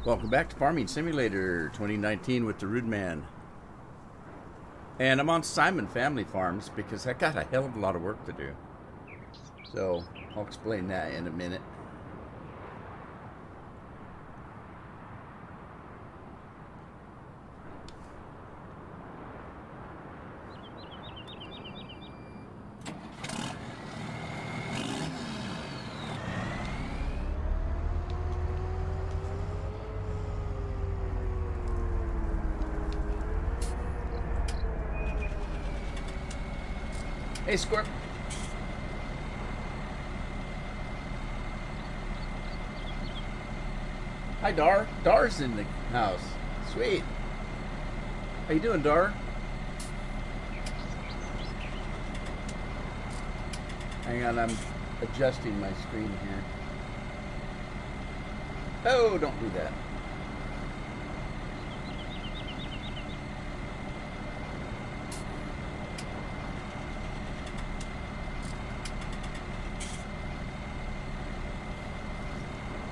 Welcome back to Farming Simulator 2019 with the Rude Man. And I'm on Simon Family Farms because I got a hell of a lot of work to do. So I'll explain that in a minute. Hey, Scorp. Hi, Dar. Dar's in the house. Sweet. How you doing, Dar? Hang on, I'm adjusting my screen here. Oh, don't do that.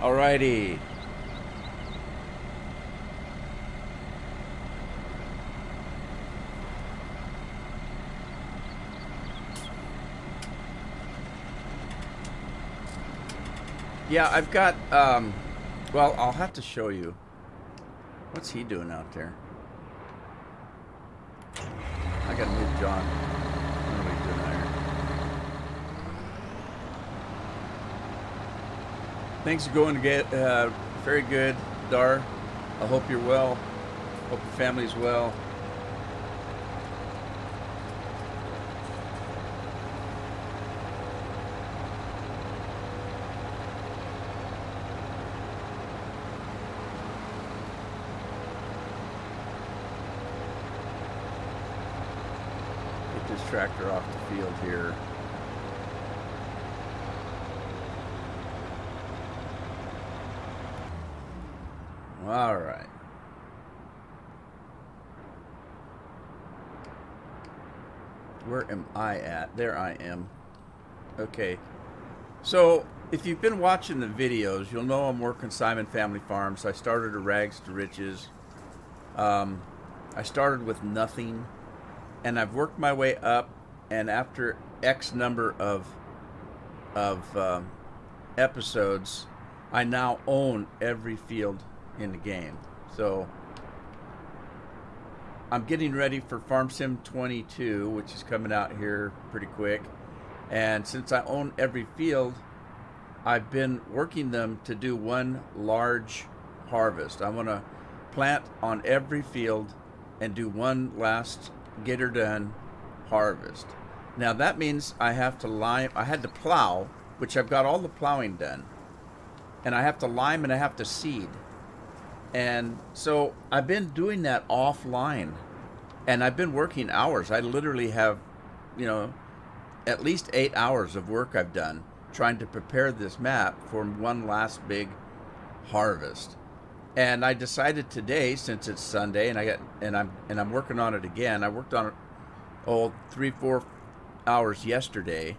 Alrighty. Yeah, I've got, well, I'll have to show you. What's he doing out there? I gotta move John. I don't know what he's doing there. Things are going to get very good, Dar. I hope you're well. Hope your family's well. Get this tractor off the field here. All right. Where am I at? There I am. Okay. So, if you've been watching the videos, you'll know I'm working Simon Family Farms. I started a rags to riches. I started with nothing, and I've worked my way up. And after X number of episodes, I now own every field in the game. So I'm getting ready for Farm Sim 22, which is coming out here pretty quick. And since I own every field, I've been working them to do one large harvest. I want to plant on every field and do one last get her done harvest. Now that means I have to lime. I had to plow, which I've got all the plowing done, and I have to lime and I have to seed. And so I've been doing that offline, and I've been working hours. I literally have, at least 8 hours of work I've done trying to prepare this map for one last big harvest. And I decided today, since it's Sunday, and I'm working on it again. I worked on it 3-4 hours yesterday,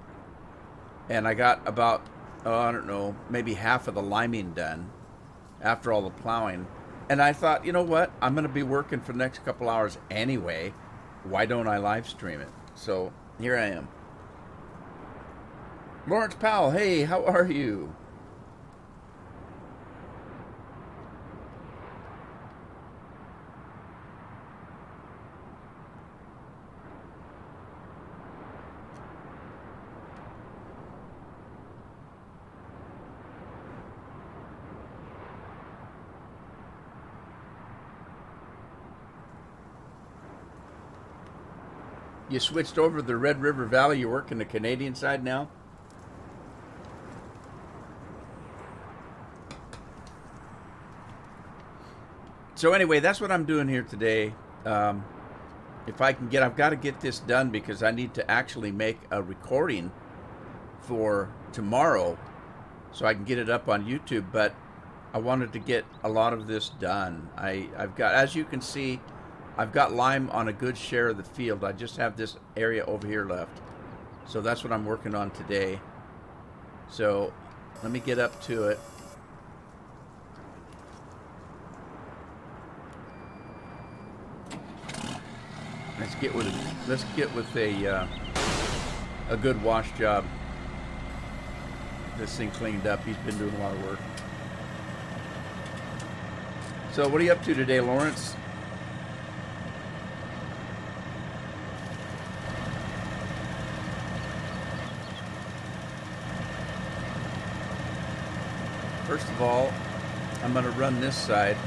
and I got about I don't know, maybe half of the liming done after all the plowing. And I thought, you know what? I'm going to be working for the next couple hours anyway. Why don't I live stream it? So here I am. Lawrence Powell, hey, how are you? You switched over to the Red River Valley. You're working the Canadian side now? So anyway, that's what I'm doing here today. If I can I've got to get this done because I need to actually make a recording for tomorrow so I can get it up on YouTube. But I wanted to get a lot of this done. I've got, as you can see, I've got lime on a good share of the field. I just have this area over here left. So that's what I'm working on today. So let me get up to it. Let's get with a good wash job. This thing cleaned up. He's been doing a lot of work. So what are you up to today, Lawrence? First of all, I'm going to run this side.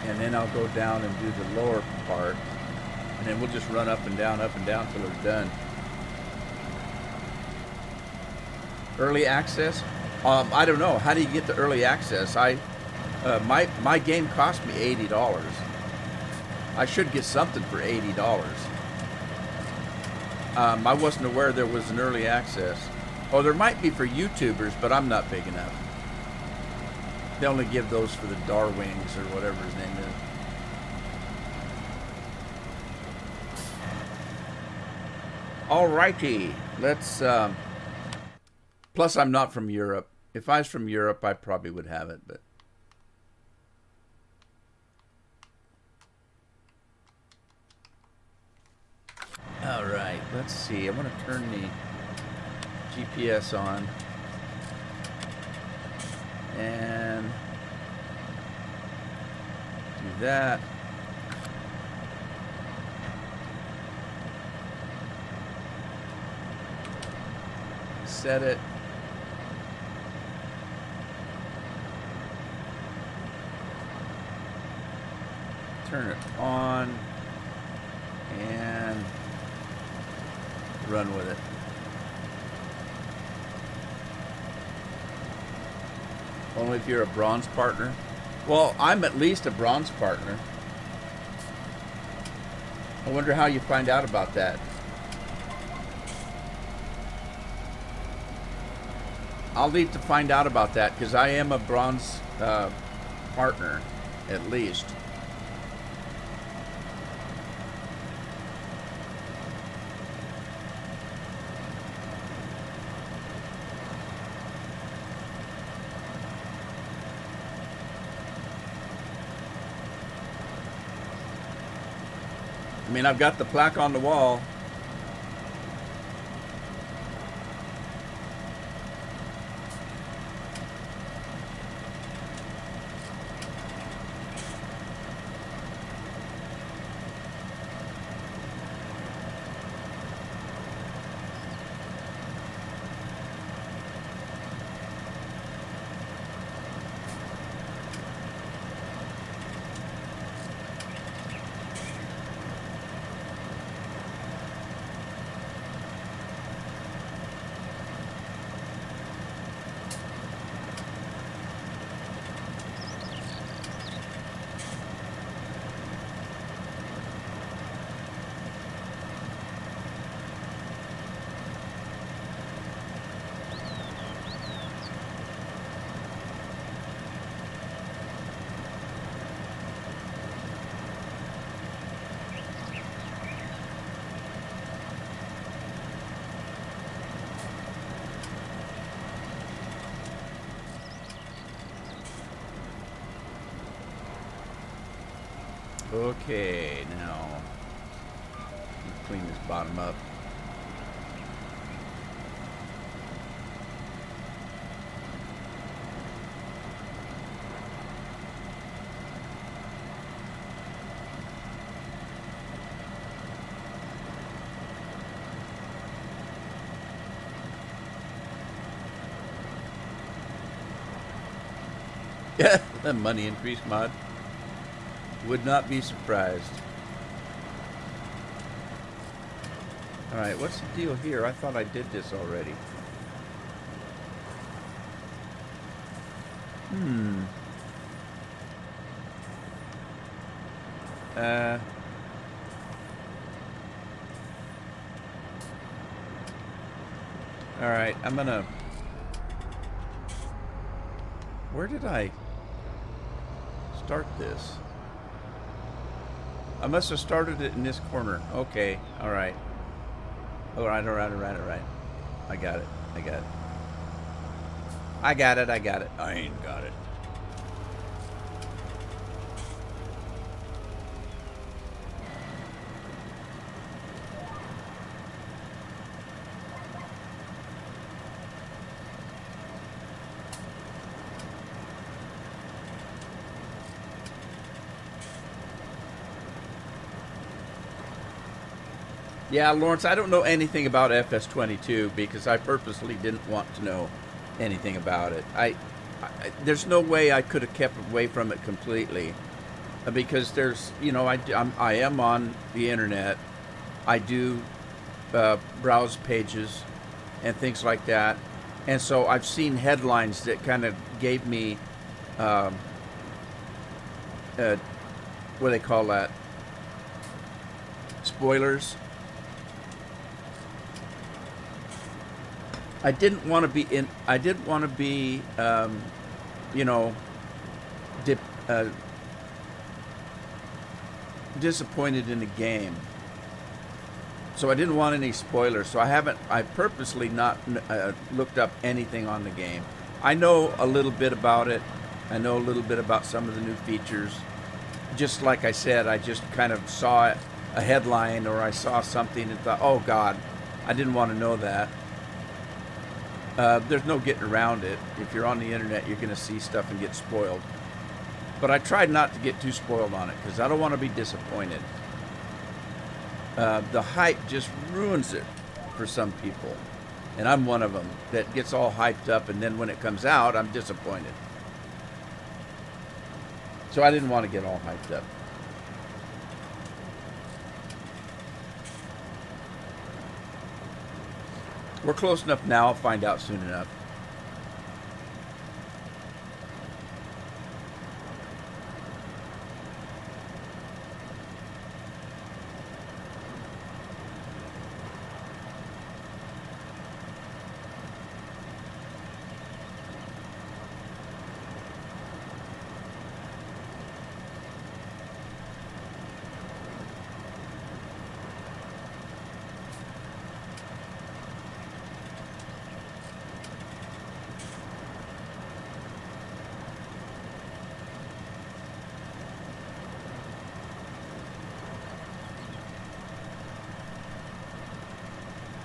And then I'll go down and do the lower part. And then we'll just run up and down till it's done. Early access? I don't know. How do you get the early access? My game cost me $80. I should get something for $80. I wasn't aware there was an early access. Oh, there might be for YouTubers, but I'm not big enough. They only give those for the Darwings or whatever his name is. Alrighty, let's, plus I'm not from Europe. If I was from Europe, I probably would have it, but. Alright, let's see. I want to turn the GPS on. And do that. Set it. Turn it on and run with it. Only if you're a bronze partner. Well, I'm at least a bronze partner. I wonder how you find out about that. I'll need to find out about that because I am a bronze partner, at least. I mean, I've got the plaque on the wall. Okay, now clean this bottom up. Yeah, the money increase mod. Would not be surprised. Alright, what's the deal here? I thought I did this already. Alright, I'm gonna Where did I start this? I must have started it in this corner. Okay, all right. All right. I got it. I ain't got it. Yeah, Lawrence, I don't know anything about FS22 because I purposely didn't want to know anything about it. There's no way I could have kept away from it completely because there's, I am on the internet. I do browse pages and things like that. And so I've seen headlines that kind of gave me, what do they call that? Spoilers. I didn't want to be disappointed in the game. So I didn't want any spoilers. So I purposely not looked up anything on the game. I know a little bit about it. I know a little bit about some of the new features. Just like I said, I just kind of saw a headline or I saw something and thought, oh God, I didn't want to know that. There's no getting around it. If you're on the internet, you're going to see stuff and get spoiled. But I tried not to get too spoiled on it because I don't want to be disappointed. The hype just ruins it for some people. And I'm one of them that gets all hyped up, and then when it comes out, I'm disappointed. So I didn't want to get all hyped up. We're close enough now. I'll find out soon enough.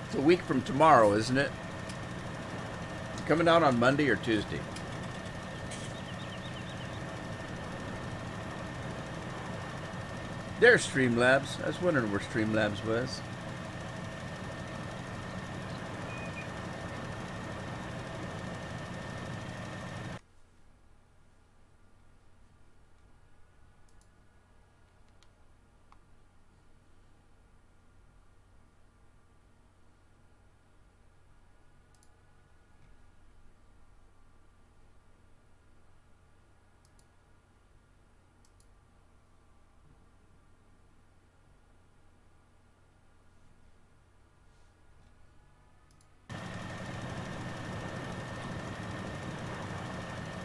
It's a week from tomorrow, isn't it? Coming out on Monday or Tuesday? There's Streamlabs. I was wondering where Streamlabs was.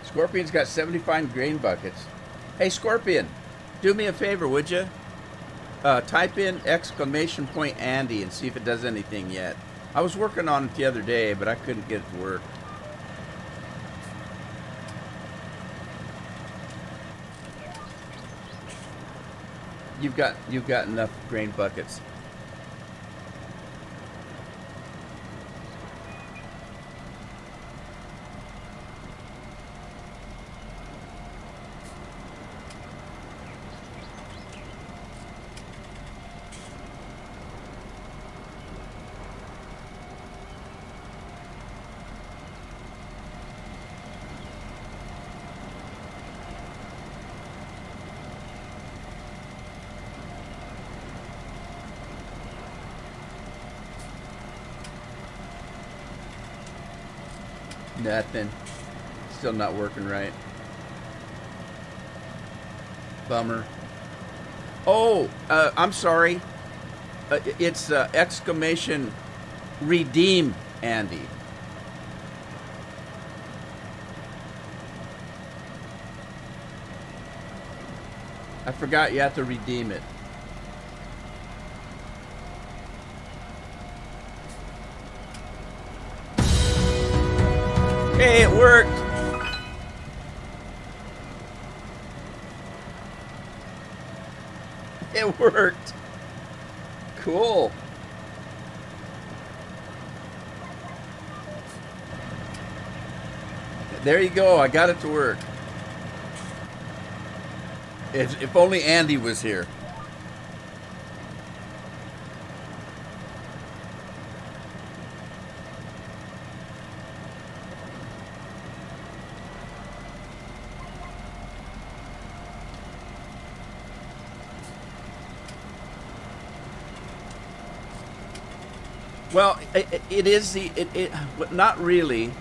Scorpion's got 75 grain buckets. Hey, Scorpion, do me a favor, would you? Type in ! Andy and see if it does anything yet. I was working on it the other day, but I couldn't get it to work. You've got enough grain buckets. Nothing. Still not working right. Bummer. Oh, I'm sorry. It's ! Redeem Andy. I forgot you have to redeem it. Hey, it worked! It worked! Cool. There you go, I got it to work. If only Andy was here. Well, it is not really.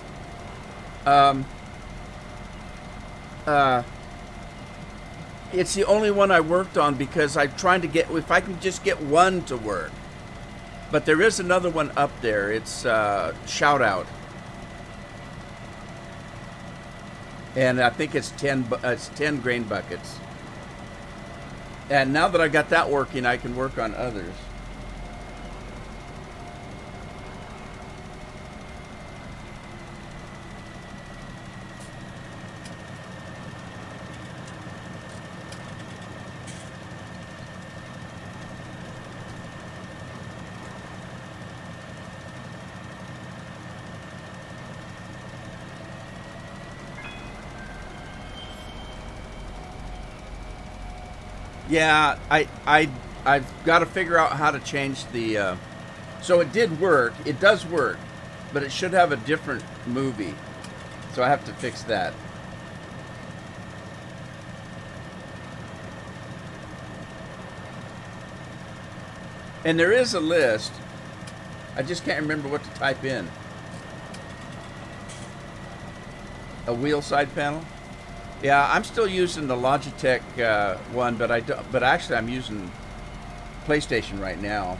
It's the only one I worked on because I'm trying to get, if I can just get one to work. But there is another one up there. It's Shout Out. And I think it's 10 grain buckets. And now that I got that working, I can work on others. Yeah, I've got to figure out how to change the. So it did work. It does work, but it should have a different movie. So I have to fix that. And there is a list. I just can't remember what to type in. A wheel side panel. Yeah, I'm still using the Logitech one, but actually I'm using PlayStation right now.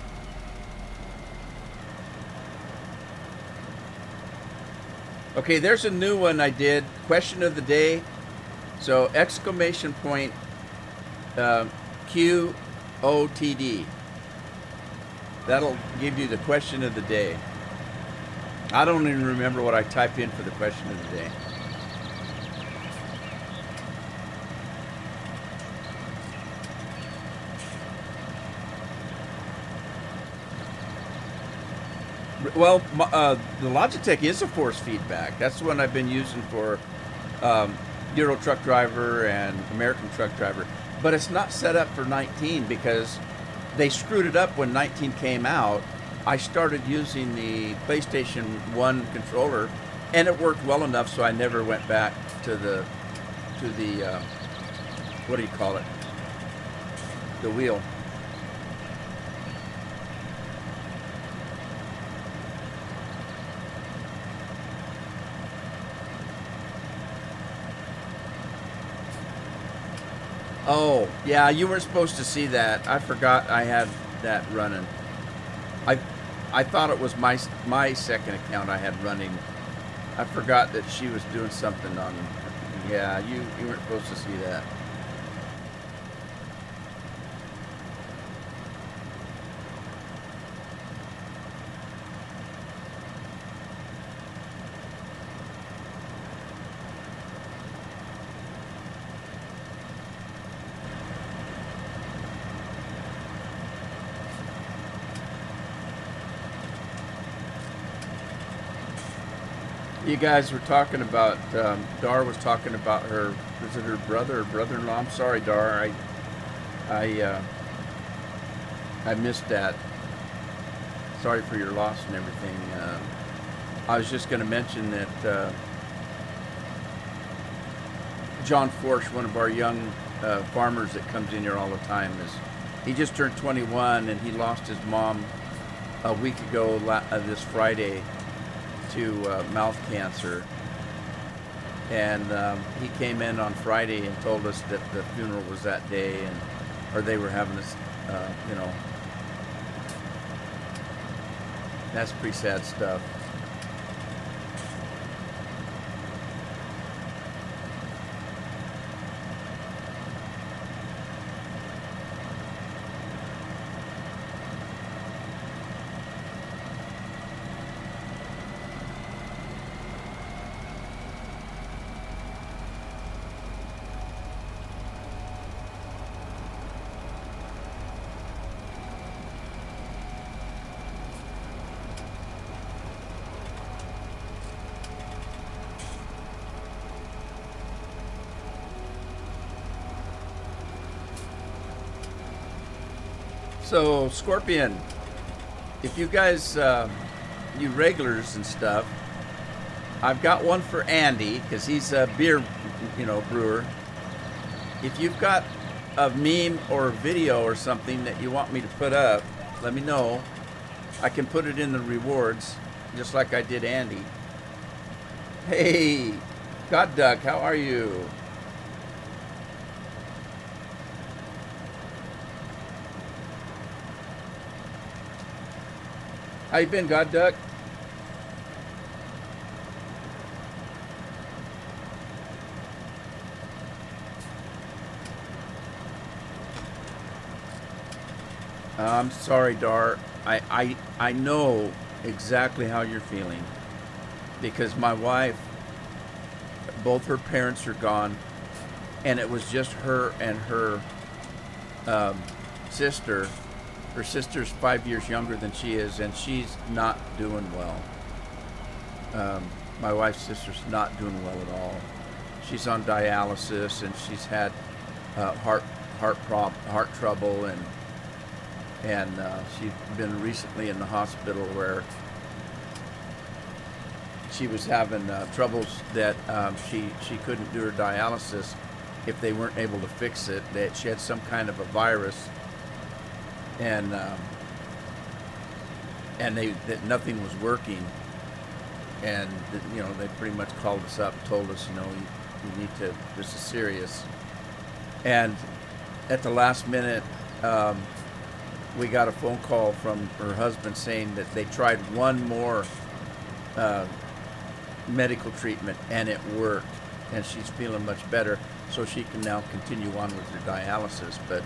Okay, there's a new one I did. Question of the day. So exclamation point QOTD. That'll give you the question of the day. I don't even remember what I typed in for the question of the day. Well, the Logitech is a force feedback. That's the one I've been using for Euro Truck Driver and American Truck Driver. But it's not set up for 19 because they screwed it up when 19 came out. I started using the PlayStation 1 controller, and it worked well enough, so I never went back to the what do you call it? The wheel. Oh, yeah, you weren't supposed to see that. I forgot I had that running. I thought it was my second account I had running. I forgot that she was doing something on. Yeah, you weren't supposed to see that. You guys were talking about, Dar was talking about her, was it her brother or brother-in-law? I'm sorry, Dar, I missed that. Sorry for your loss and everything. I was just going to mention that John Forsch, one of our young farmers that comes in here all the time, he just turned 21 and he lost his mom a week ago this Friday to mouth cancer, and he came in on Friday and told us that the funeral was that day, or they were having this, that's pretty sad stuff. So, Scorpion, if you guys, you regulars and stuff, I've got one for Andy because he's a beer, brewer. If you've got a meme or a video or something that you want me to put up, let me know. I can put it in the rewards, just like I did Andy. Hey, God Duck, how are you? How you been, God Duck? I'm sorry, Dar. I know exactly how you're feeling because my wife, both her parents are gone, and it was just her and her sister. Her sister's 5 years younger than she is, and she's not doing well. My wife's sister's not doing well at all. She's on dialysis, and she's had heart trouble, and she's been recently in the hospital where she was having troubles that she couldn't do her dialysis if they weren't able to fix it. That she had some kind of a virus, and that nothing was working, and they pretty much called us up and told us, you need to, this is serious. And at the last minute, we got a phone call from her husband saying that they tried one more medical treatment and it worked, and she's feeling much better, so she can now continue on with her dialysis. But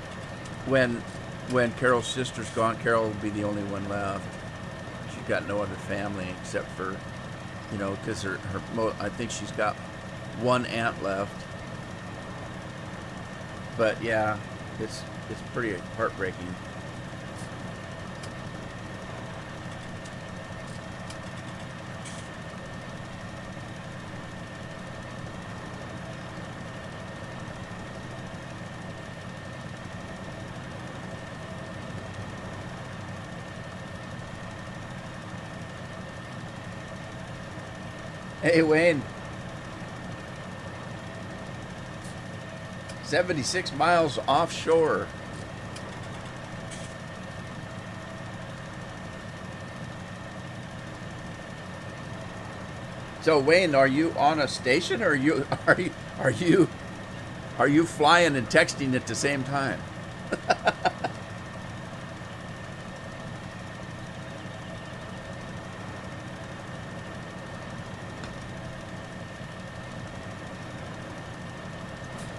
when Carol's sister's gone, Carol will be the only one left. She's got no other family except for, because I think she's got one aunt left. But yeah, it's pretty heartbreaking. Hey, Wayne. 76 miles offshore. So, Wayne, are you on a station, or are you flying and texting at the same time?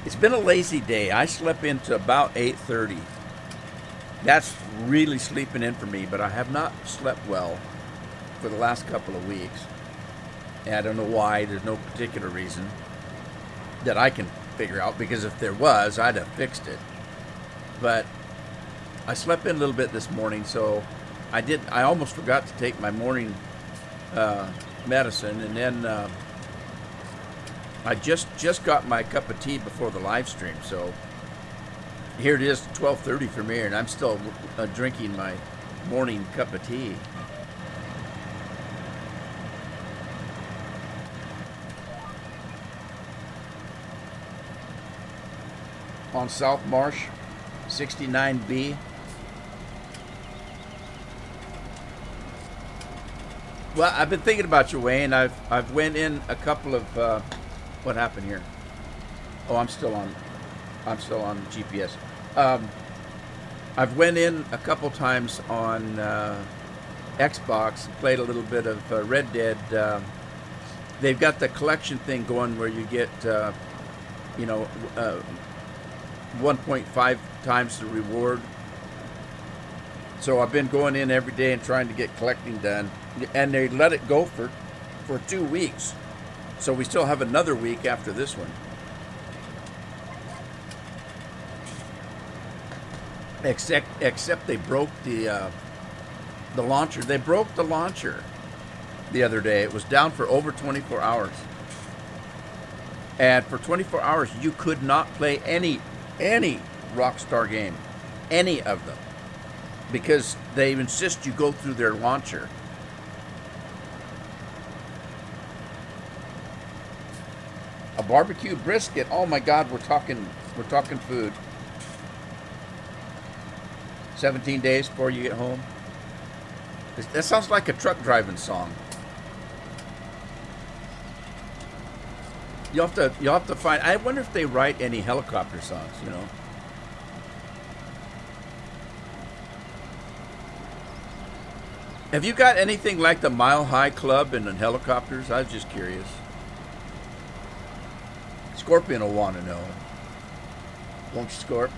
It's been a lazy day. I slept into about 8:30. That's really sleeping in for me, but I have not slept well for the last couple of weeks. And I don't know why. There's no particular reason that I can figure out, because if there was, I'd have fixed it. But I slept in a little bit this morning, so I almost forgot to take my morning medicine, and then I just got my cup of tea before the live stream, so here it is, 12:30 from here, and I'm still drinking my morning cup of tea. On South Marsh, 69B. Well, I've been thinking about you, Wayne. I've went in a couple of what happened here? Oh, I'm still on GPS. I've went in a couple times on Xbox and played a little bit of Red Dead. They've got the collection thing going where you get 1.5 times the reward. So I've been going in every day and trying to get collecting done, and they let it go for 2 weeks. So we still have another week after this one. Except they broke the launcher. They broke the launcher the other day. It was down for over 24 hours. And for 24 hours, you could not play any Rockstar game. Any of them. because they insist you go through their launcher. A barbecue brisket. Oh my God, we're talking food. 17 days before you get home. That sounds like a truck driving song. You'll have to find. I wonder if they write any helicopter songs. You know. Have you got anything like the Mile High Club and helicopters? I was just curious. Scorpion will want to know. Won't you, Scorp?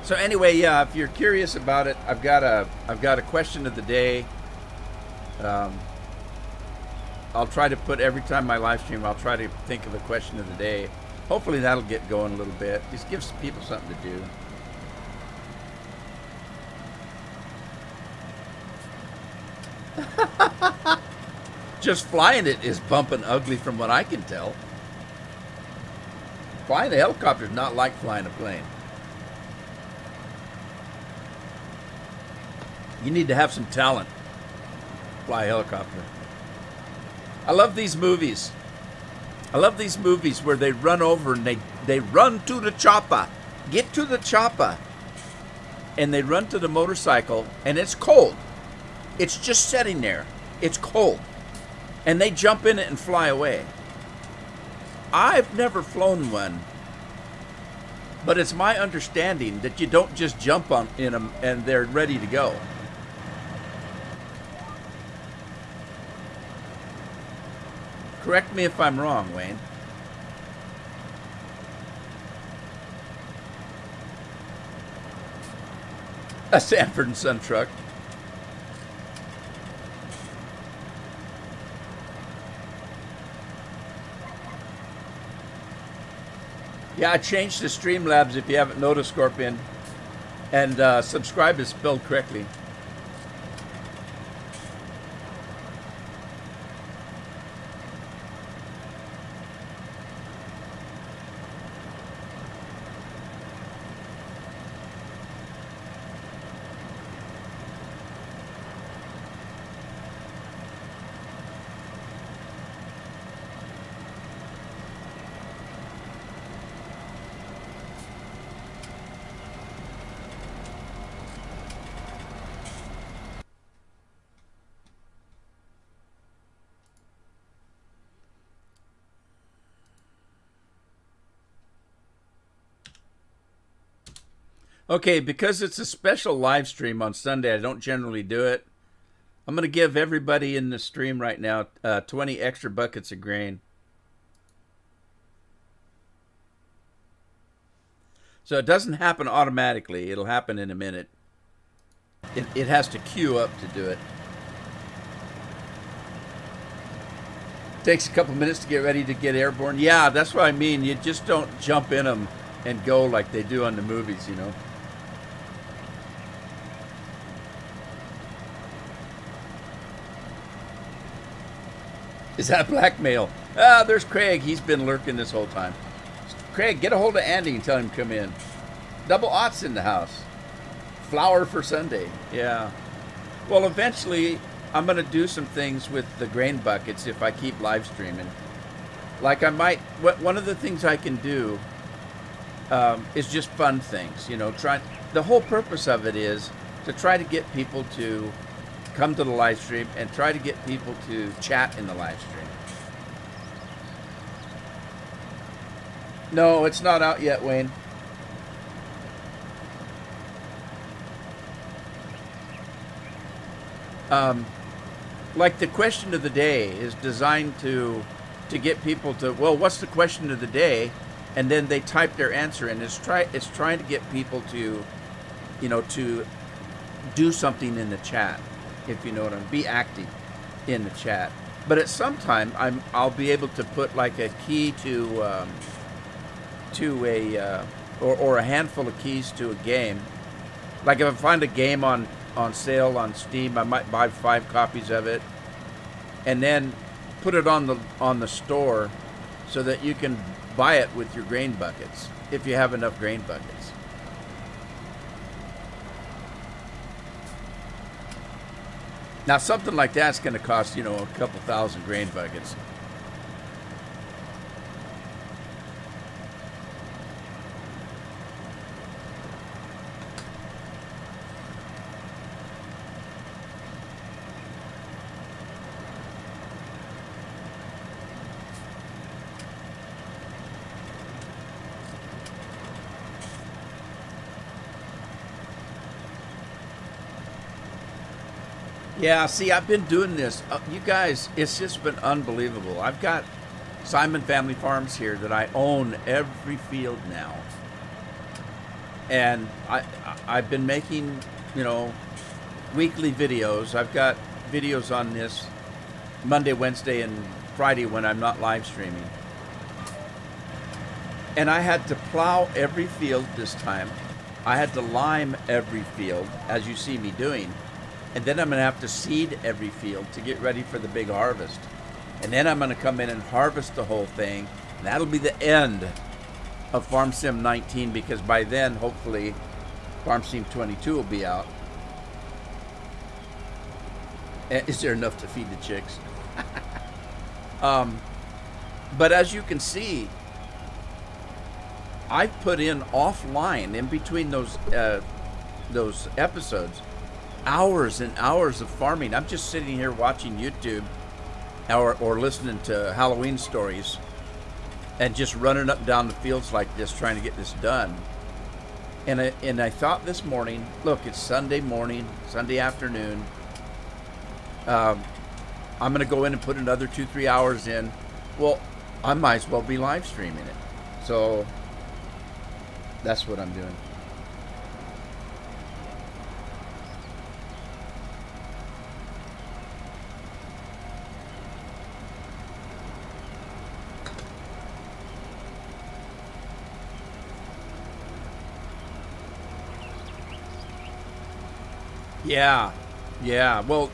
So anyway, yeah, if you're curious about it, I've got a question of the day. I'll try to put every time my live stream, I'll try to think of a question of the day. Hopefully that'll get going a little bit. Just gives people something to do. Just flying it is bumping ugly from what I can tell. Flying a helicopter is not like flying a plane. You need to have some talent. Fly a helicopter. I love these movies. I love these movies where they run over and they run to the chopper. Get to the chopper. And they run to the motorcycle and it's cold. It's just sitting there. It's cold. And they jump in it and fly away. I've never flown one. But it's my understanding that you don't just jump in them and they're ready to go. Correct me if I'm wrong, Wayne. A Sanford and Son truck. Yeah, I changed to Streamlabs if you haven't noticed, Scorpion. And subscribe is spelled correctly. Okay, because it's a special live stream on Sunday, I don't generally do it. I'm going to give everybody in the stream right now 20 extra buckets of grain. So it doesn't happen automatically. It'll happen in a minute. It has to queue up to do it. Takes a couple minutes to get ready to get airborne. Yeah, that's what I mean. You just don't jump in them and go like they do on the movies, you know. Is that blackmail? Ah, there's Craig. He's been lurking this whole time. Craig, get a hold of Andy and tell him to come in. Double Ott's in the house. Flour for Sunday. Yeah. Well, eventually, I'm going to do some things with the grain buckets if I keep live streaming. Like I might, one of the things I can do is just fun things. You know, the whole purpose of it is to try to get people to come to the live stream and try to get people to chat in the live stream. No, it's not out yet, Wayne. Like the question of the day is designed to get people to, well, what's the question of the day? And then they type their answer in. It's trying to get people to, you know, to do something in the chat, if you know what I mean. Be active in the chat. But at some time, I'll be able to put like a key to to a or a handful of keys to a game. Like if I find a game on sale on Steam, I might buy 5 copies of it, and then put it on the store so that you can buy it with your grain buckets if you have enough grain buckets. Now something like that's going to cost, a couple thousand grain buckets. Yeah, see, I've been doing this. You guys, it's just been unbelievable. I've got Simon Family Farms here that I own every field now. And I've been making, weekly videos. I've got videos on this Monday, Wednesday, and Friday when I'm not live streaming. And I had to plow every field this time. I had to lime every field, as you see me doing. And then I'm going to have to seed every field to get ready for the big harvest. And then I'm going to come in and harvest the whole thing. And that'll be the end of Farm Sim 19, because by then, hopefully, Farm Sim 22 will be out. Is there enough to feed the chicks? But as you can see, I've put in offline, in between those episodes, hours and hours of farming. I'm just sitting here watching YouTube or listening to Halloween stories and just running up and down the fields like this, trying to get this done. And I thought this morning, look, it's Sunday morning, Sunday afternoon. I'm going to go in and put another 2-3 hours in. Well, I might as well be live streaming it. So that's what I'm doing. Yeah. Well,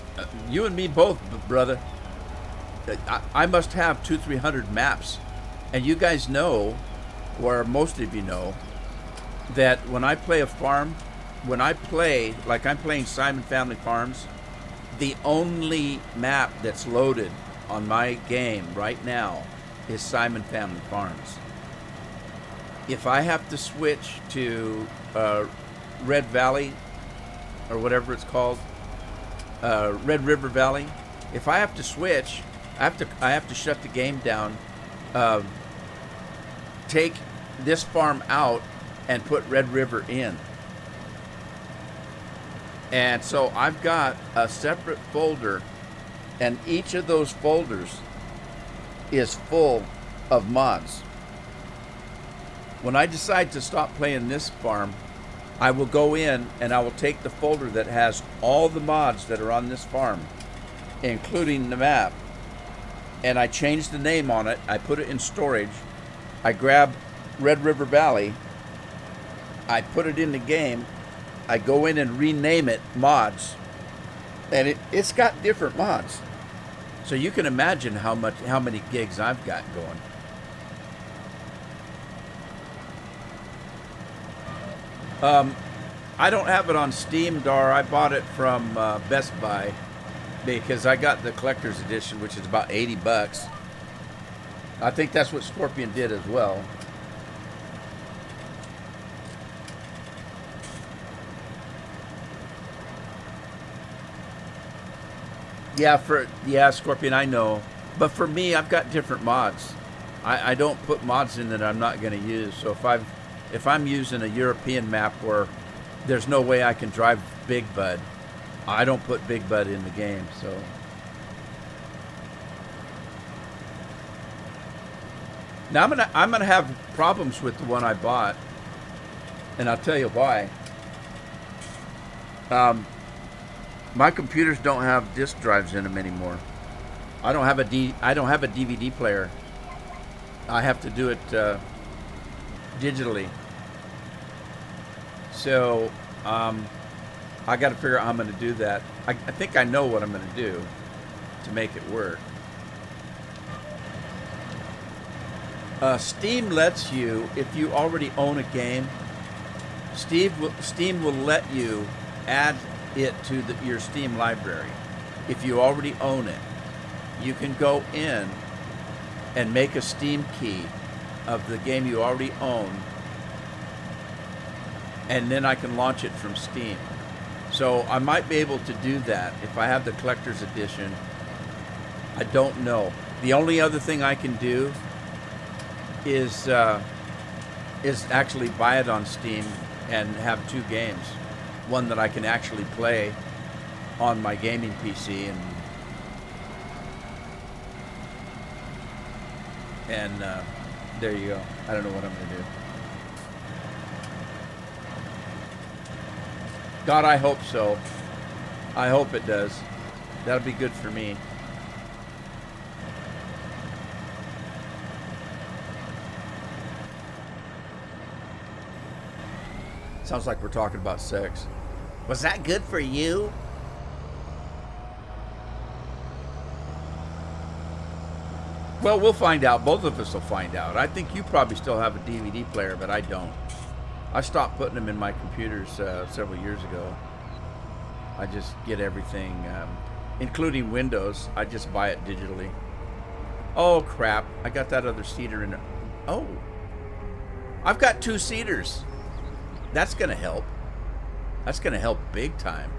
you and me both, brother. I must have 200-300 maps, and you guys know, or most of you know, that when I play a farm, like I'm playing Simon Family Farms, the only map that's loaded on my game right now is Simon Family Farms. If I have to switch to Red Valley, or whatever it's called, Red River Valley. If I have to switch, I have to shut the game down, take this farm out, and put Red River in. And so I've got a separate folder, and each of those folders is full of mods. When I decide to stop playing this farm, I will go in and I will take the folder that has all the mods that are on this farm, including the map, and I change the name on it. I put it in storage. I grab Red River Valley. I put it in the game. I go in and rename it mods, and it's got different mods. So you can imagine how many gigs I've got going. I don't have it on Steam, Dar. I bought it from Best Buy because I got the collector's edition, which is about $80. I think that's what Scorpion did as well. Yeah, Scorpion, I know. But for me, I've got different mods. I don't put mods in that I'm not going to use. So if I'm using a European map where there's no way I can drive Big Bud, I don't put Big Bud in the game. So now I'm gonna have problems with the one I bought, and I'll tell you why. My computers don't have disk drives in them anymore. I don't have a DVD player. I have to do it digitally. So I got to figure out how I'm going to do that. I think I know what I'm going to do to make it work. Steam lets you, if you already own a game, Steam will let you add it to your Steam library. If you already own it, you can go in and make a Steam key of the game you already own, and then I can launch it from Steam. So I might be able to do that if I have the collector's edition. I don't know. The only other thing I can do is actually buy it on Steam and have two games. One that I can actually play on my gaming PC, and there you go. I don't know what I'm going to do. God, I hope so. I hope it does. That'll be good for me. Sounds like we're talking about sex. Was that good for you? Well, we'll find out. Both of us will find out. I think you probably still have a DVD player, but I don't. I stopped putting them in my computers several years ago. I just get everything, including Windows. I just buy it digitally. Oh, crap. I got that other cedar in there. Oh. I've got two cedars. That's going to help. That's going to help big time.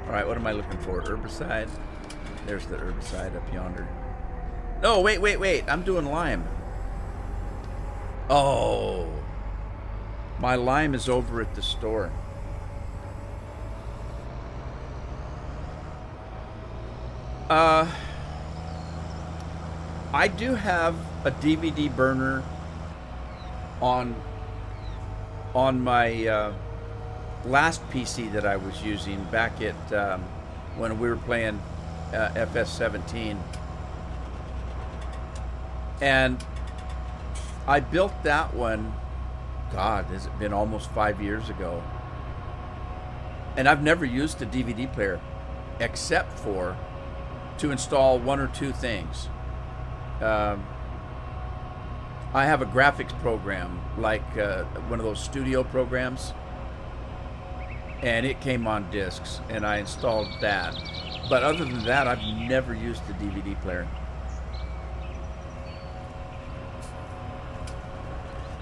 All right, what am I looking for? Herbicide. There's the herbicide up yonder. No, wait. I'm doing lime. Oh. My lime is over at the store. I do have a DVD burner on my last PC that I was using back at when we were playing FS17, and I built that one. God, has it been almost 5 years ago? And I've never used a DVD player except for to install one or two things. I have a graphics program, like one of those studio programs, and it came on discs, and I installed that. But other than that, I've never used the DVD player.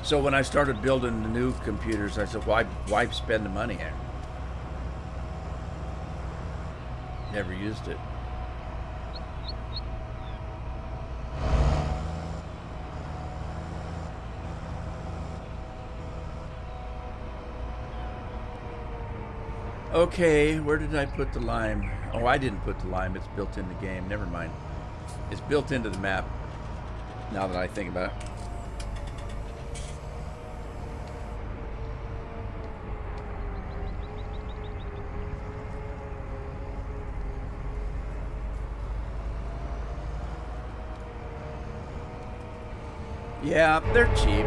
So when I started building the new computers, I said, why spend the money? Never used it. Okay, where did I put the lime? Oh, I didn't put the lime. It's built in the game. Never mind. It's built into the map, now that I think about it. Yeah, they're cheap.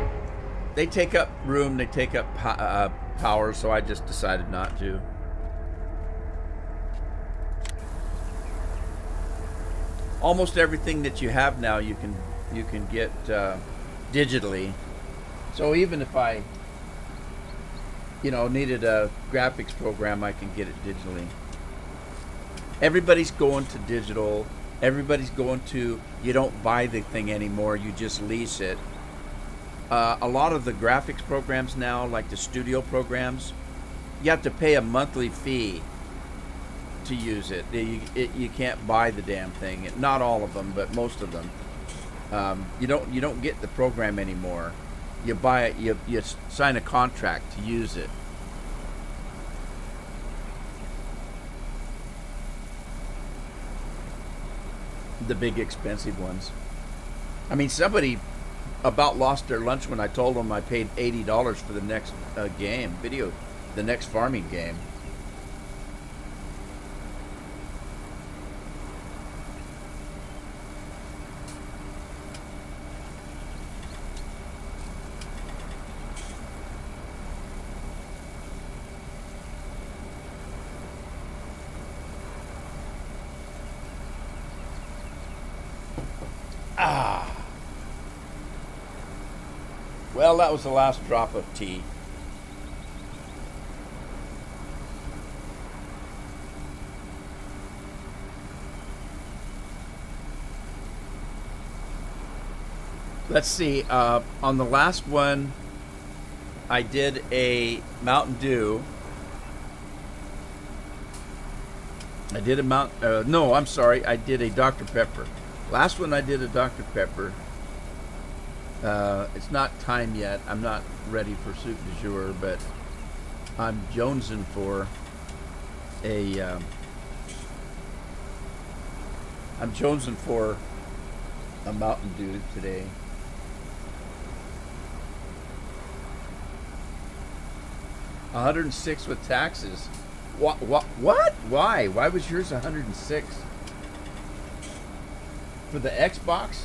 They take up room. They take up power, so I just decided not to. Almost everything that you have now you can get digitally. So even if I needed a graphics program, I can get it digitally. Everybody's going to digital. Everybody's going to, you don't buy the thing anymore, you just lease it. A lot of the graphics programs now, like the studio programs, you have to pay a monthly fee to use it. You can't buy the damn thing. Not all of them, but most of them. You don't get the program anymore. You buy it. You sign a contract to use it. The big expensive ones. I mean, somebody about lost their lunch when I told them I paid $80 for the next the next farming game. Well, that was the last drop of tea. Let's see. On the last one, I did a Mountain Dew. I did a no, I'm sorry. I did a Dr. Pepper. Last one I did a Dr. Pepper. It's not time yet. I'm not ready for soup du jour, but I'm jonesing for a. I'm jonesing for a Mountain Dew today. $106 with taxes. What? Why? Why was yours 106? For the Xbox?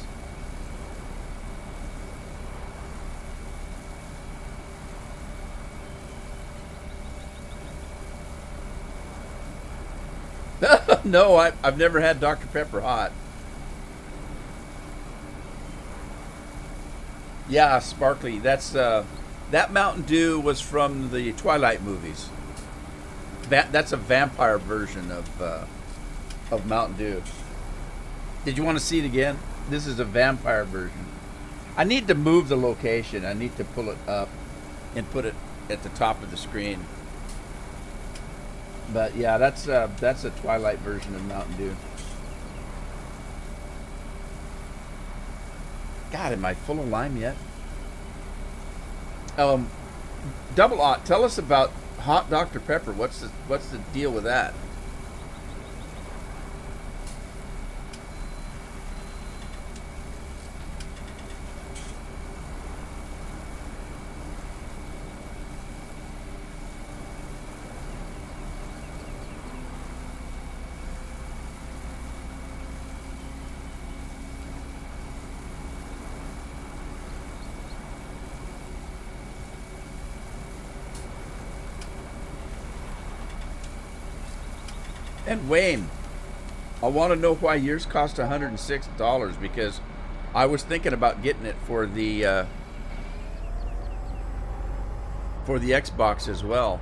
No, I've never had Dr. Pepper hot. Yeah, sparkly. That's that Mountain Dew was from the Twilight movies. That's a vampire version of Mountain Dew. Did you want to see it again? This is a vampire version. I need to move the location. I need to pull it up and put it at the top of the screen. But yeah, that's a Twilight version of Mountain Dew. God, am I full of lime yet? Double Aught, tell us about hot Dr. Pepper. What's the deal with that? And Wayne, I want to know why yours cost $106, because I was thinking about getting it for the Xbox as well.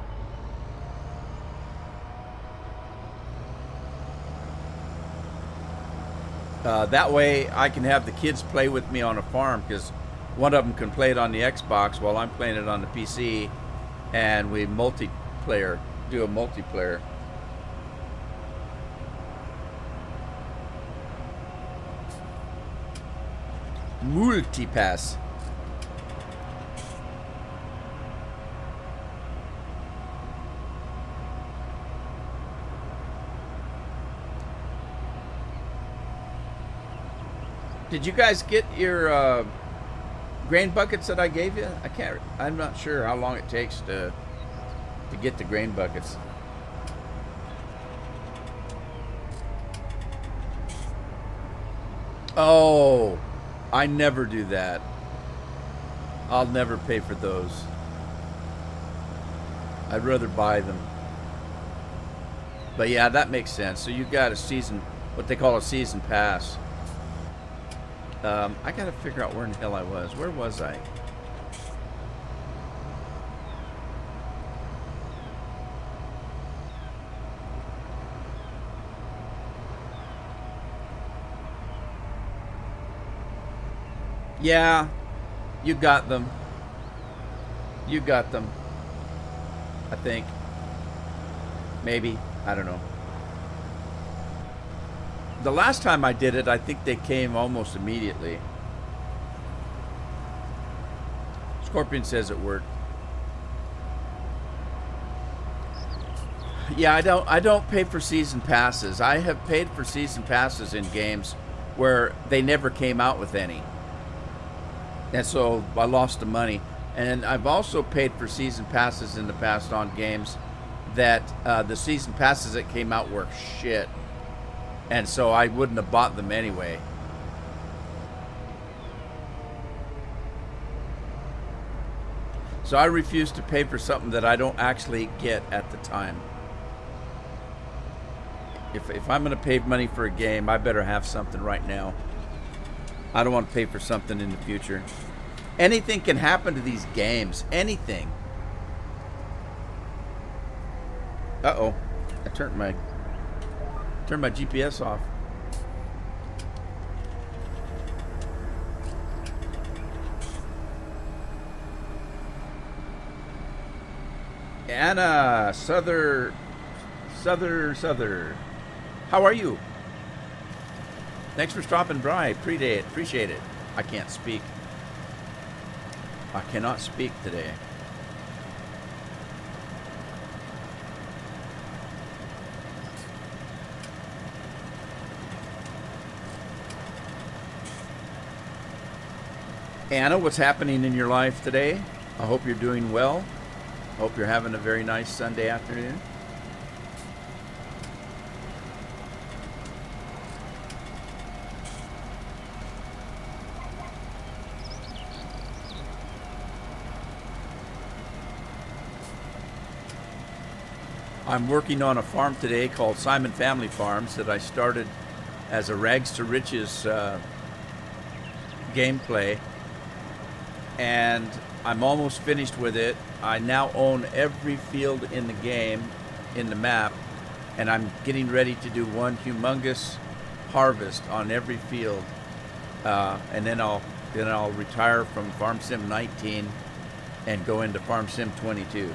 That way I can have the kids play with me on a farm, because one of them can play it on the Xbox while I'm playing it on the PC, and we do a multiplayer. Multipass. Did you guys get your grain buckets that I gave you? I'm not sure how long it takes to get the grain buckets. Oh, I never do that. I'll never pay for those. I'd rather buy them. But yeah, that makes sense. So you got a season, what they call a season pass. I gotta figure out where in the hell I was. Where was I? Yeah, you got them. You got them. I think. Maybe. I don't know. The last time I did it, I think they came almost immediately. Scorpion says it worked. Yeah, I don't pay for season passes. I have paid for season passes in games where they never came out with any. And so I lost the money. And I've also paid for season passes in the past on games that the season passes that came out were shit. And so I wouldn't have bought them anyway. So I refuse to pay for something that I don't actually get at the time. If I'm going to pay money for a game, I better have something right now. I don't want to pay for something in the future. Anything can happen to these games. Anything. Uh-oh. I turned my GPS off. Anna Souther. How are you? Thanks for stopping by. Appreciate it. I can't speak. I cannot speak today. Anna, what's happening in your life today? I hope you're doing well. I hope you're having a very nice Sunday afternoon. I'm working on a farm today called Simon Family Farms that I started as a rags to riches gameplay, and I'm almost finished with it. I now own every field in the game, in the map, and I'm getting ready to do one humongous harvest on every field, and then I'll retire from Farm Sim 19 and go into Farm Sim 22.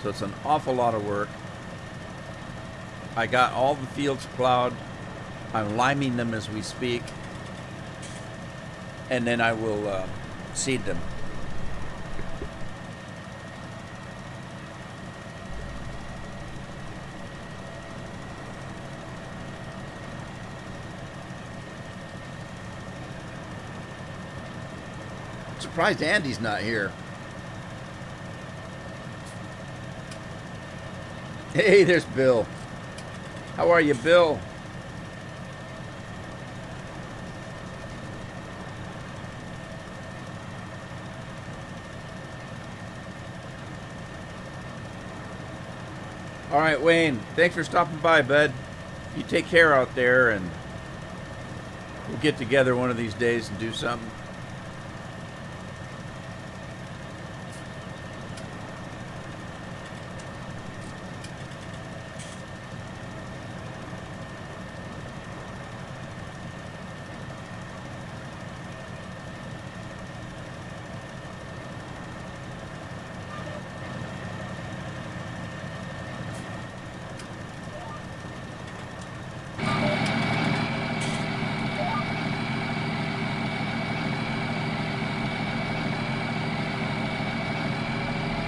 So it's an awful lot of work. I got all the fields plowed. I'm liming them as we speak. And then I will seed them. I'm surprised Andy's not here. Hey, there's Bill. How are you, Bill? All right, Wayne. Thanks for stopping by, bud. You take care out there, and we'll get together one of these days and do something.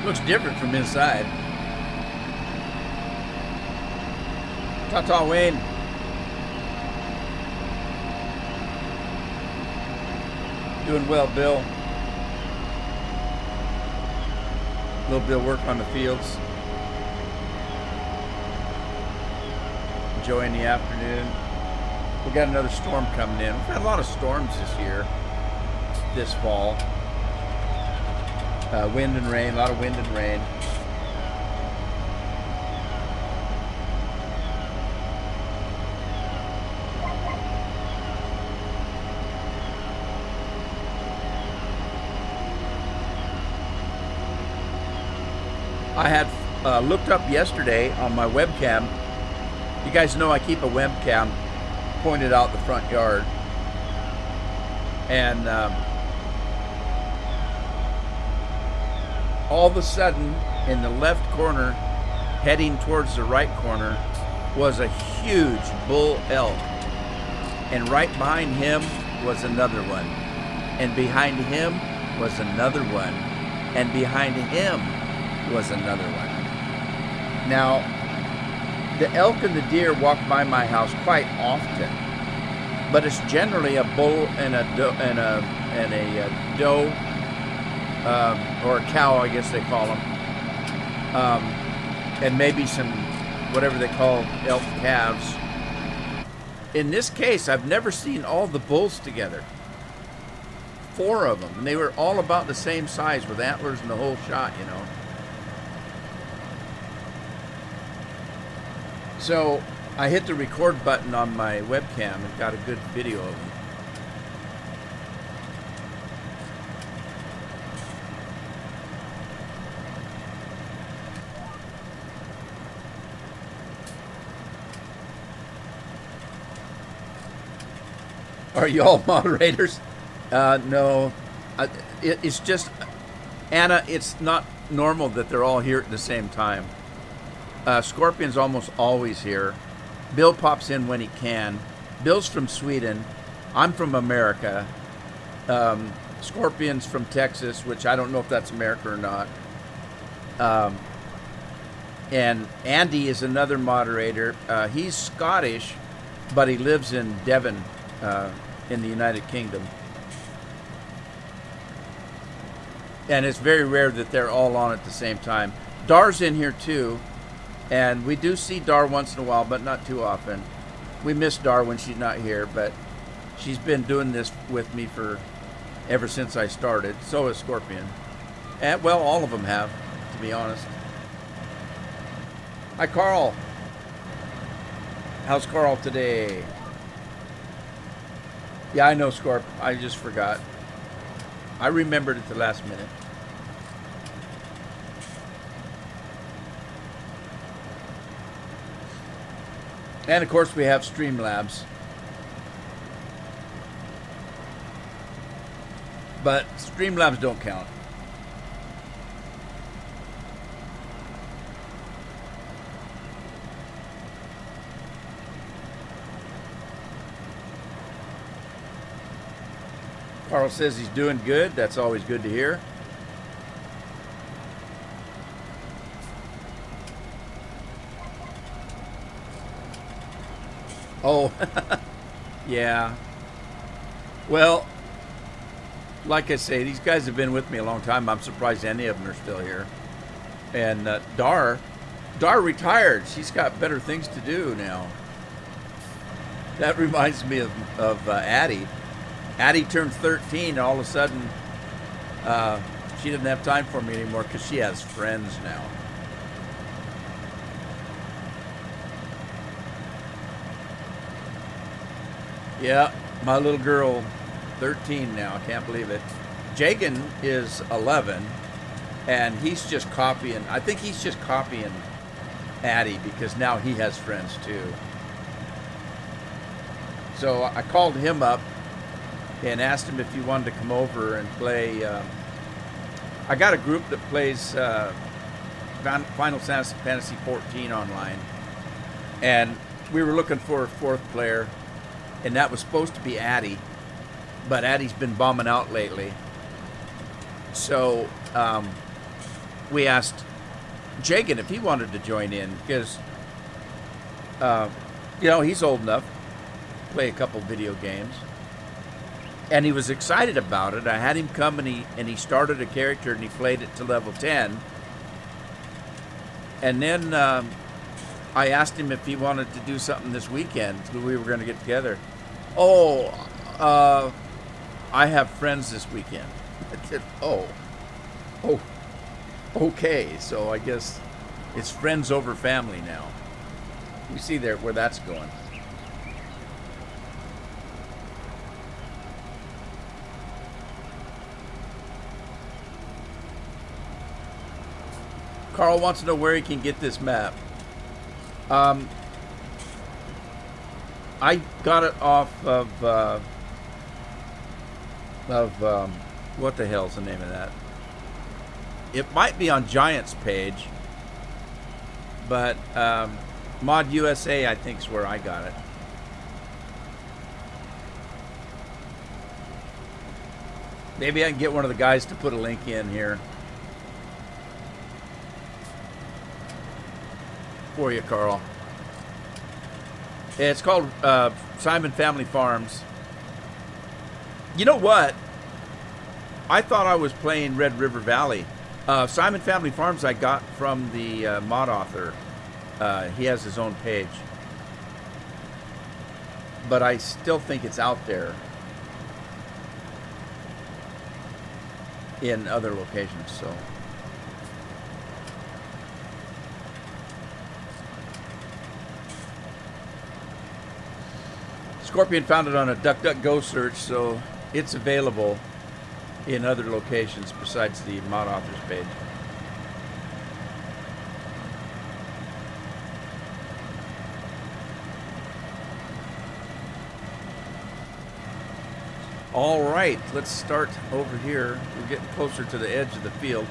Looks different from inside. Ta-ta, Wayne. Doing well, Bill. Little Bill work on the fields. Enjoying the afternoon. We got another storm coming in. We've had a lot of storms this year, this fall. Wind and rain, a lot of wind and rain. I had looked up yesterday on my webcam. You guys know I keep a webcam pointed out the front yard. And all of a sudden, in the left corner, heading towards the right corner, was a huge bull elk. And right behind him was another one. And behind him was another one. And behind him was another one. Now, the elk and the deer walk by my house quite often, but it's generally a bull and a doe, or a cow, I guess they call them, and maybe some whatever they call elk calves. In this case, I've never seen all the bulls together. 4 of them, and they were all about the same size with antlers and the whole shot, you know. So I hit the record button on my webcam and got a good video of them. Are you all moderators? No. It's just, Anna, it's not normal that they're all here at the same time. Scorpion's almost always here. Bill pops in when he can. Bill's from Sweden. I'm from America. Scorpion's from Texas, which I don't know if that's America or not. And Andy is another moderator. He's Scottish, but he lives in Devon, in the United Kingdom. And it's very rare that they're all on at the same time. Dar's in here too, and we do see Dar once in a while, but not too often. We miss Dar when she's not here, but she's been doing this with me for ever since I started. So has Scorpion. And, well, all of them have, to be honest. Hi, Carl. How's Carl today? Yeah, I know, Scorp. I just forgot. I remembered at the last minute. And of course we have Streamlabs. But Streamlabs don't count. Carl says he's doing good. That's always good to hear. Oh, yeah. Well, like I say, these guys have been with me a long time. I'm surprised any of them are still here. And Dar retired. She's got better things to do now. That reminds me of Addie. Addie turned 13, and all of a sudden, she didn't have time for me anymore because she has friends now. Yeah, my little girl, 13 now. I can't believe it. Jagan is 11, and he's just copying. I think he's just copying Addie because now he has friends too. So I called him up and asked him if he wanted to come over and play. I got a group that plays Final Fantasy 14 online, and we were looking for a fourth player, and that was supposed to be Addie, but Addie's been bombing out lately. So we asked Jagan if he wanted to join in because, he's old enough to play a couple video games. And he was excited about it. I had him come and he started a character and he played it to level 10. And then I asked him if he wanted to do something this weekend. We were going to get together. Oh, I have friends this weekend. I said, oh, okay. So I guess it's friends over family now. You see there where that's going. Carl wants to know where he can get this map. I got it off of what the hell's the name of that? It might be on Giant's page, but Mod USA I think is where I got it. Maybe I can get one of the guys to put a link in here for you, Carl. It's called Simon Family Farms. You know what? I thought I was playing Red River Valley. Simon Family Farms I got from the mod author. He has his own page. But I still think it's out there in other locations, so. Scorpion found it on a DuckDuckGo search, so it's available in other locations besides the mod authors page. All right, let's start over here. We're getting closer to the edge of the field.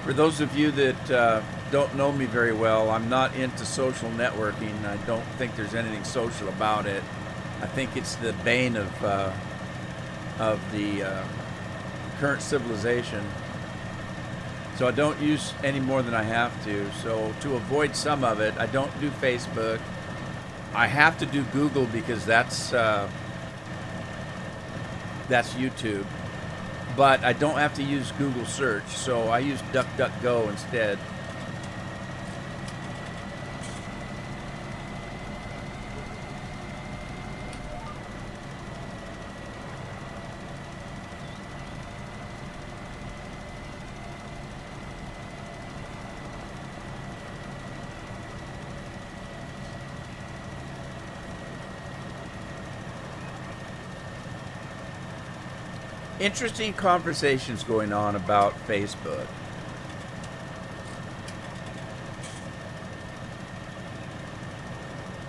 For those of you that don't know me very well, I'm not into social networking. I don't think there's anything social about it. I think it's the bane of the current civilization. So I don't use any more than I have to. So to avoid some of it, I don't do Facebook. I have to do Google because that's YouTube. But I don't have to use Google search, so I use DuckDuckGo instead. Interesting conversations going on about Facebook.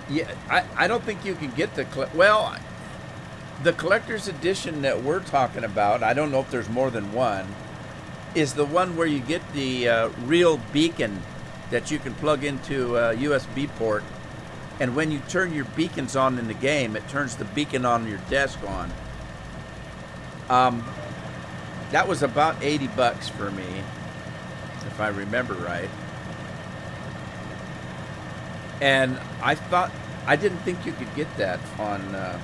Yeah, I don't think you can get the the collector's edition that we're talking about. I don't know if there's more than one. Is the one where you get the real beacon that you can plug into a USB port, and when you turn your beacons on in the game, it turns the beacon on your desk on. That was about $80 for me, if I remember right. And I didn't think you could get that on.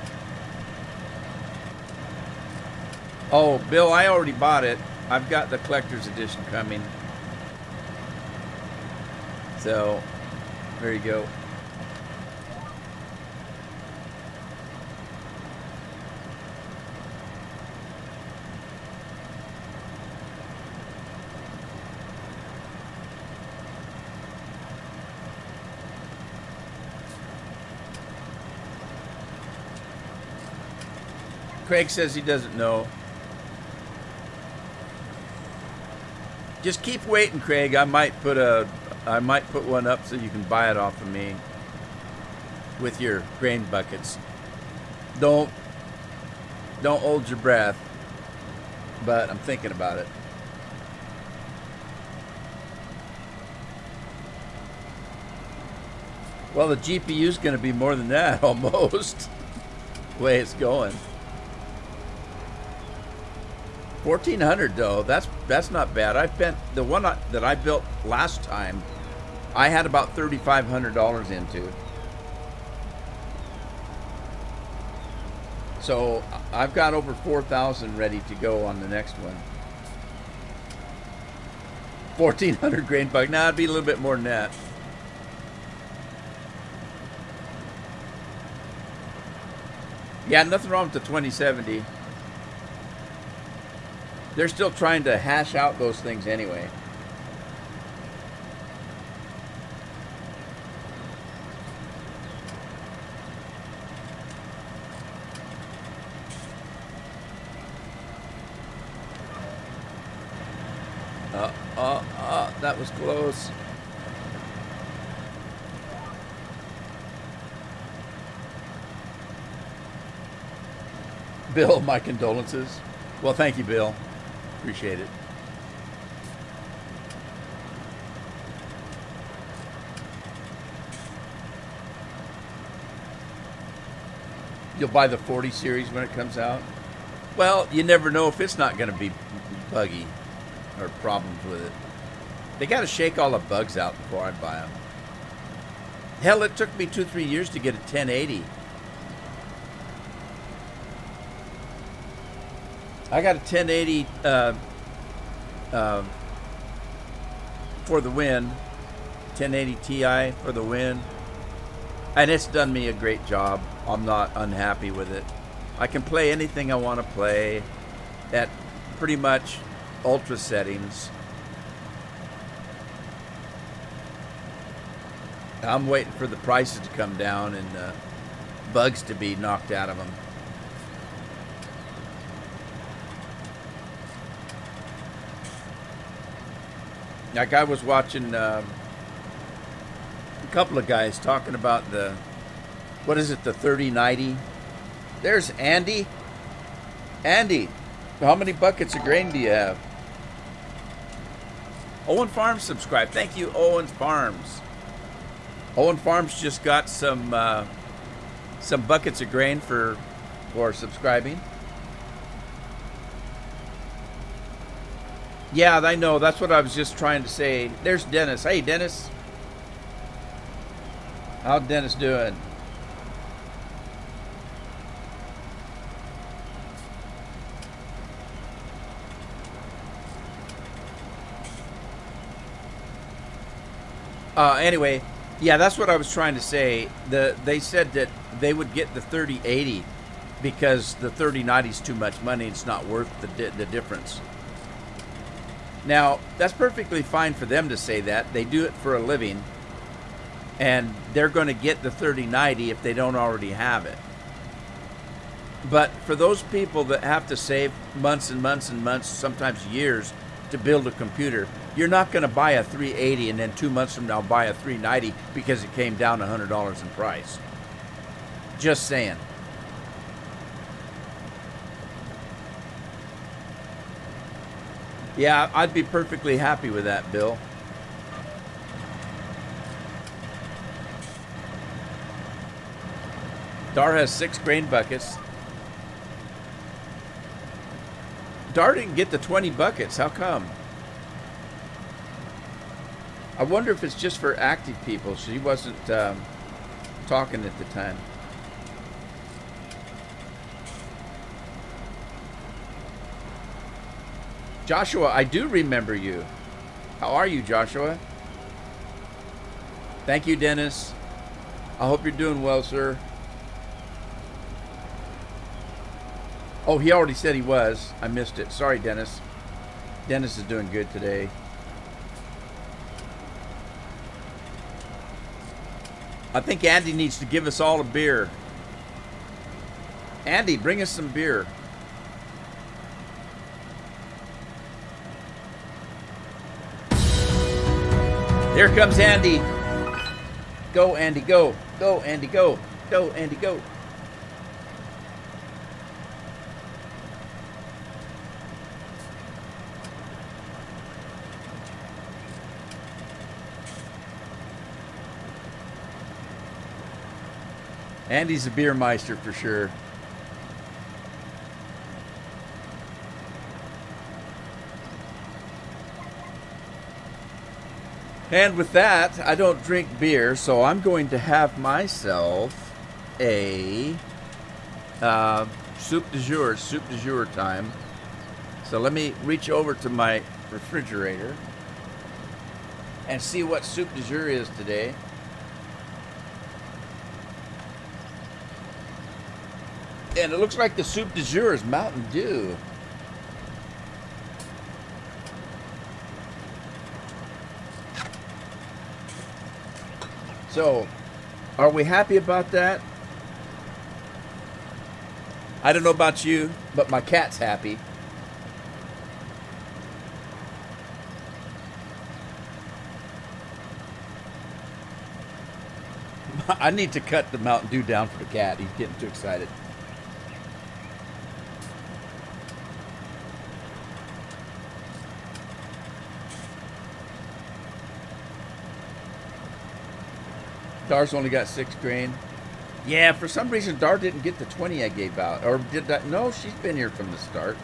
Oh, Bill, I already bought it. I've got the collector's edition coming. So, there you go. Craig says he doesn't know. Just keep waiting, Craig. I might put one up so you can buy it off of me with your grain buckets. Don't hold your breath, but I'm thinking about it. Well, the GPU's going to be more than that almost. The way it's going. 1,400 though, that's not bad. I spent the one that I built last time, I had about $3,500 into. So I've got over 4,000 ready to go on the next one. 1,400 grain bug. Now it'd be a little bit more than that. Yeah, nothing wrong with the 2070. They're still trying to hash out those things anyway. That was close. Bill, my condolences. Well, thank you, Bill. Appreciate it. You'll buy the 40 series when it comes out? Well, you never know if it's not going to be buggy or problems with it. They got to shake all the bugs out before I buy them. Hell, it took me 2-3 years to get a 1080. I got a 1080 for the win, 1080 Ti for the win, and it's done me a great job. I'm not unhappy with it. I can play anything I want to play at pretty much ultra settings. I'm waiting for the prices to come down and bugs to be knocked out of them. Like I was watching a couple of guys talking about the, what is it, the 3090. There's Andy. Andy, how many buckets of grain do you have? Owen Farms subscribed. Thank you, Owen Farms. Owen Farms just got some buckets of grain for subscribing. Yeah, I know. That's what I was just trying to say. There's Dennis. Hey, Dennis. How's Dennis doing? Anyway, yeah, that's what I was trying to say. They said that they would get the 3080 because the 3090 is too much money. It's not worth the difference. Now, that's perfectly fine for them to say that. They do it for a living, and they're going to get the 3090 if they don't already have it. But for those people that have to save months and months and months, sometimes years, to build a computer, you're not going to buy a 380 and then 2 months from now buy a 390 because it came down $100 in price. Just saying. Yeah, I'd be perfectly happy with that, Bill. Dar has 6 grain buckets. Dar didn't get the 20 buckets. How come? I wonder if it's just for active people. She wasn't talking at the time. Joshua, I do remember you. How are you, Joshua? Thank you, Dennis. I hope you're doing well, sir. Oh, he already said he was. I missed it. Sorry, Dennis. Dennis is doing good today. I think Andy needs to give us all a beer. Andy, bring us some beer. There comes Andy. Go, Andy, go. Go, Andy, go. Go, Andy, go. Andy's a beer meister for sure. And with that, I don't drink beer, so I'm going to have myself a soup du jour time. So let me reach over to my refrigerator and see what soup du jour is today. And it looks like the soup du jour is Mountain Dew. So, are we happy about that? I don't know about you, but my cat's happy. I need to cut the Mountain Dew down for the cat. He's getting too excited. Dar's only got 6 grain. Yeah, for some reason Dar didn't get the 20 I gave out. Or did that? No, she's been here from the start.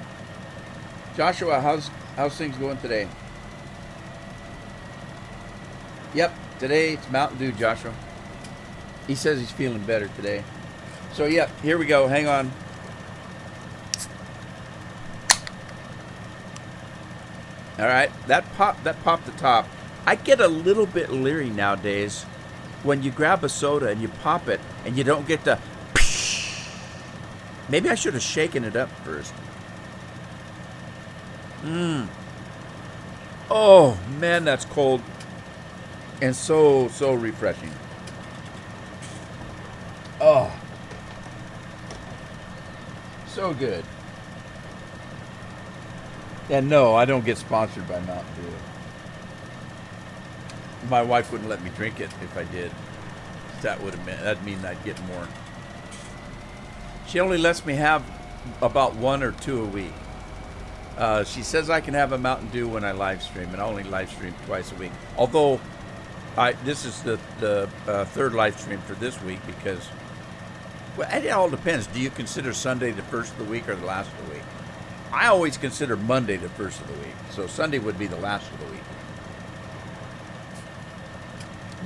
Joshua, how's things going today? Yep, today it's Mountain Dew, Joshua. He says he's feeling better today. So yep, here we go. Hang on. All right, that popped the top. I get a little bit leery nowadays when you grab a soda and you pop it and you don't get the maybe I should have shaken it up first. Oh man, that's cold and so refreshing. Oh, so good. And no, I don't get sponsored by Mountain Dew. My wife wouldn't let me drink it if I did. That'd mean I'd get more. She only lets me have about 1 or 2 a week. She says I can have a Mountain Dew when I live stream, and I only live stream twice a week. Although, this is the third live stream for this week because, well, it all depends. Do you consider Sunday the first of the week or the last of the week? I always consider Monday the first of the week, so Sunday would be the last of the week.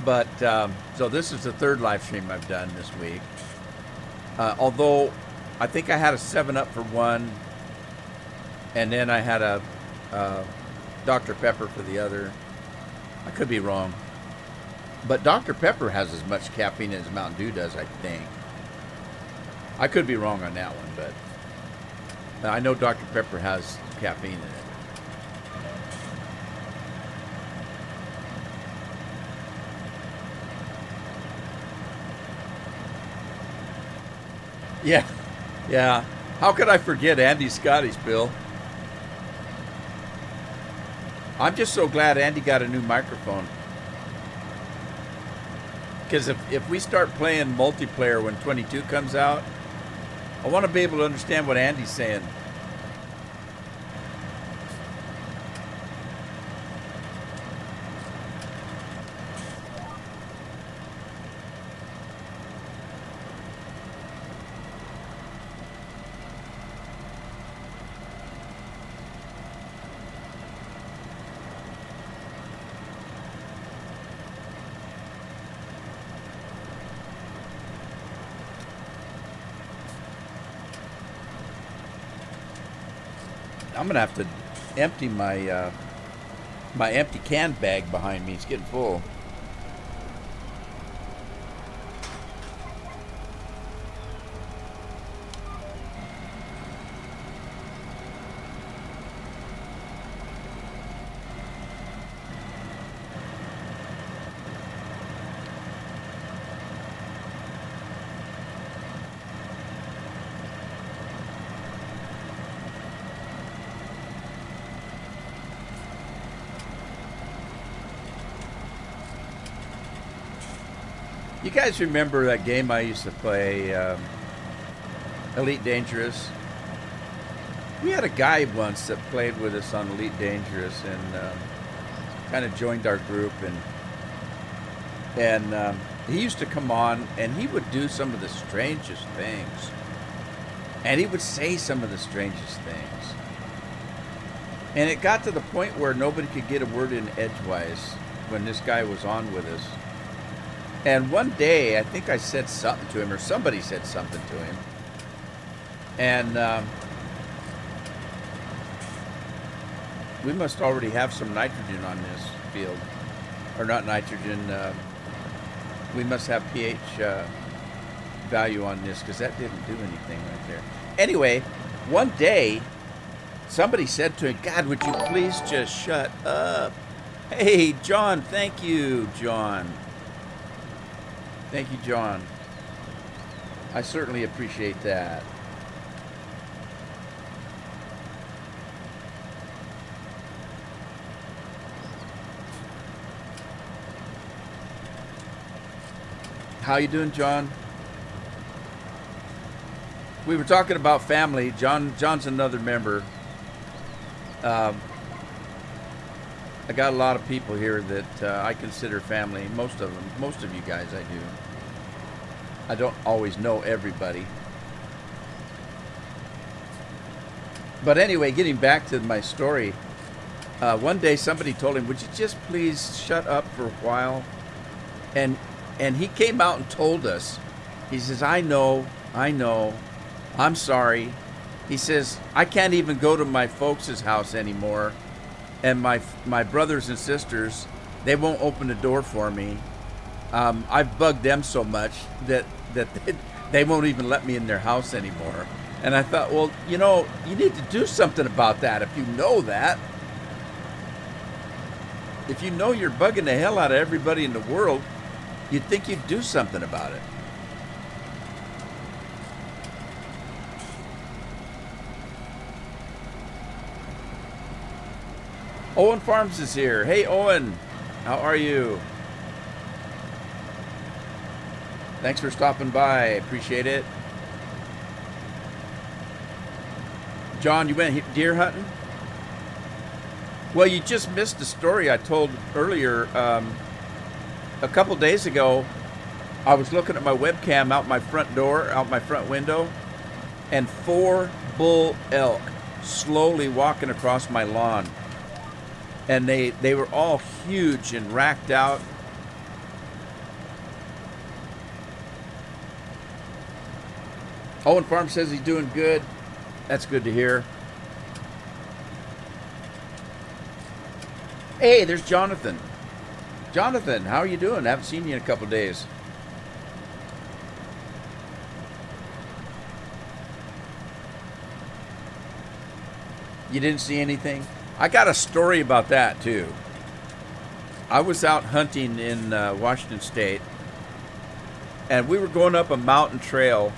But, so this is the third live stream I've done this week. Although, I think I had a 7-Up for one, and then I had a Dr. Pepper for the other. I could be wrong. But Dr. Pepper has as much caffeine as Mountain Dew does, I think. I could be wrong on that one, but I know Dr. Pepper has caffeine in it. Yeah. How could I forget Andy Scotty's, Bill? I'm just so glad Andy got a new microphone. Because if we start playing multiplayer when 22 comes out, I want to be able to understand what Andy's saying. I'm gonna have to empty my my empty can bag behind me. It's getting full. You guys remember that game I used to play, Elite Dangerous? We had a guy once that played with us on Elite Dangerous and kind of joined our group, and he used to come on and he would do some of the strangest things, and he would say some of the strangest things, and it got to the point where nobody could get a word in edgewise when this guy was on with us. And one day, I think I said something to him, or somebody said something to him. And we must already have some nitrogen on this field. Or not nitrogen, we must have pH value on this, because that didn't do anything right there. Anyway, one day, somebody said to him, "God, would you please just shut up?" Hey, John, thank you, John. Thank you, John. I certainly appreciate that. How you doing, John? We were talking about family. John's another member. I got a lot of people here that I consider family. Most of you guys I do. I don't always know everybody. But anyway, getting back to my story, one day somebody told him, "Would you just please shut up for a while?" And he came out and told us. He says, I know, I'm sorry. He says, "I can't even go to my folks' house anymore. And my brothers and sisters, they won't open the door for me. I've bugged them so much that they won't even let me in their house anymore." And I thought, well, you need to do something about that if you know that. If you know you're bugging the hell out of everybody in the world, you'd think you'd do something about it. Owen Farms is here. Hey, Owen. How are you? Thanks for stopping by. Appreciate it. John, you went deer hunting? Well, you just missed the story I told earlier. A couple days ago, I was looking at my webcam out my front door, out my front window, and 4 bull elk slowly walking across my lawn. And they were all huge and racked out. Owen Farm says he's doing good. That's good to hear. Hey, there's Jonathan. Jonathan, how are you doing? I haven't seen you in a couple days. You didn't see anything? I got a story about that too. I was out hunting in Washington State, and we were going up a mountain trail,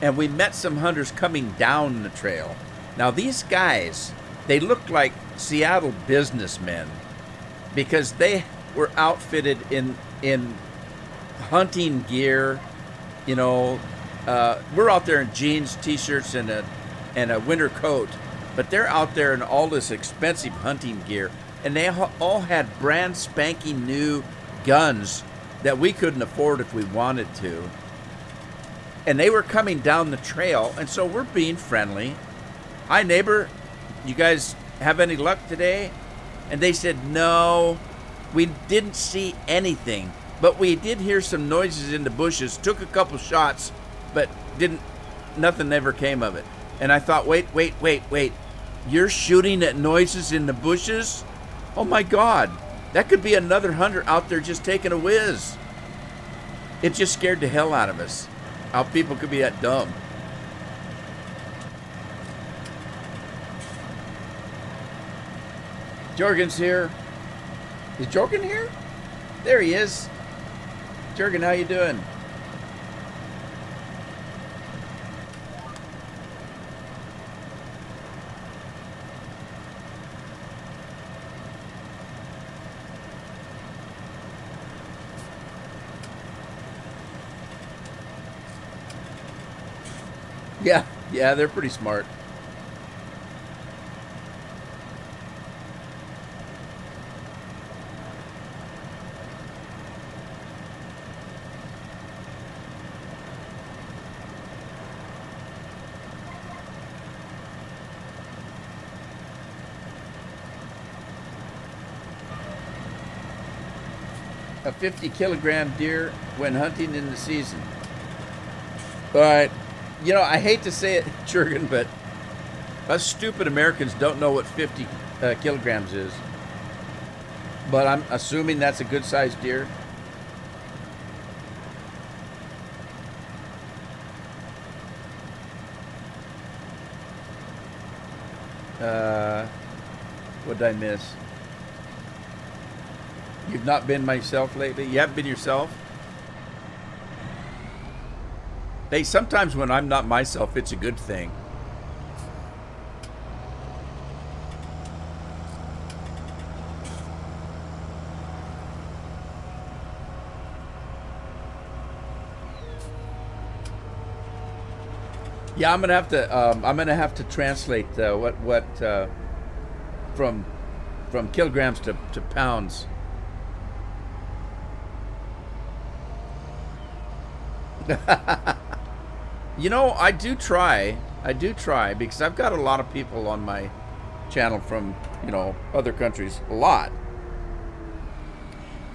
and we met some hunters coming down the trail. Now these guys, they looked like Seattle businessmen because they were outfitted in hunting gear. You know, we're out there in jeans, t-shirts, and a winter coat, but they're out there in all this expensive hunting gear, and they all had brand spanking new guns that we couldn't afford if we wanted to. And they were coming down the trail, and so we're being friendly. Hi, neighbor. You guys have any luck today? And they said, no, we didn't see anything, but we did hear some noises in the bushes, took a couple shots, but nothing ever came of it. And I thought, wait. You're shooting at noises in the bushes? Oh my God, that could be another hunter out there just taking a whiz. It just scared the hell out of us. How people could be that dumb. Jorgen's here. Is Jorgen here? There he is. Jorgen, how you doing? Yeah, they're pretty smart. A 50-kilogram deer when hunting in the season. But you know, I hate to say it, Jurgen, but us stupid Americans don't know what 50 kilograms is. But I'm assuming that's a good-sized deer. What did I miss? You've not been myself lately? You haven't been yourself? Hey, sometimes when I'm not myself, it's a good thing. Yeah, I'm gonna have to translate what from kilograms to pounds. You know, I do try because I've got a lot of people on my channel from, you know, other countries, a lot.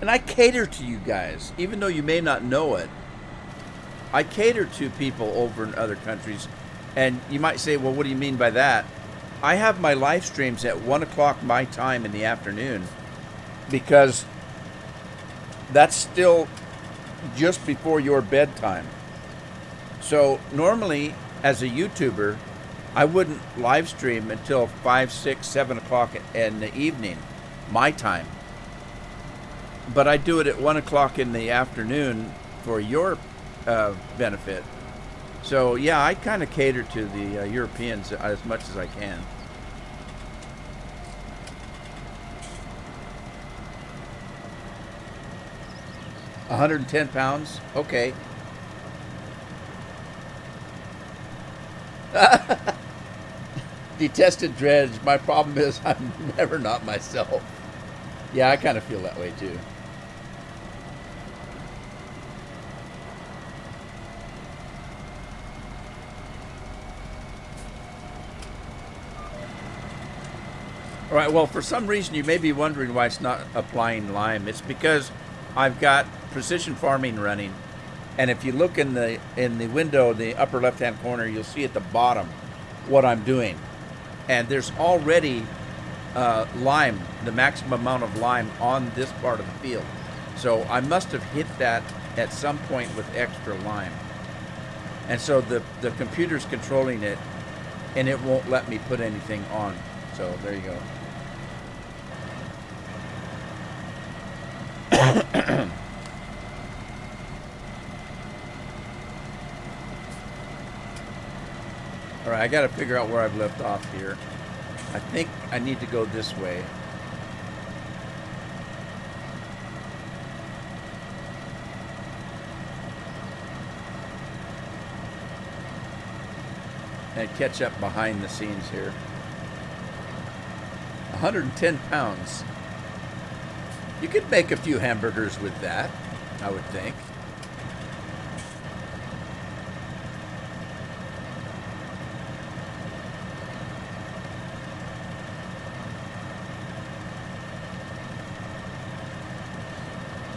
And I cater to you guys, even though you may not know it. I cater to people over in other countries. And you might say, well, what do you mean by that? I have my live streams at 1 o'clock my time in the afternoon because that's still just before your bedtime. So normally, as a YouTuber, I wouldn't live stream until 5, 6, 7 o'clock in the evening, my time. But I do it at 1 o'clock in the afternoon for your benefit. So yeah, I kind of cater to the Europeans as much as I can. 110 pounds? Okay. Detested dredge. My problem is I'm never not myself. Yeah, I kind of feel that way too. All right, well, for some reason you may be wondering why it's not applying lime. It's because I've got precision farming running. And if you look in the window, the upper left-hand corner, you'll see at the bottom what I'm doing. And there's already lime, the maximum amount of lime on this part of the field. So I must have hit that at some point with extra lime. And so the computer's controlling it, and it won't let me put anything on. So there you go. All right, I got to figure out where I've left off here. I think I need to go this way. And catch up behind the scenes here. 110 pounds. You could make a few hamburgers with that, I would think.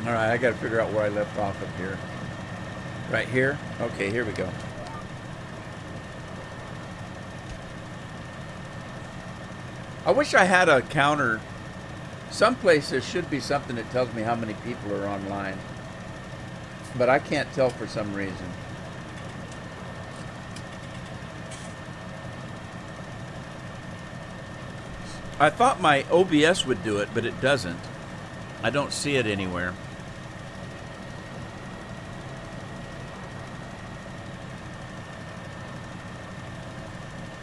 All right, I got to figure out where I left off up here. Right here? Okay, here we go. I wish I had a counter. Someplace there should be something that tells me how many people are online. But I can't tell for some reason. I thought my OBS would do it, but it doesn't. I don't see it anywhere.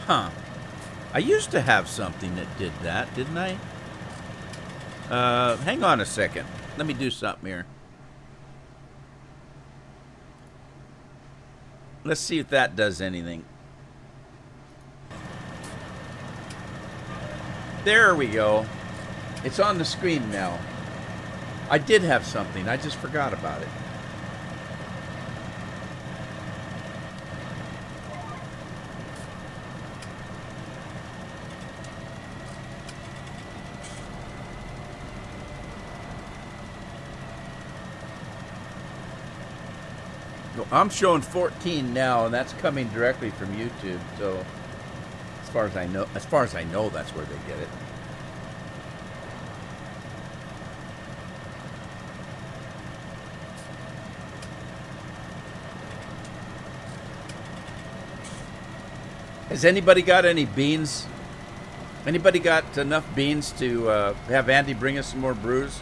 Huh. I used to have something that did that, didn't I? Hang on a second. Let me do something here. Let's see if that does anything. There we go. It's on the screen now. I did have something. I just forgot about it. I'm showing 14 now, and that's coming directly from YouTube. So, as far as I know, that's where they get it. Has anybody got any beans? Anybody got enough beans to have Andy bring us some more brews?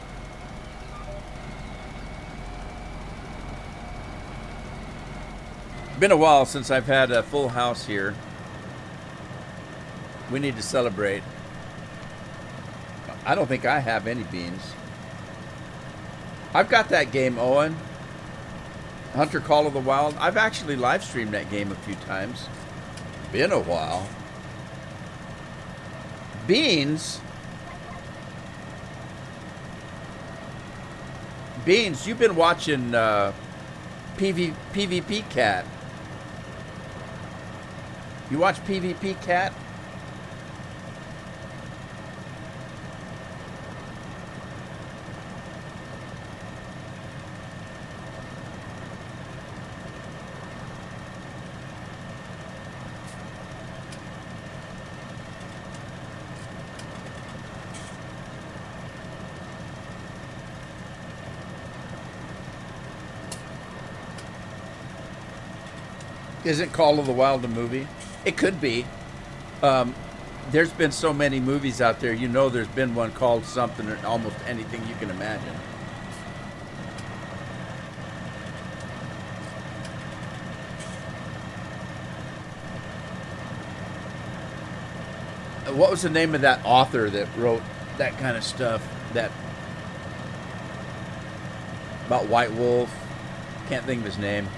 Been a while since I've had a full house here. We need to celebrate. I don't think I have any beans. I've got that game, Owen. Hunter Call of the Wild. I've actually live streamed that game a few times. Been a while. Beans? Beans, you've been watching PvP Cat. You watch PvP Cat? Isn't Call of the Wild a movie? It could be. There's been so many movies out there. You know there's been one called something or almost anything you can imagine. What was the name of that author that wrote that kind of stuff? That about White Wolf. Can't think of his name.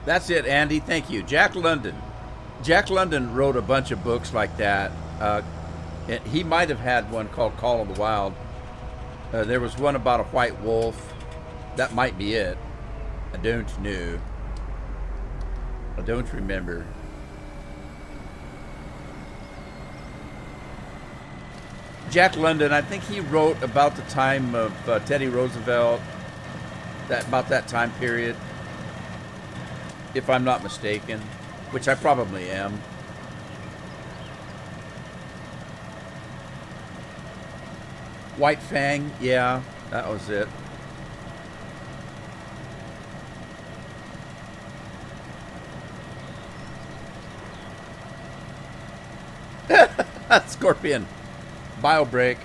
That's it, Andy. Thank you. Jack London. Jack London wrote a bunch of books like that. He might have had one called Call of the Wild. There was one about a white wolf. That might be it. I don't know. I don't remember. Jack London, I think he wrote about the time of Teddy Roosevelt, about that time period, if I'm not mistaken, which I probably am. White Fang, yeah, that was it. Scorpion. Bio break.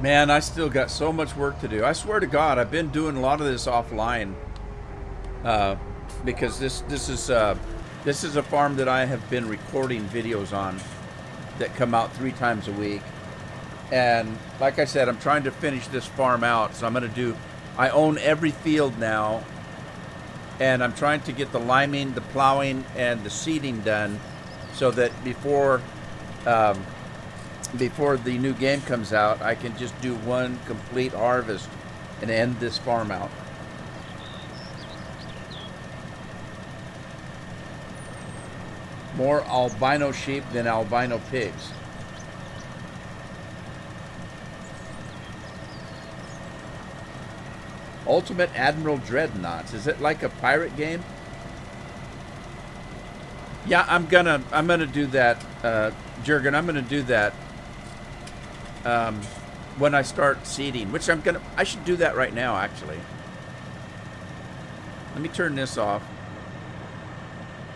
Man, I still got so much work to do. I swear to God, I've been doing a lot of this offline because this is a farm that I have been recording videos on that come out 3 times a week. And like I said, I'm trying to finish this farm out. So I own every field now, and I'm trying to get the liming, the plowing, and the seeding done so that before the new game comes out, I can just do one complete harvest and end this farm out. More albino sheep than albino pigs. Ultimate Admiral Dreadnoughts. Is it like a pirate game? Yeah, I'm gonna do that, Jurgen. I'm gonna do that when I start seeding, which I should do that right now, actually. Let me turn this off.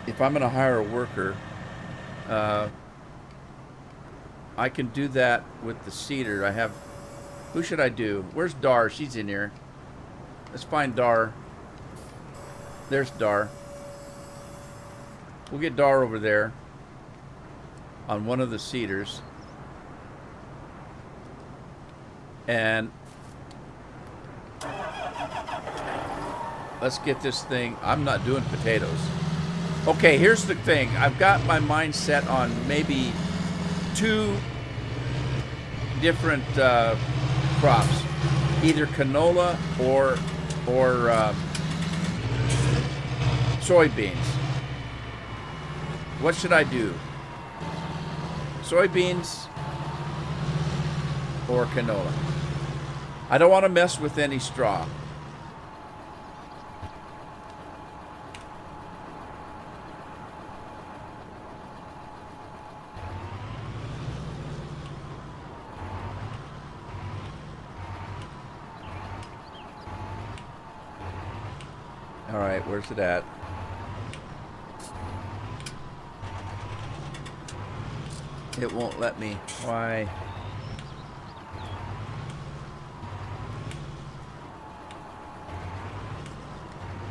If I'm gonna hire a worker, I can do that with the seeder. Who should I do? Where's Dar? She's in here. Let's find Dar. There's Dar. We'll get Dar over there on one of the seeders. And let's get this thing. I'm not doing potatoes. Okay, here's the thing. I've got my mind set on maybe 2 different crops. Either canola or soybeans. What should I do? Soybeans or canola? I don't want to mess with any straw. All right, where's it at? It won't let me. Why?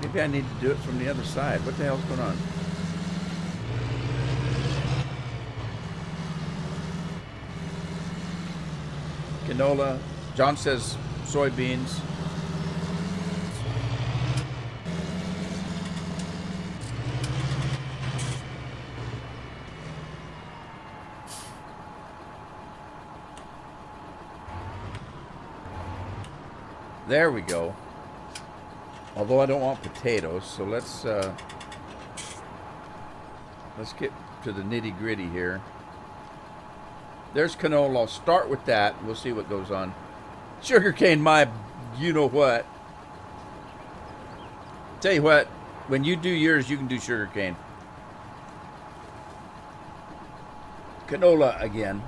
Maybe I need to do it from the other side. What the hell's going on? Canola. John says soybeans. There we go. Although I don't want potatoes, so let's get to the nitty-gritty here. There's canola. I'll start with that. We'll see what goes on. Sugarcane, my you know what. Tell you what, when you do yours, you can do sugarcane. Canola again.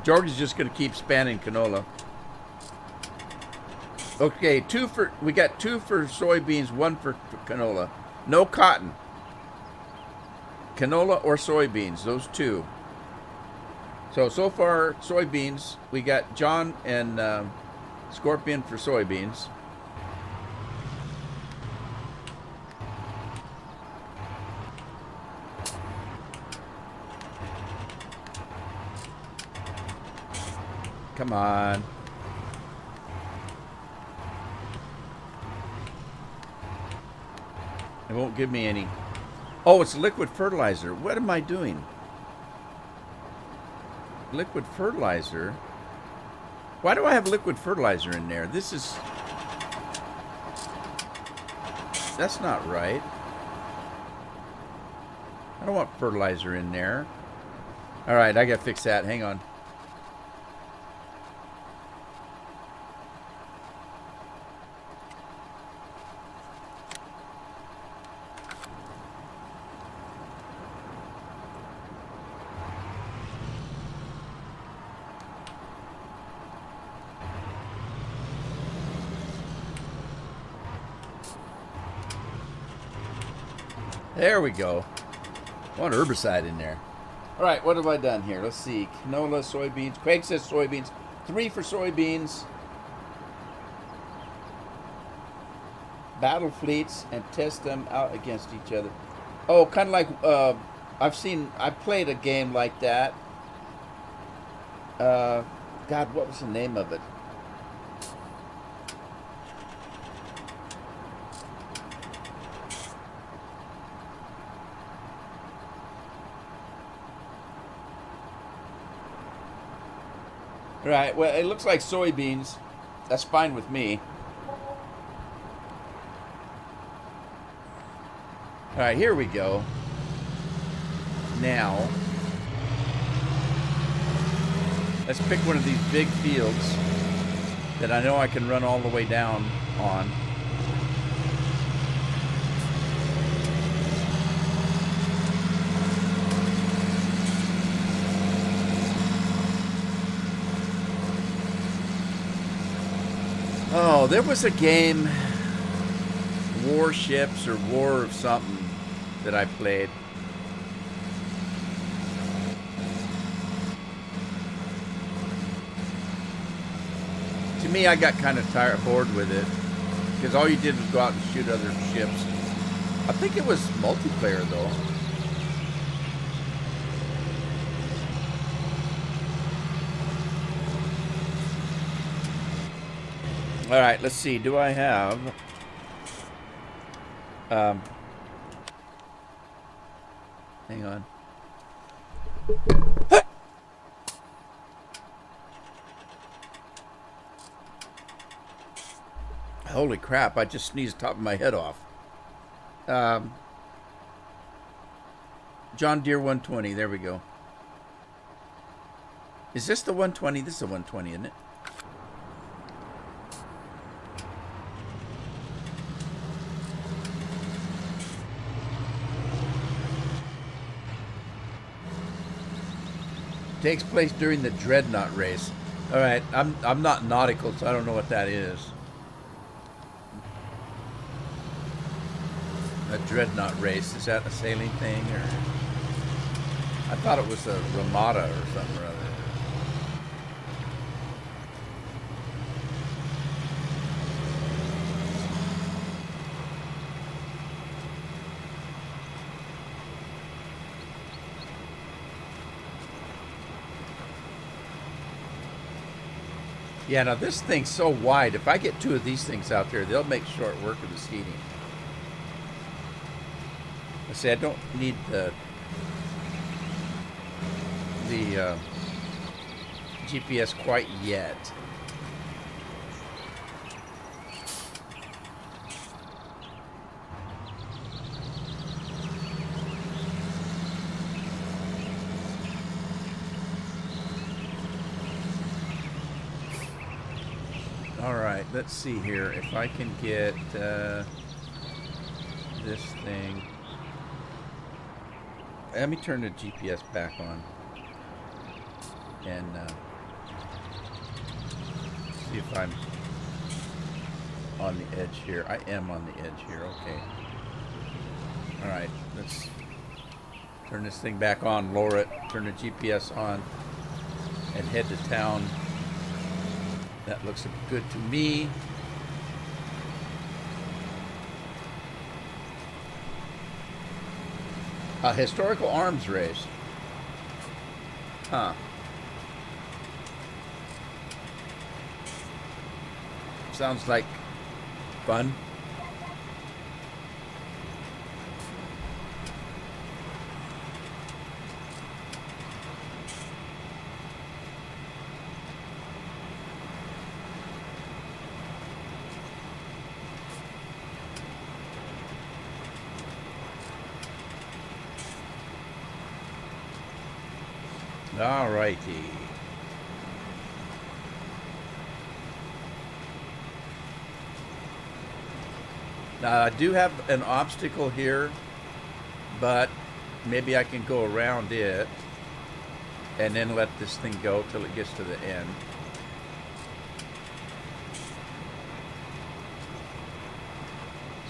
Jordan's just going to keep spanning canola. Okay, we got 2 for soybeans, 1 for canola. No cotton. Canola or soybeans, those 2. So far, soybeans, we got John and Scorpion for soybeans. Come on. It won't give me any. Oh, it's liquid fertilizer. What am I doing? Liquid fertilizer? Why do I have liquid fertilizer in there? That's not right. I don't want fertilizer in there. All right, I got to fix that. Hang on. There we go. I want herbicide in there. All right, what have I done here? Let's see. Canola, soybeans. Craig says soybeans. 3 for soybeans. Battle fleets and test them out against each other. Oh, kind of like I played a game like that. God, what was the name of it? Right, well, it looks like soybeans. That's fine with me. All right, here we go. Now, let's pick one of these big fields that I know I can run all the way down on. Oh, there was a game, Warships or War of something, that I played. To me, I got kind of bored with it, because all you did was go out and shoot other ships. I think it was multiplayer, though. All right, let's see. Do I have... hang on. Holy crap, I just sneezed the top of my head off. John Deere 120, there we go. Is this the 120? This is the 120, isn't it? Takes place during the Dreadnought race. All right, I'm not nautical, so I don't know what that is. A Dreadnought race, is that a sailing thing, or? I thought it was a Ramada or something or other. Yeah, now this thing's so wide. If I get 2 of these things out there, they'll make short work of the seating. I say I don't need the GPS quite yet. All right, let's see here. If I can get this thing. Let me turn the GPS back on. And see if I'm on the edge here. I am on the edge here. Okay. All right, let's turn this thing back on, lower it, turn the GPS on, and head to town. That looks good to me. A historical arms race. Huh. Sounds like fun. All righty. Now I do have an obstacle here, but maybe I can go around it and then let this thing go till it gets to the end.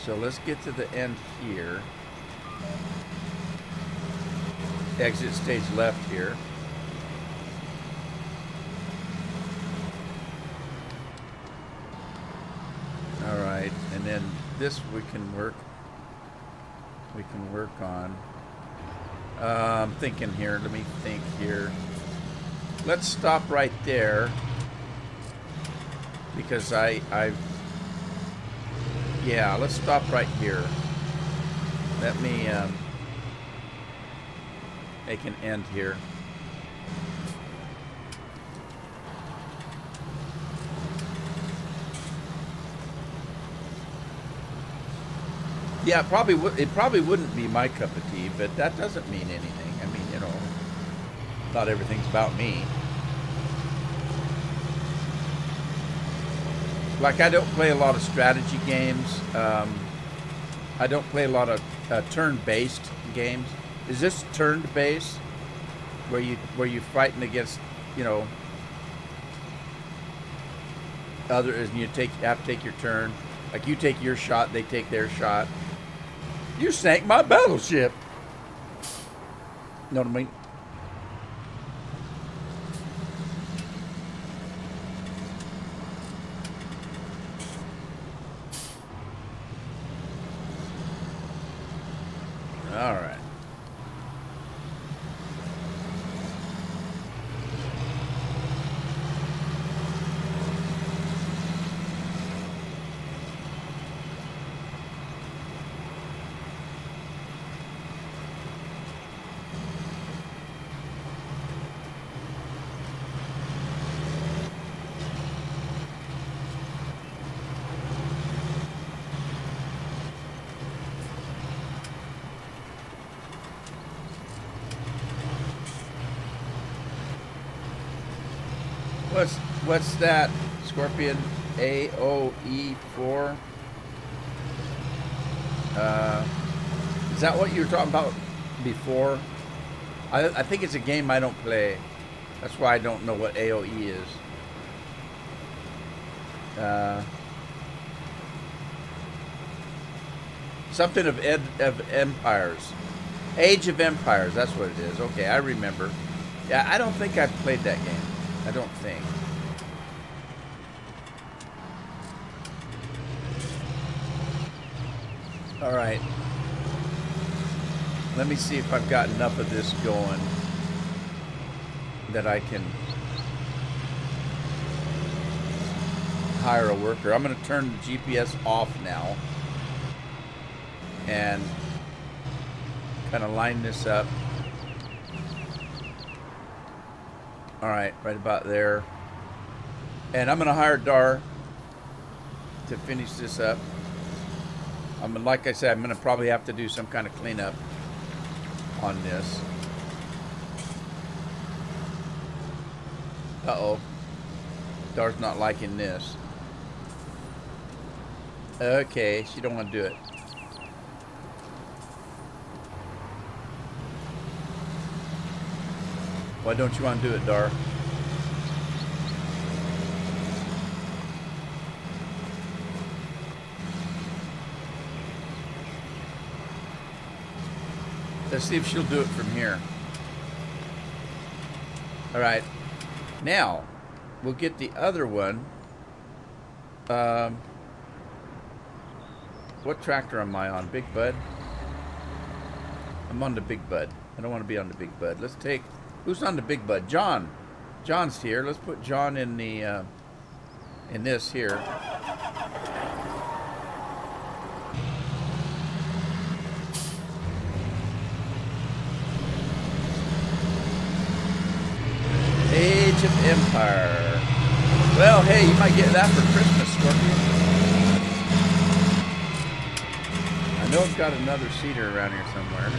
So let's get to the end here. Exit stage left here. All right, and then this we can work on. I'm thinking here. Let me think here. Let's stop right there because yeah, let's stop right here. Let me make an end here. Yeah, it probably wouldn't be my cup of tea, but that doesn't mean anything. I mean, you know, not everything's about me. Like, I don't play a lot of strategy games. I don't play a lot of turn-based games. Is this turn-based, where you're fighting against, you know, others, and you have to take your turn? Like, you take your shot, they take their shot. You sank my battleship. Know what I mean? All right. What's that, Scorpion? AOE4? Is that what you were talking about before? I think it's a game I don't play. That's why I don't know what AOE is. Something of Empires. Age of Empires, that's what it is. Okay, I remember. Yeah, I don't think I've played that game. I don't think. All right. Let me see if I've got enough of this going that I can hire a worker. I'm going to turn the GPS off now and kind of line this up. All right, right about there. And I'm going to hire Dar to finish this up. Like I said, I'm going to probably have to do some kind of cleanup on this. Uh-oh. Dar's not liking this. Okay, she don't want to do it. Why don't you want to do it, Dar? Let's see if she'll do it from here. All right. Now, we'll get the other one. What tractor am I on? Big Bud? I'm on the Big Bud. I don't want to be on the Big Bud. Let's take... Who's on the Big Bud? John. John's here. Let's put John in the... in this here. Age of Empire. Well, hey, you might get that for Christmas, Scorpion. I know I've got another cedar around here somewhere.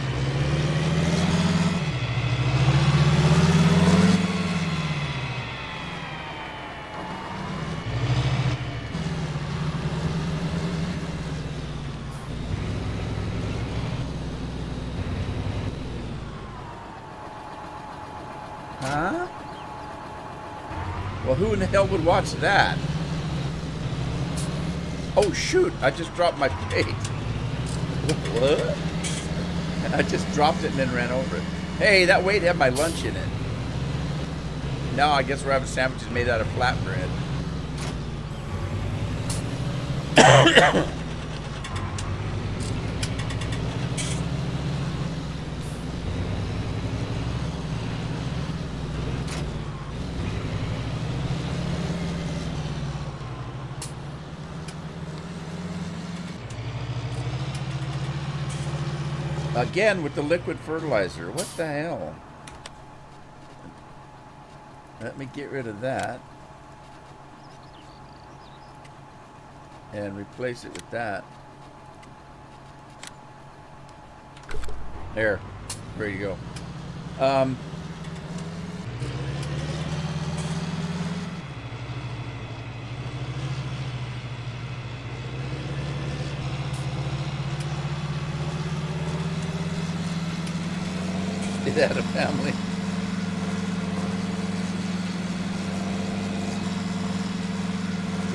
Huh? Well, who in the hell would watch that? Oh, shoot. I just dropped my bait. What? I just dropped it and then ran over it. Hey, that weight had my lunch in it. Now I guess we're having sandwiches made out of flatbread. Again with the liquid fertilizer. What the hell? Let me get rid of that. And replace it with that. There. Ready to go. It had a family.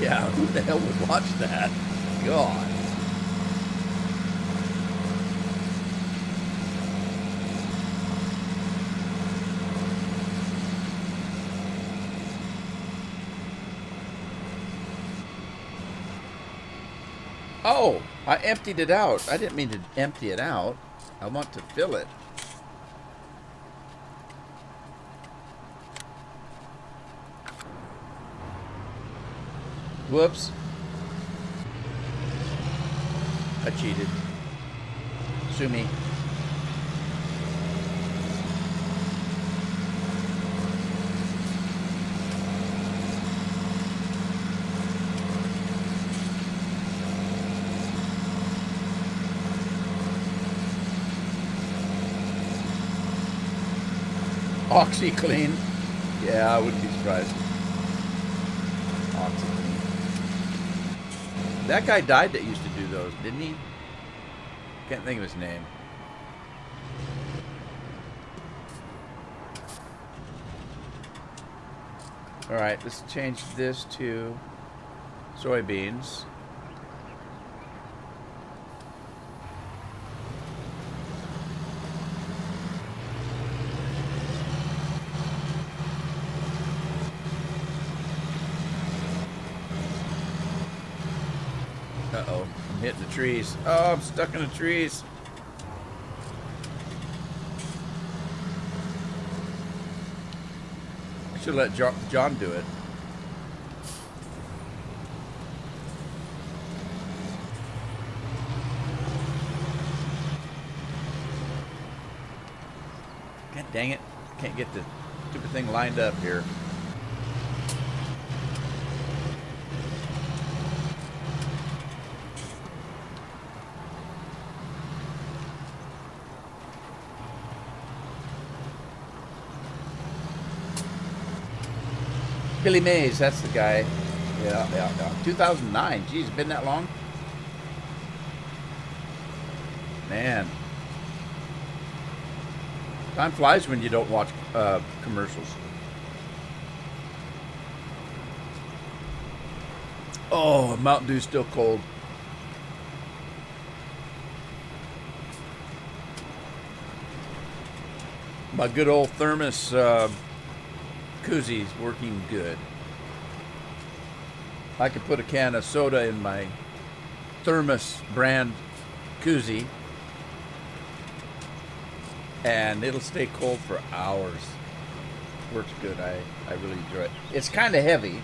Yeah, who the hell would watch that? God. Oh, I emptied it out. I didn't mean to empty it out. I want to fill it. Whoops. I cheated. Sue me. OxyClean. Yeah, I wouldn't be surprised. OxyClean. That guy died that used to do those, didn't he? Can't think of his name. Alright, let's change this to soybeans. Uh-oh, I'm hitting the trees. Oh, I'm stuck in the trees. I should let John do it. God dang it. Can't get the stupid thing lined up here. Billy Mays, that's the guy. Yeah. 2009. Geez, been that long? Man, time flies when you don't watch commercials. Oh, Mountain Dew's still cold. My good old thermos koozie is working good. I could put a can of soda in my thermos brand koozie and it'll stay cold for hours. Works good. I really enjoy it. It's kind of heavy.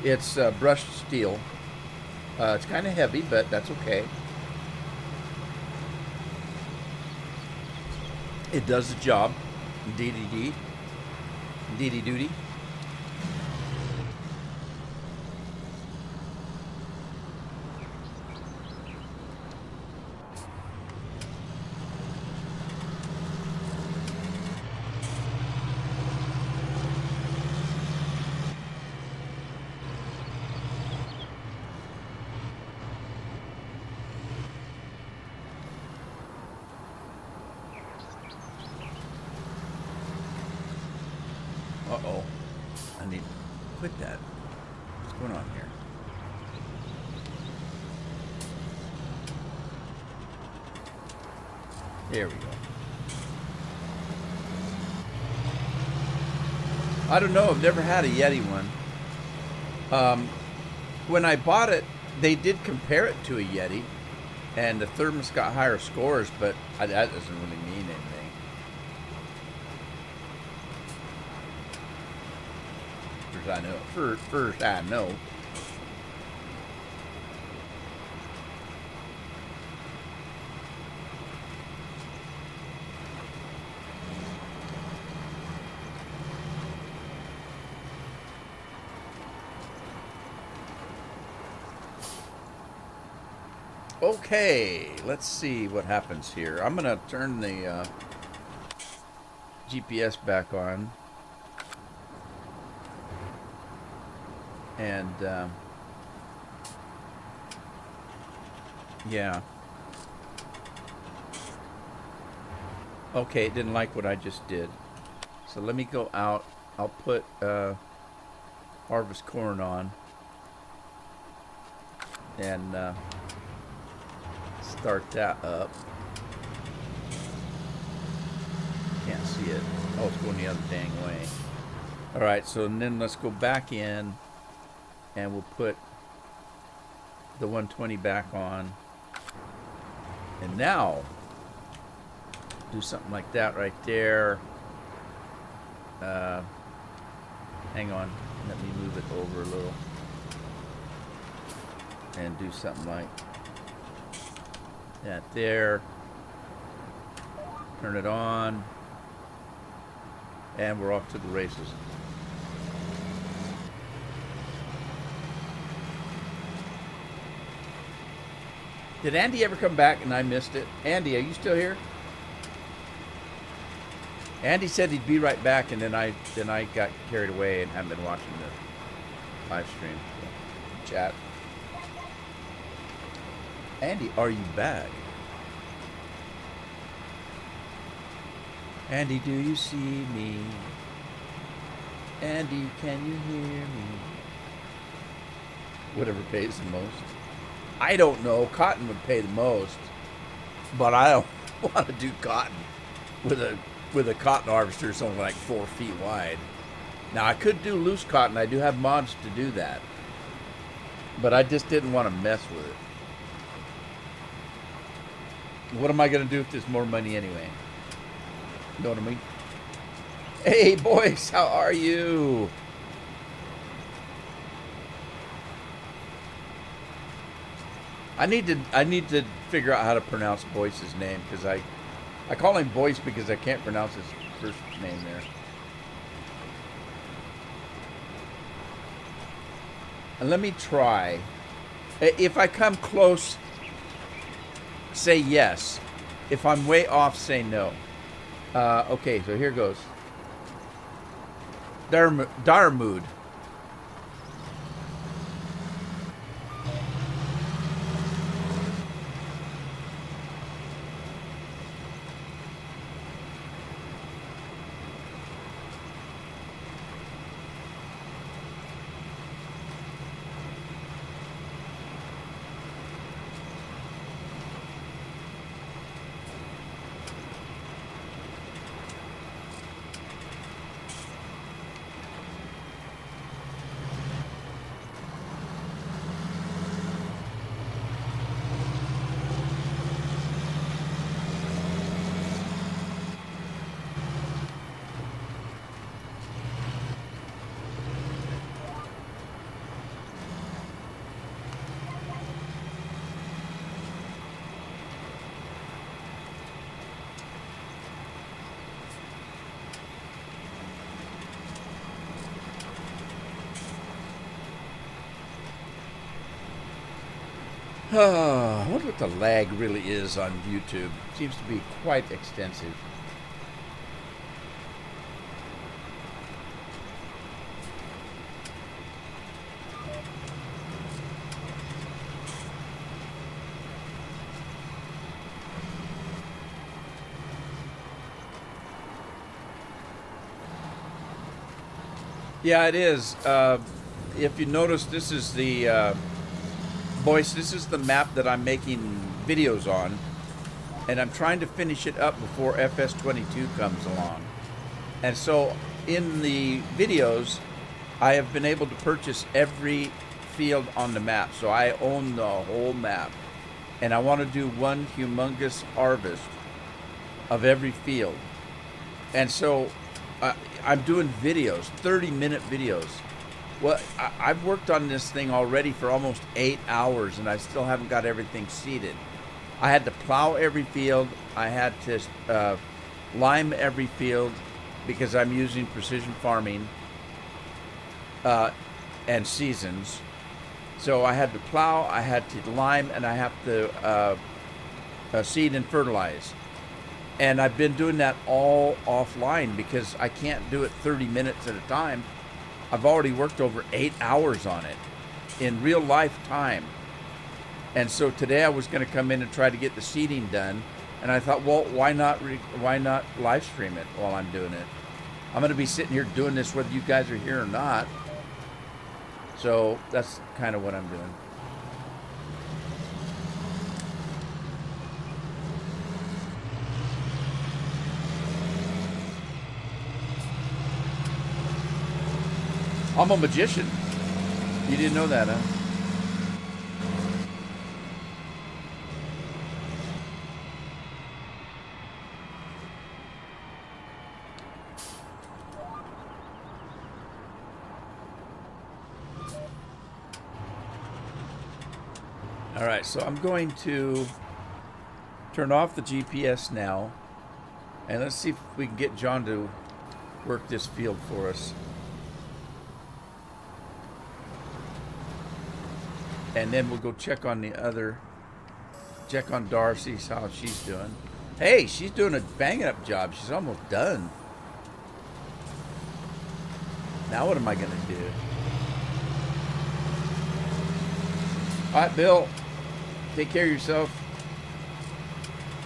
It's brushed steel. It's kind of heavy, but that's okay. It does the job. DDD. DD duty. Uh-oh. I need to quit that. What's going on here? There we go. I don't know. I've never had a Yeti one. When I bought it, they did compare it to a Yeti, and the thermos got higher scores, but that doesn't really mean anything. I know. First, I know. Okay, let's see what happens here. I'm gonna turn the GPS back on. And, yeah. Okay, it didn't like what I just did. So let me go out. I'll put harvest corn on. And start that up. Can't see it. Oh, it's going the other dang way. Alright, so then let's go back in. And we'll put the 120 back on. And now, do something like that right there. Hang on. Let me move it over a little. And do something like that there. Turn it on. And we're off to the races. Did Andy ever come back and I missed it? Andy, are you still here? Andy said he'd be right back, and then I got carried away and haven't been watching the live stream. Chat. Andy, are you back? Andy, do you see me? Andy, can you hear me? Whatever pays the most. I don't know. Cotton would pay the most, but I don't want to do cotton with a cotton harvester something like 4 feet wide. Now I could do loose cotton. I do have mods to do that, but I just didn't want to mess with it. What am I going to do if there's more money anyway? You know what I mean? Hey boys, how are you? I need to figure out how to pronounce Boyce's name, because I call him Boyce because I can't pronounce his first name there. And let me try. If I come close, say yes. If I'm way off, say no. Okay, so here goes. Darmood. I wonder what the lag really is on YouTube. It seems to be quite extensive. Yeah, it is. If you notice, this is the boys. This is the map that I'm making videos on, and I'm trying to finish it up before FS22 comes along. And so, in the videos, I have been able to purchase every field on the map. So I own the whole map, and I want to do one humongous harvest of every field. And so I'm doing videos, 30-minute videos. Well, I've worked on this thing already for almost 8 hours, and I still haven't got everything seeded. I had to plow every field. I had to lime every field because I'm using precision farming and seasons. So I had to plow, I had to lime, and I have to seed and fertilize. And I've been doing that all offline because I can't do it 30 minutes at a time. I've already worked over 8 hours on it in real life time. And so today I was going to come in and try to get the seeding done. And I thought, well, why not live stream it while I'm doing it? I'm going to be sitting here doing this whether you guys are here or not. So that's kind of what I'm doing. I'm a magician. You didn't know that, huh? All right, so I'm going to turn off the GPS now, and let's see if we can get John to work this field for us. And then we'll go check on check on Darcy, how she's doing. Hey, she's doing a banging up job. She's almost done. Now what am I going to do? All right, Bill, take care of yourself.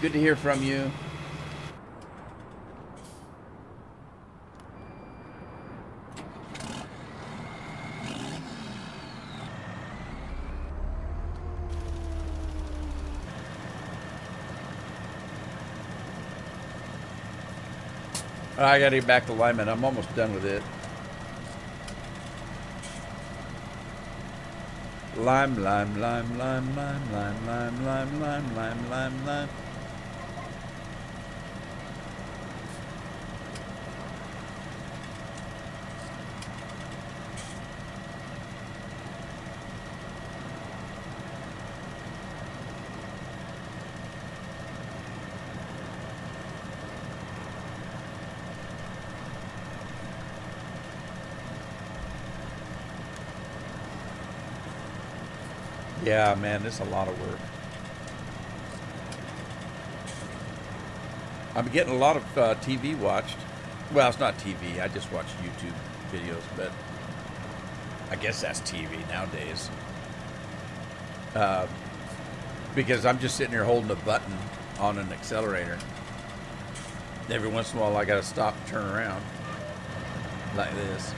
Good to hear from you. I gotta get back to lineman. I'm almost done with it. Lime, lime, lime, lime, lime, lime, lime, lime, lime, lime, lime, lime. Yeah, man, this is a lot of work. I'm getting a lot of TV watched. Well, it's not TV. I just watch YouTube videos, but I guess that's TV nowadays. Because I'm just sitting here holding a button on an accelerator. Every once in a while, I got to stop and turn around like this.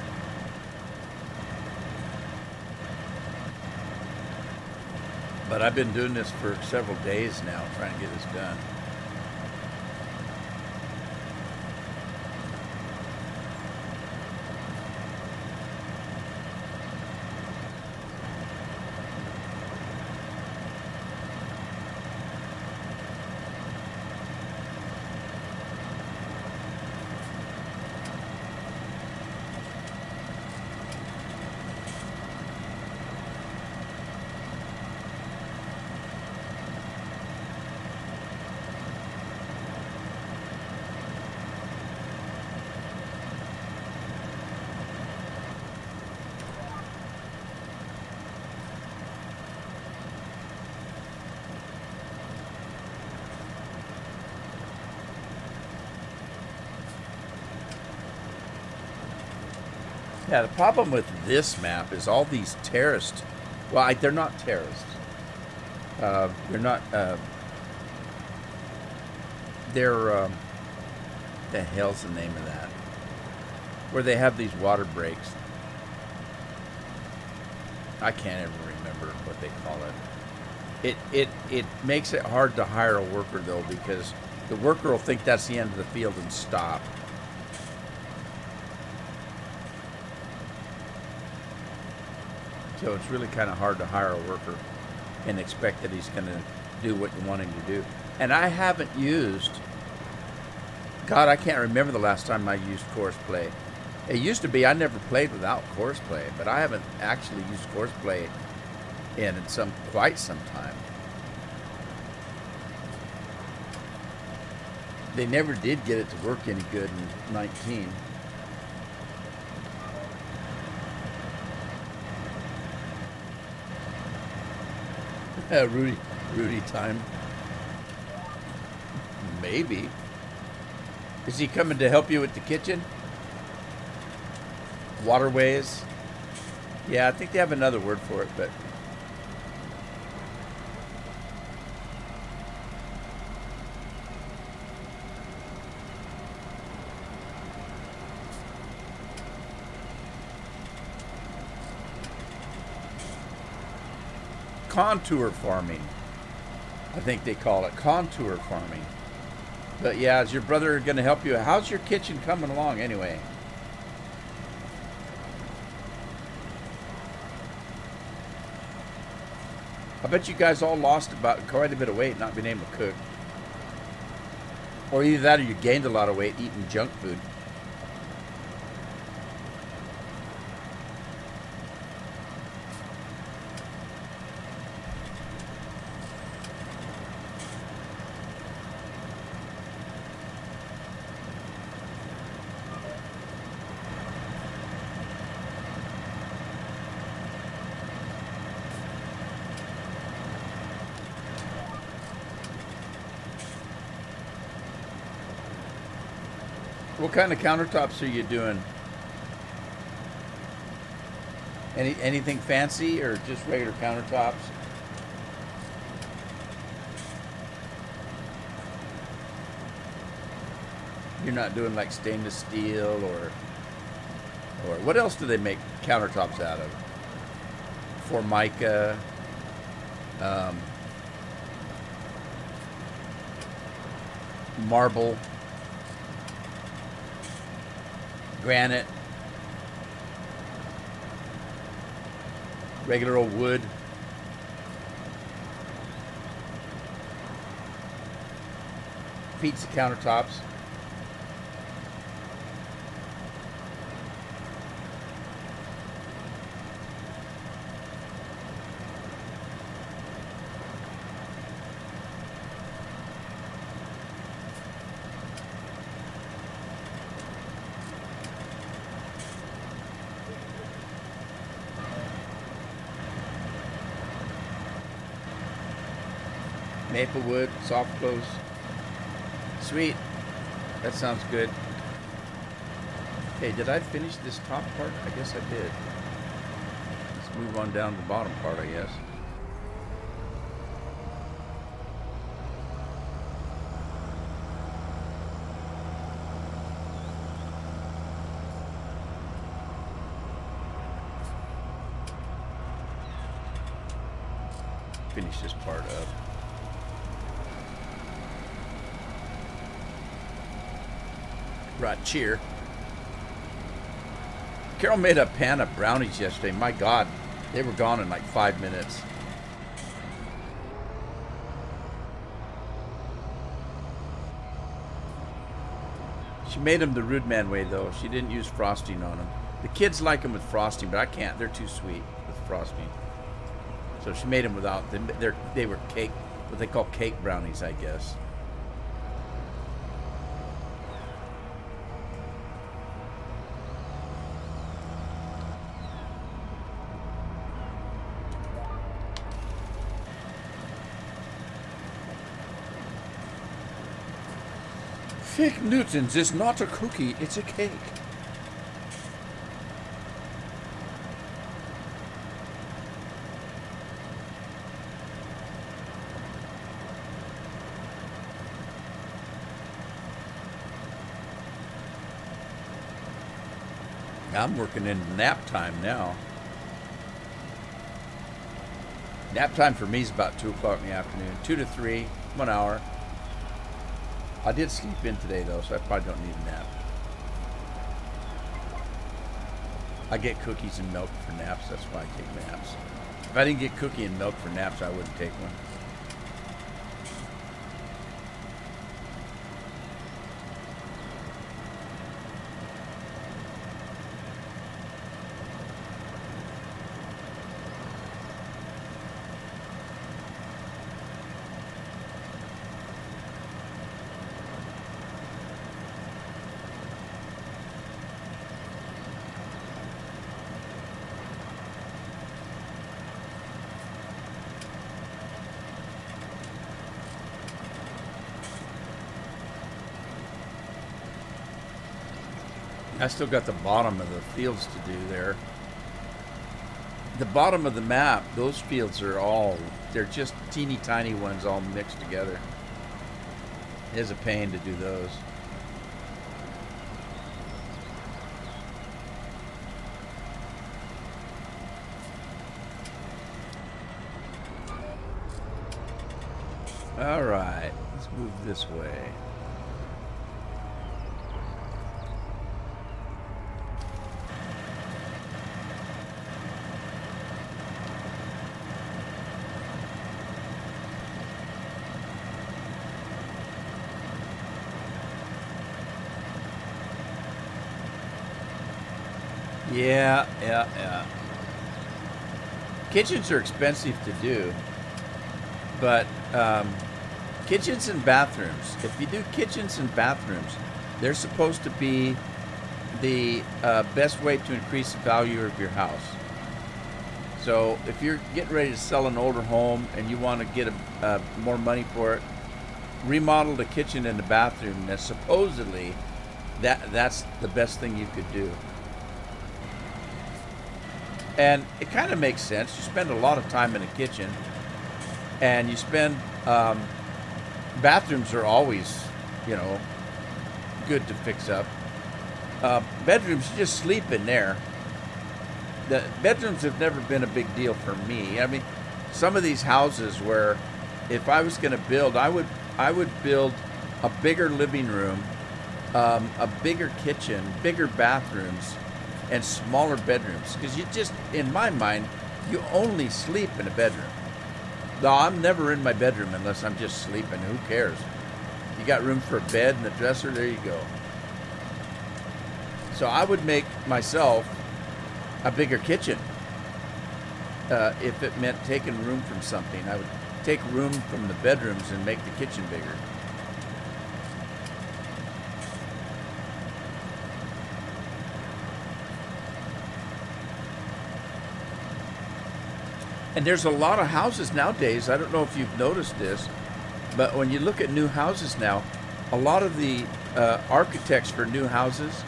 But I've been doing this for several days now, trying to get this done. Yeah, the problem with this map is all these terraced. Well, they're not terraced. They're not. They're. The hell's the name of that? Where they have these water breaks. I can't even remember what they call it. It makes it hard to hire a worker though, because the worker will think that's the end of the field and stop. So it's really kind of hard to hire a worker and expect that he's going to do what you want him to do. And I haven't used, God, I can't remember the last time I used course play. It used to be I never played without course play, but I haven't actually used course play in quite some time. They never did get it to work any good in 19. Rudy time. Maybe. Is he coming to help you with the kitchen? Waterways? Yeah, I think they have another word for it, but... Contour farming. I think they call it contour farming. But yeah, is your brother going to help you? How's your kitchen coming along anyway? I bet you guys all lost about quite a bit of weight not being able to cook. Or either that or you gained a lot of weight eating junk food. What kind of countertops are you doing? Anything fancy or just regular countertops? You're not doing like stainless steel or what else do they make countertops out of? Formica, marble, granite, regular old wood. Pizza countertops. Maple wood, soft close. Sweet. That sounds good. Okay, did I finish this top part? I guess I did. Let's move on down to the bottom part, I guess. Finish this part up. Right, cheer. Carol made a pan of brownies yesterday. My God, they were gone in like 5 minutes. She made them the Rude Man way, though. She didn't use frosting on them. The kids like them with frosting, but I can't. They're too sweet with frosting. So she made them without. They were cake, what they call cake brownies, I guess. Fig Newtons is not a cookie, it's a cake. I'm working into nap time now. Nap time for me is about 2 o'clock in the afternoon. 2 to 3, 1 hour. I did sleep in today, though, so I probably don't need a nap. I get cookies and milk for naps. That's why I take naps. If I didn't get cookie and milk for naps, I wouldn't take one. I still got the bottom of the fields to do there. The bottom of the map, those fields are all, they're just teeny tiny ones all mixed together. It is a pain to do those. All right, let's move this way. Yeah. Kitchens are expensive to do, but kitchens and bathrooms, if you do kitchens and bathrooms, they're supposed to be the best way to increase the value of your house. So if you're getting ready to sell an older home and you want to get more money for it, remodel the kitchen and the bathroom. That's supposedly that's the best thing you could do. And it kind of makes sense. You spend a lot of time in a kitchen, and you spend bathrooms are always, good to fix up. Bedrooms, you just sleep in there. The bedrooms have never been a big deal for me. I mean, some of these houses where if I was going to build, I would build a bigger living room, a bigger kitchen, bigger bathrooms, and smaller bedrooms, because you just, in my mind, you only sleep in a bedroom. No, I'm never in my bedroom unless I'm just sleeping. Who cares? You got room for a bed and a dresser, there you go. So I would make myself a bigger kitchen. If it meant taking room from something, I would take room from the bedrooms and make the kitchen bigger. And there's a lot of houses nowadays, I don't know if you've noticed this, but when you look at new houses now, a lot of the architects for new houses,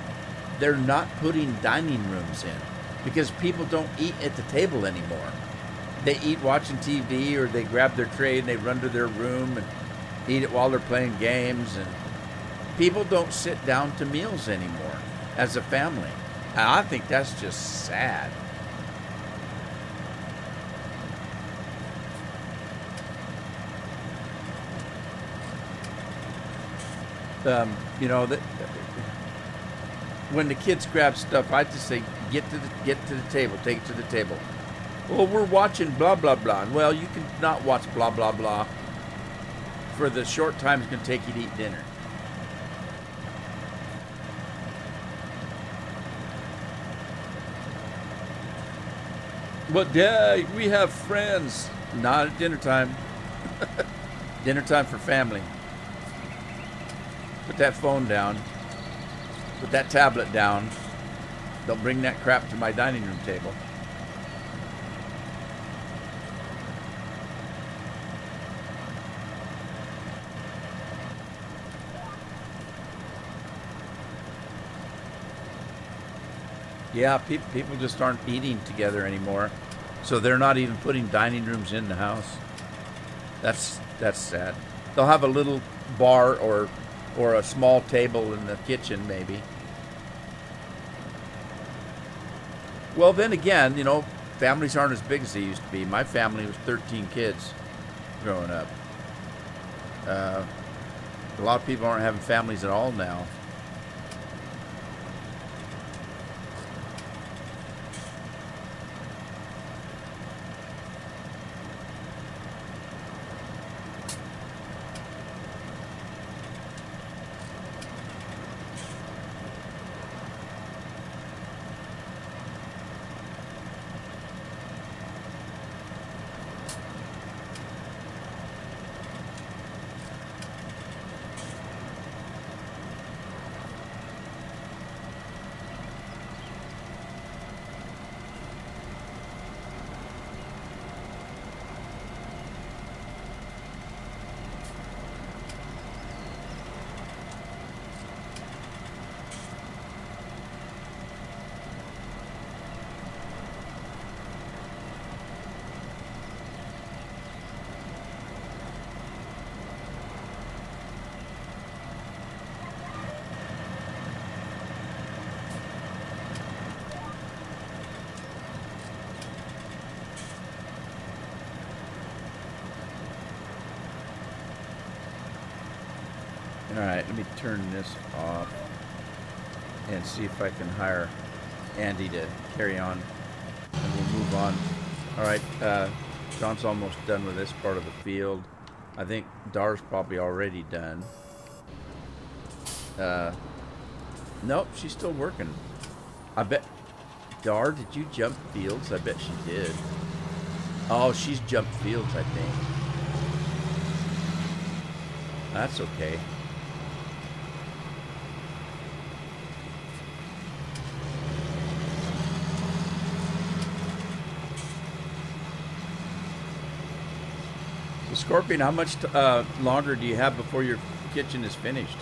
they're not putting dining rooms in because people don't eat at the table anymore. They eat watching TV, or they grab their tray and they run to their room and eat it while they're playing games. And people don't sit down to meals anymore as a family. And I think that's just sad. When the kids grab stuff, I just say, get to the table, take it to the table. Well, we're watching blah, blah, blah. Well, you can not watch blah, blah, blah for the short time it's going to take you to eat dinner. But, Dad, we have friends. Not at dinner time. Dinner time for family. Put that phone down. Put that tablet down. Don't bring that crap to my dining room table. Yeah, people just aren't eating together anymore. So they're not even putting dining rooms in the house. That's sad. They'll have a little bar or a small table in the kitchen, maybe. Well, then again, you know, families aren't as big as they used to be. My family was 13 kids growing up. Uh, a lot of people aren't having families at all now. All right, let me turn this off and see if I can hire Andy to carry on, and we'll move on. All right, John's almost done with this part of the field. I think Dar's probably already done. Nope, she's still working. I bet. Dar, did you jump fields? I bet she did. Oh, she's jumped fields, I think. That's okay. So, Scorpion, how much longer do you have before your kitchen is finished?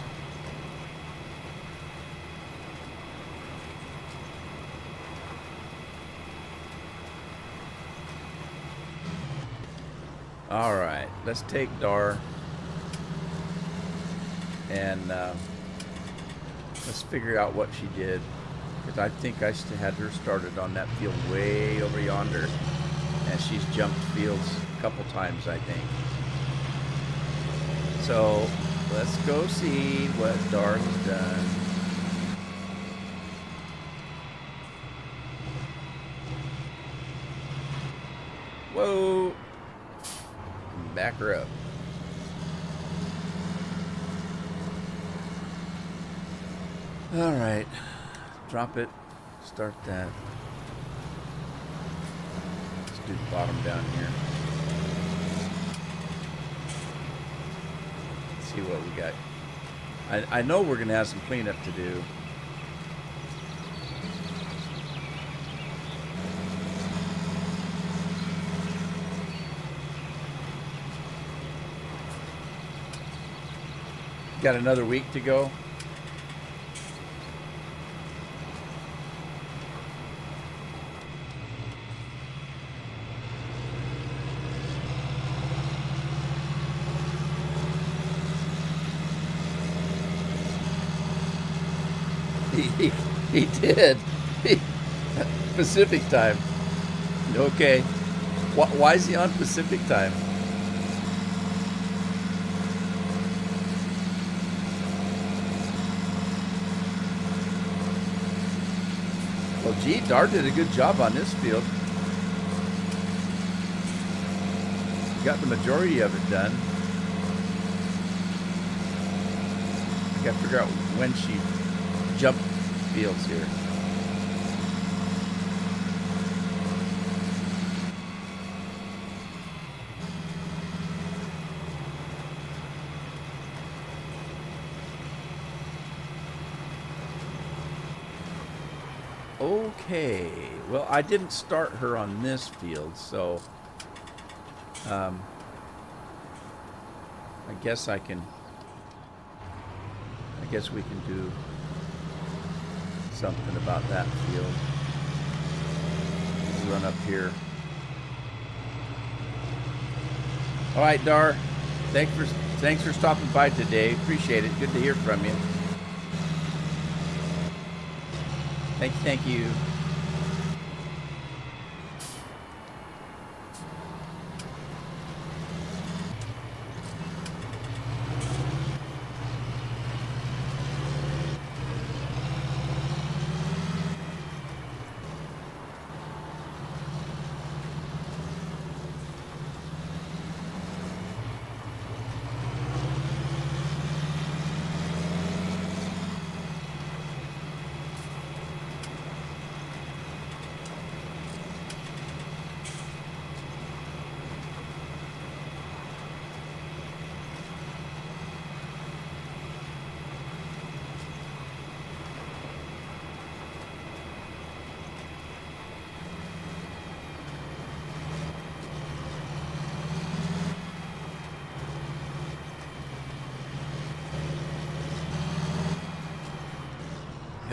All right, let's take Dar and let's figure out what she did, because I think I had her started on that field way over yonder, and she's jumped fields a couple times, I think. So let's go see what Dar has done. Whoa! Back her up. All right, drop it, start that. Let's do the bottom down here. Let's see what we got. I know we're gonna have some cleanup to do. Got another week to go. He did. Pacific time. Okay. Why is he on Pacific time? Well, gee, Dar did a good job on this field. Got the majority of it done. I got to figure out when she jumped fields here. Okay, well, I didn't start her on this field, so I guess we can do something about that field. Run up here. All right, Dar, thanks for stopping by today. Appreciate it. Good to hear from you. Thank you.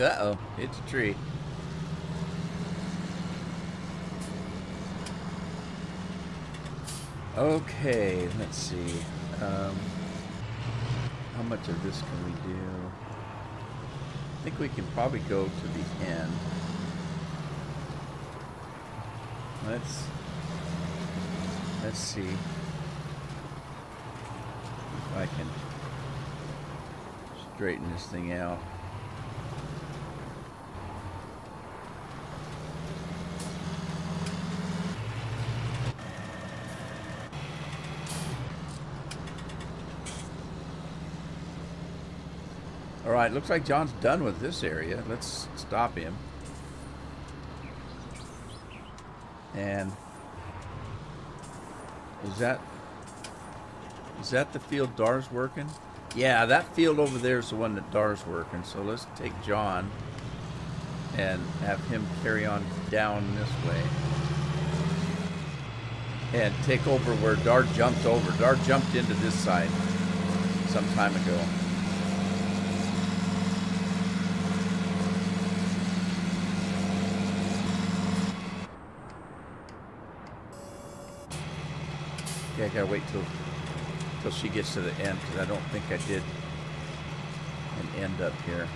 Uh-oh, it's a tree. Okay, let's see. How much of this can we do? I think we can probably go to the end. Let's see if I can straighten this thing out. All right, looks like John's done with this area. Let's stop him. And is that the field Dar's working? Yeah, that field over there is the one that Dar's working. So let's take John and have him carry on down this way. And take over where Dar jumped over. Dar jumped into this side some time ago. Okay, I gotta wait till she gets to the end, because I don't think I did an end up here.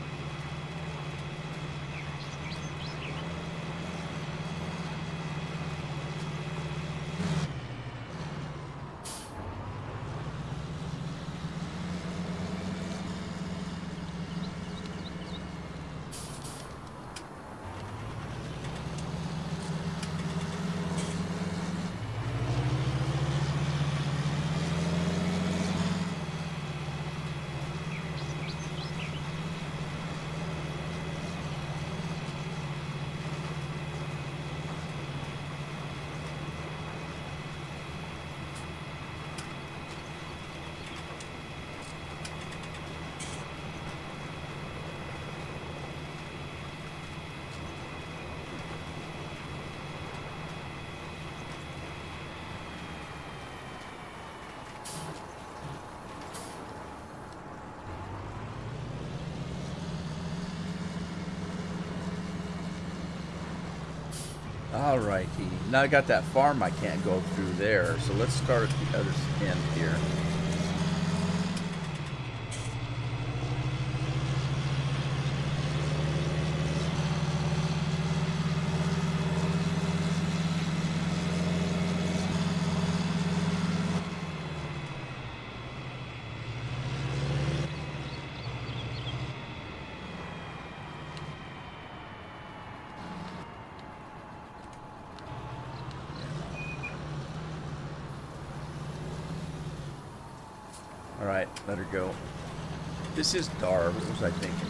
Alrighty, now I got that farm I can't go through there, so let's start at the other end here. Alright, let her go. This is Dar. What was I thinking?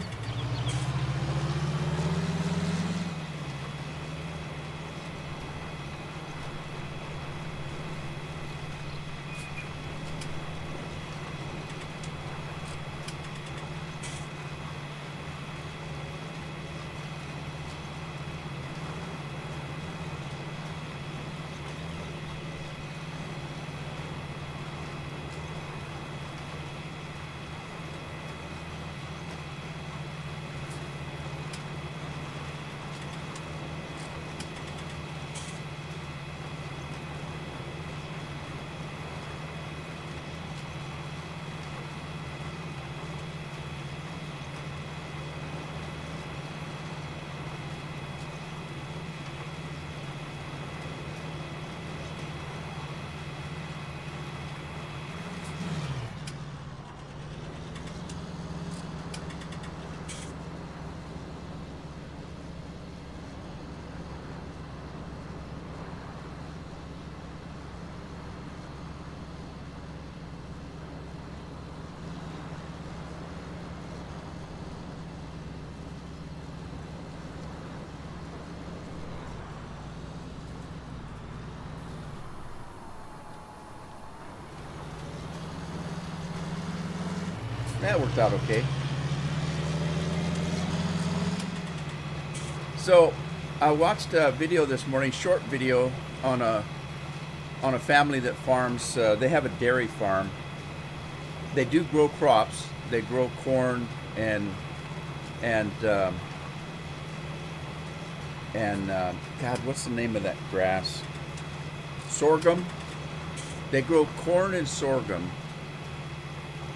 That worked out okay. So I watched a video this morning, short video on a family that farms. They have a dairy farm. They do grow crops. They grow corn and and God, what's the name of that grass? Sorghum. They grow corn and sorghum.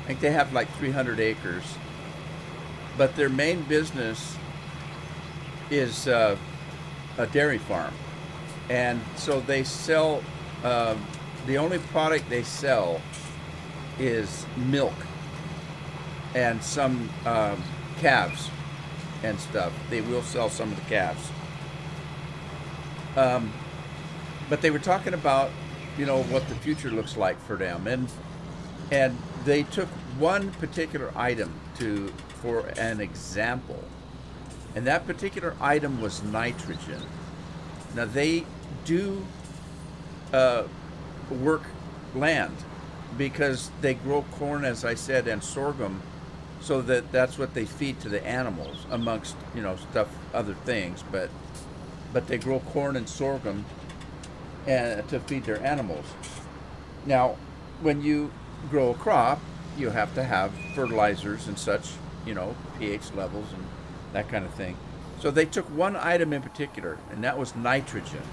I think they have like 300 acres. But their main business is a dairy farm. And so they sell, the only product they sell is milk and some calves and stuff. They will sell some of the calves. But they were talking about, what the future looks like for them. And they took one particular item for an example. And that particular item was nitrogen. Now they do work land because they grow corn, as I said, and sorghum, so that's what they feed to the animals, amongst other things. But they grow corn and sorghum and to feed their animals. Now, when you grow a crop, you have to have fertilizers and such, pH levels and that kind of thing. So they took one item in particular, and that was nitrogen.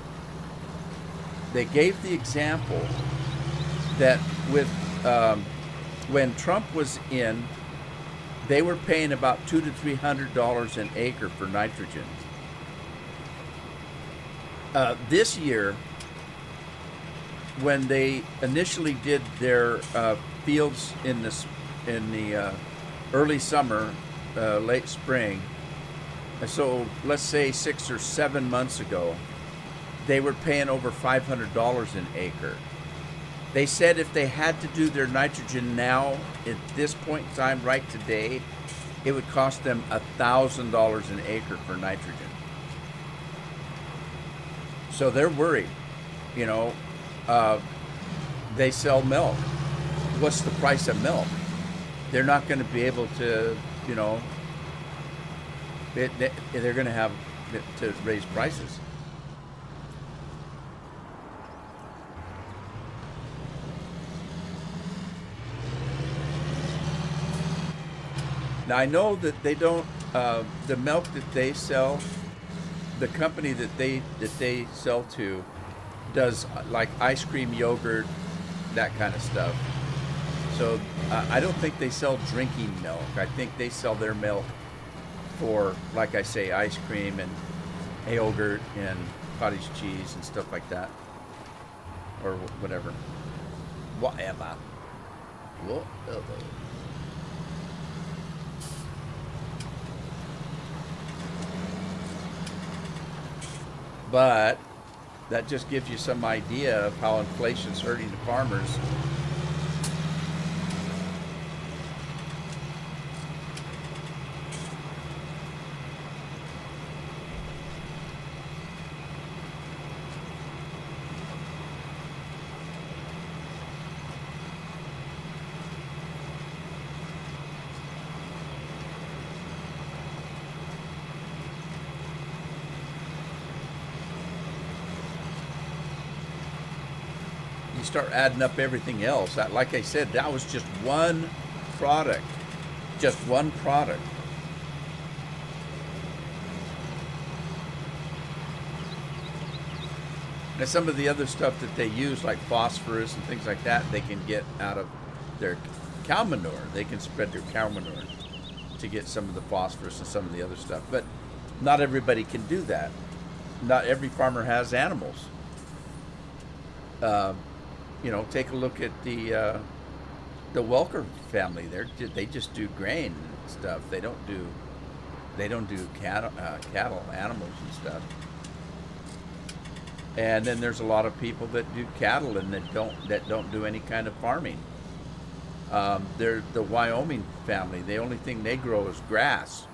They gave the example that with when Trump was in, they were paying about $200 to $300 an acre for nitrogen. This year, when they initially did their fields in the early summer, late spring, so let's say 6 or 7 months ago, they were paying over $500 an acre. They said if they had to do their nitrogen now, at this point in time, right today, it would cost them $1,000 an acre for nitrogen. So they're worried. They sell milk. What's the price of milk? They're not going to be able to, they're going to have to raise prices. Now I know that they don't. The milk that they sell, the company that they sell to, does like ice cream, yogurt, that kind of stuff. So I don't think they sell drinking milk. I think they sell their milk for, like I say, ice cream and yogurt and cottage cheese and stuff like that, or whatever. Whatever. But that just gives you some idea of how inflation's hurting the farmers. Start adding up everything else. Like I said, that was just one product. Just one product. Now some of the other stuff that they use, like phosphorus and things like that, they can get out of their cow manure. They can spread their cow manure to get some of the phosphorus and some of the other stuff. But not everybody can do that. Not every farmer has animals. Take a look at the Welker family. They just do grain and stuff. They don't do cattle, animals and stuff. And then there's a lot of people that do cattle and that don't do any kind of farming. They're the Wyoming family. The only thing they grow is grass.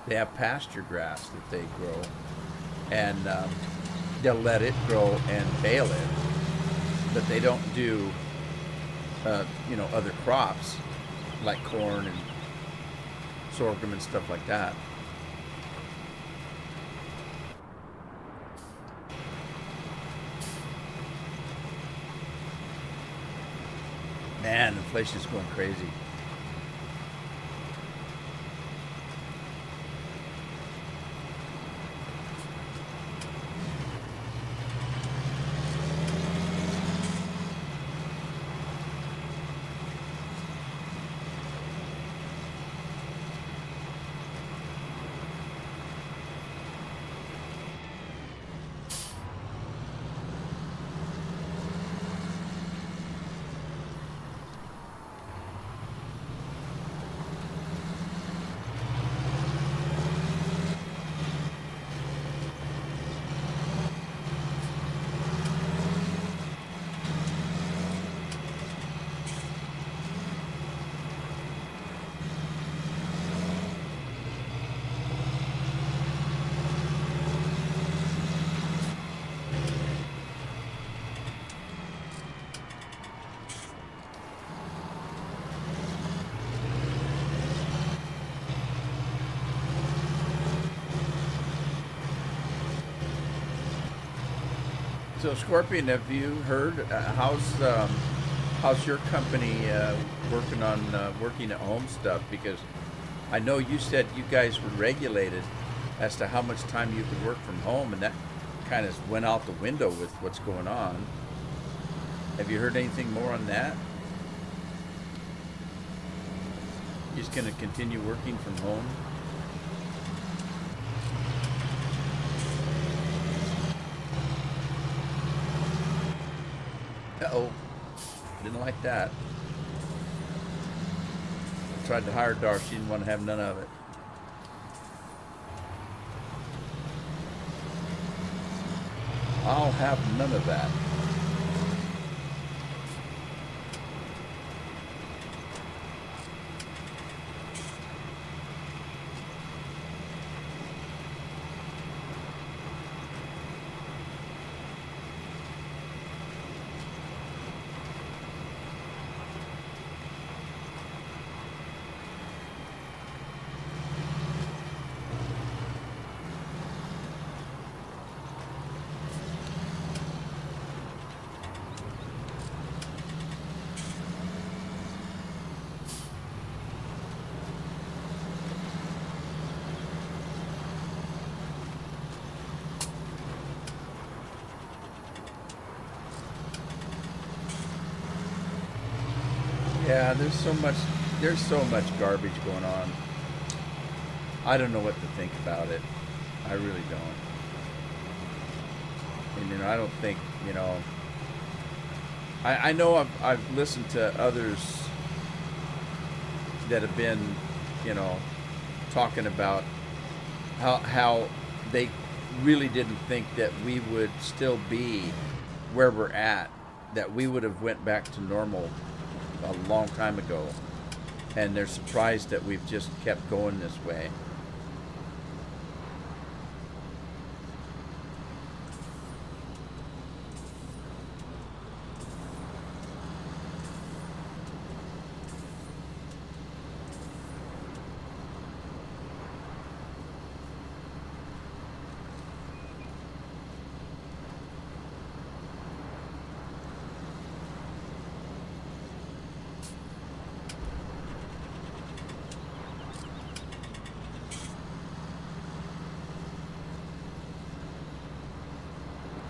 They have pasture grass that they grow, and they'll let it grow and bale it. But they don't do, other crops like corn and sorghum and stuff like that. Man, inflation's going crazy. So, Scorpion, have you heard how's your company working at home stuff? Because I know you said you guys were regulated as to how much time you could work from home, and that kind of went out the window with what's going on. Have you heard anything more on that? You're just going to continue working from home? Uh-oh. Didn't like that. I tried to hire Dar. She didn't want to have none of it. I'll have none of that. Yeah, there's so much garbage going on. I don't know what to think about it. I really don't. And I don't think, I know I've listened to others that have been, talking about how they really didn't think that we would still be where we're at, that we would have went back to normal a long time ago, and they're surprised that we've just kept going this way.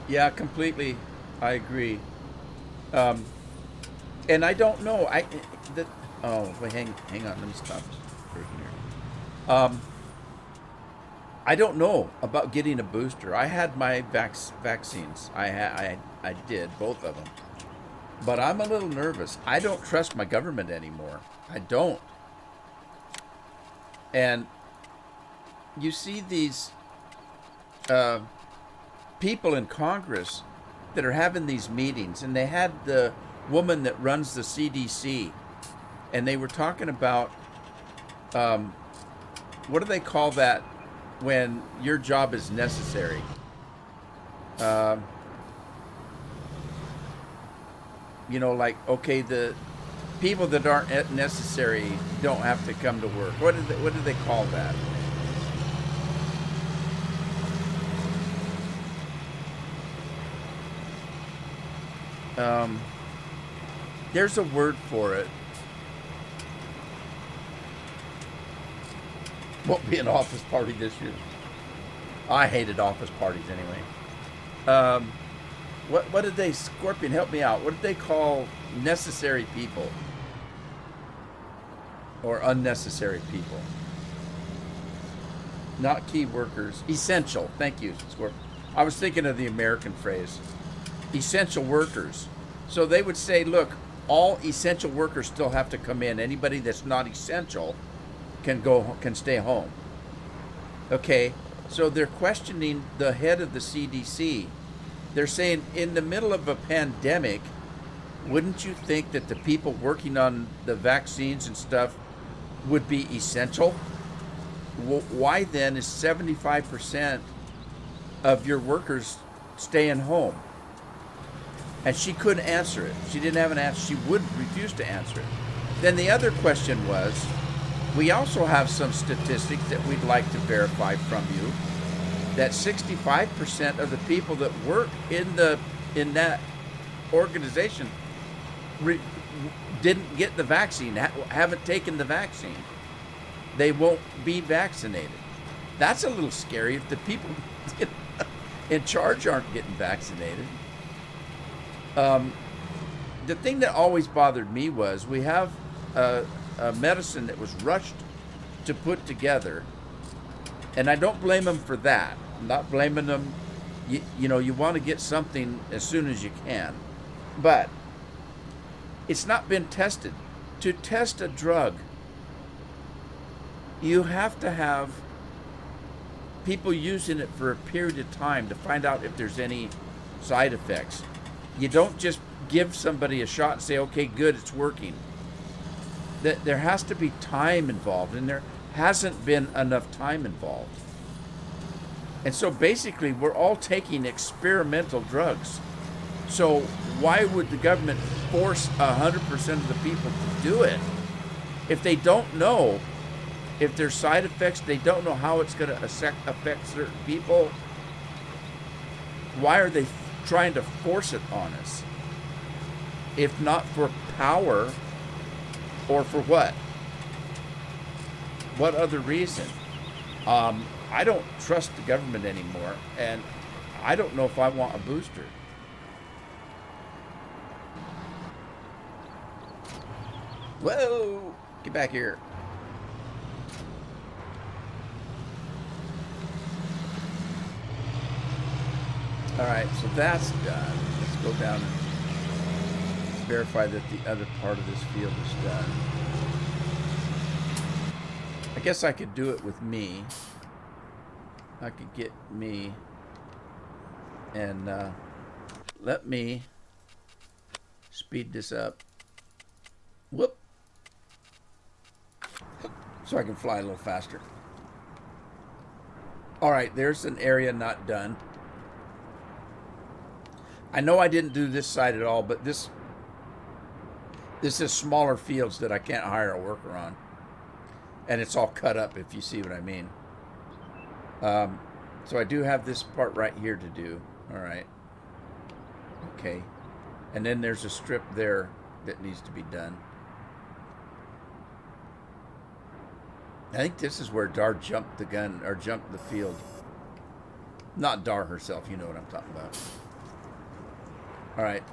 Yeah, completely. I agree. Um, and I don't know. Oh, wait, hang on. Let me stop for here. I don't know about getting a booster. I had my vaccines. I did both of them, but I'm a little nervous. I don't trust my government anymore. I don't. And you see these uh, people in Congress that are having these meetings, and they had the woman that runs the CDC, and they were talking about what do they call that when your job is necessary? Um, like, okay, the people that aren't necessary don't have to come to work. What do they call that? Um, there's a word for it. Won't be an office party this year. I hated office parties anyway. Um, what did they, Scorpion, help me out. What did they call necessary people or unnecessary people? Not key workers. Essential. Thank you, Scorpion. I was thinking of the American phrase. Essential workers. So they would say, look, all essential workers still have to come in. Anybody that's not essential can stay home. Okay, so they're questioning the head of the CDC. They're saying, in the middle of a pandemic, wouldn't you think that the people working on the vaccines and stuff would be essential? Why then is 75% of your workers staying home? And she couldn't answer it. She didn't have an answer. She would refuse to answer it. Then the other question was, we also have some statistics that we'd like to verify from you, that 65% of the people that work in the in that organization re- didn't get the vaccine, haven't taken the vaccine. They won't be vaccinated. That's a little scary if the people in charge aren't getting vaccinated. The thing that always bothered me was we have a medicine that was rushed to put together, and I don't blame them for that. I'm not blaming them. You know, you want to get something as soon as you can, but it's not been tested. To test a drug, you have to have people using it for a period of time to find out if there's any side effects. You don't just give somebody a shot and say, okay, good, it's working. There has to be time involved, and there hasn't been enough time involved. And so basically, we're all taking experimental drugs. So why would the government force 100% of the people to do it if they don't know if there's side effects, they don't know how it's going to affect certain people? Why are they trying to force it on us? If not for power, or for what? What other reason? I don't trust the government anymore, and I don't know if I want a booster. Whoa! Get back here. All right, so that's done. Let's go down and verify that the other part of this field is done. I guess I could do it with me. I could get me and let me speed this up. Whoop. So I can fly a little faster. All right, there's an area not done. I know I didn't do this side at all, but this is smaller fields that I can't hire a worker on. And it's all cut up, if you see what I mean. So I do have this part right here to do. All right. Okay. And then there's a strip there that needs to be done. I think this is where Dar jumped the gun, or jumped the field. Not Dar herself, you know what I'm talking about. All right.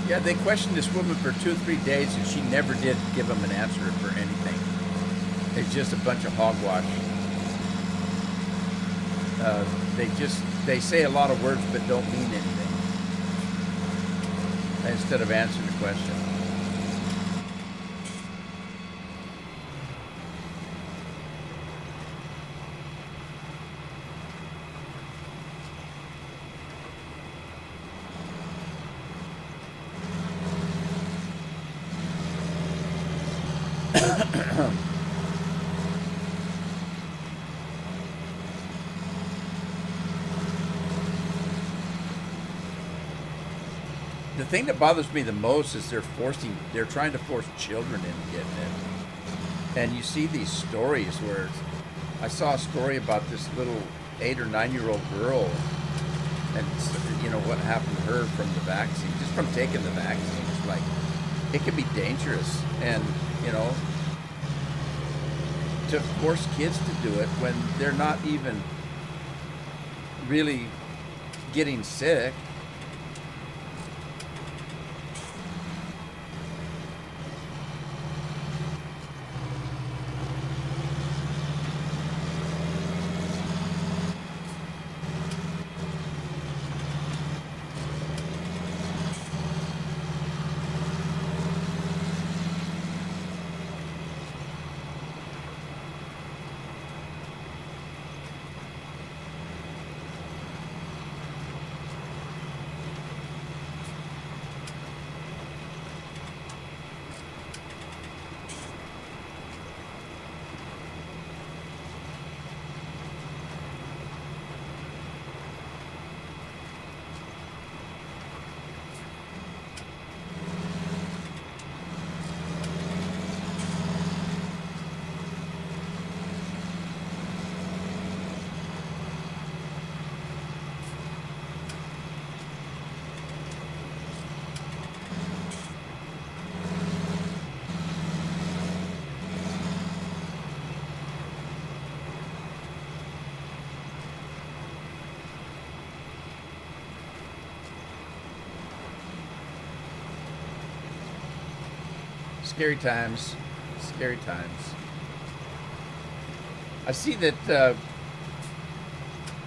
Yeah, they questioned this woman for 2 or 3 days, and she never did give them an answer for anything. It's just a bunch of hogwash. They say a lot of words but don't mean anything, instead of answering the question. The thing that bothers me the most is they're trying to force children into getting it. And you see these stories where, I saw a story about this little 8 or 9-year-old girl, and you know what happened to her from the vaccine, just from taking the vaccine. It's like, it can be dangerous, and you know, to force kids to do it when they're not even really getting sick. Scary times. Scary times. I see that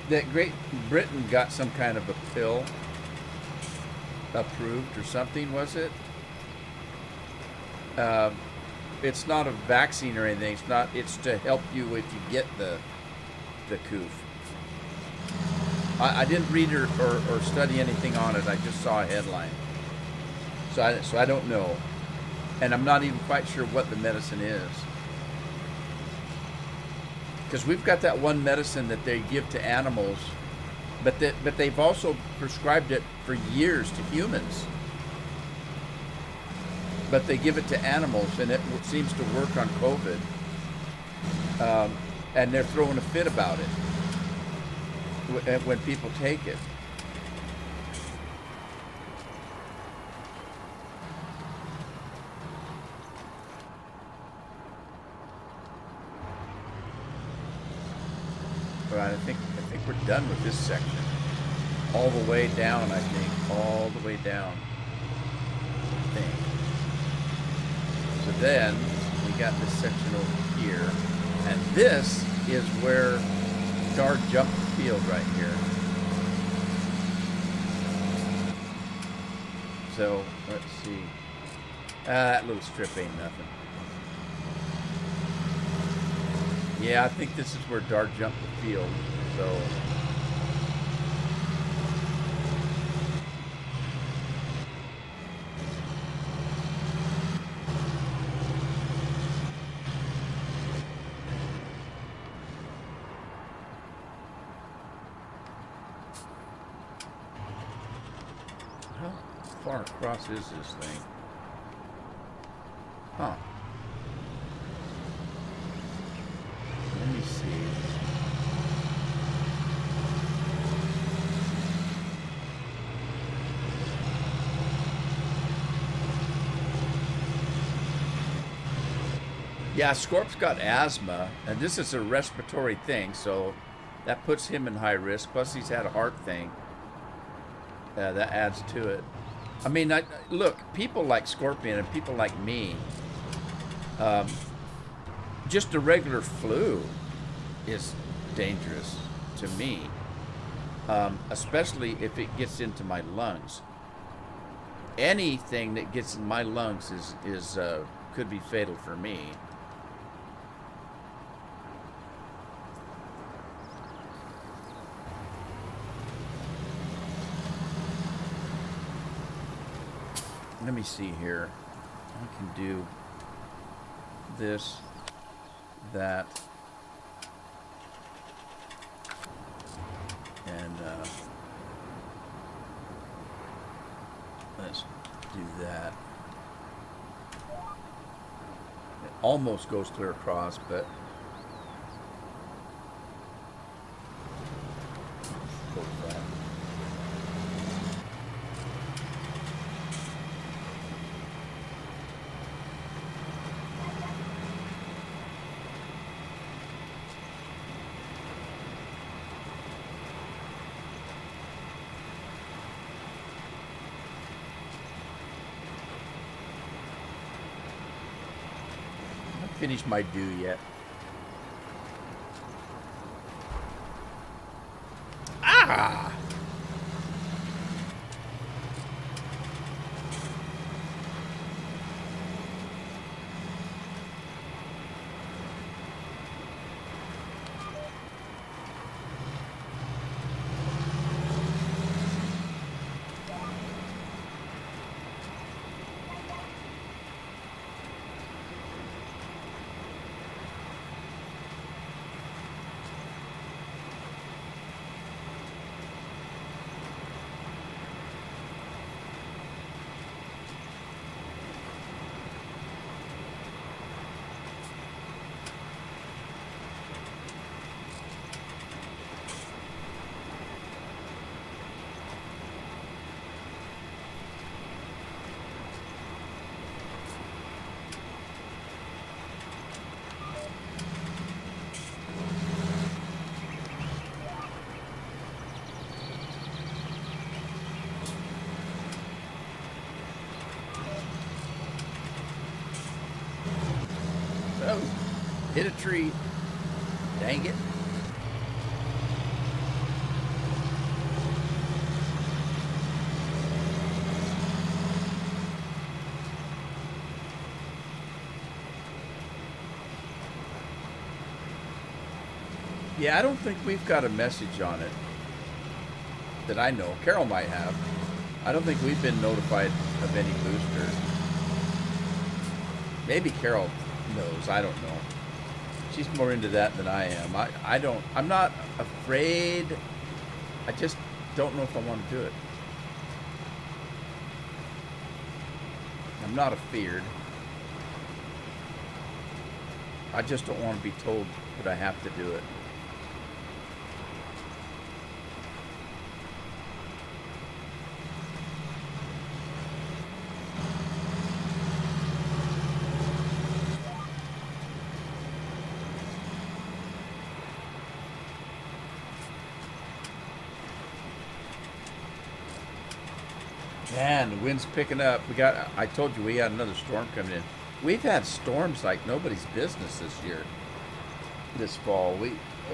that Great Britain got some kind of a pill approved or something, was it? It's not a vaccine or anything. It's not. It's to help you if you get the coof. I didn't read or study anything on it. I just saw a headline. So I don't know, and I'm not even quite sure what the medicine is. Because we've got that one medicine that they give to animals, but they've also prescribed it for years to humans. But they give it to animals, and it seems to work on COVID. And they're throwing a fit about it when people take it. But I think we're done with this section. All the way down, I think. All the way down. I think. So then we got this section over here. And this is where Dar jumped the field right here. So let's see. That little strip ain't nothing. Yeah, I think this is where Dar jumped the field. So how far across is this thing? Huh. Let me see. Yeah, Scorp's got asthma, and this is a respiratory thing, so that puts him in high risk. Plus, he's had a heart thing. That adds to it. I mean, look, people like Scorpion and people like me, just a regular flu is dangerous to me, especially if it gets into my lungs. Anything that gets in my lungs is could be fatal for me. Let me see here. I can do this, that, and let's do that. It almost goes clear across, but go with that. Finished my do yet. Ah! Hit a tree. Dang it. Yeah, I don't think we've got a message on it that I know. Carol might have. I don't think we've been notified of any booster. Maybe Carol knows. I don't know. She's more into that than I am. I'm not afraid. I just don't know if I want to do it. I'm not afeared. I just don't want to be told that I have to do it. Man, the wind's picking up. I told you we got another storm coming in. We've had storms like nobody's business this year. This fall.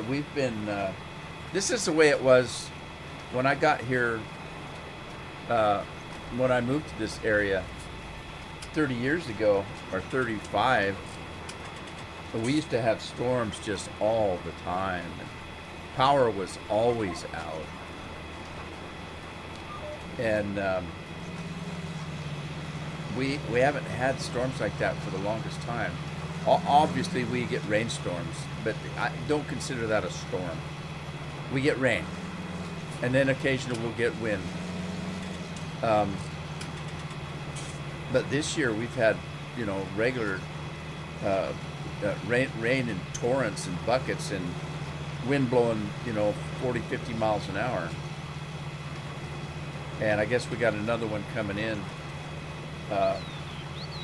We've been, this is the way it was when I got here, when I moved to this area 30 years ago, or 35. We used to have storms just all the time. Power was always out. And we haven't had storms like that for the longest time. Obviously, we get rainstorms, but I don't consider that a storm. We get rain, and then occasionally we'll get wind. But this year we've had, regular rain in torrents and buckets, and wind blowing, 40, 50 miles an hour. And I guess we got another one coming in,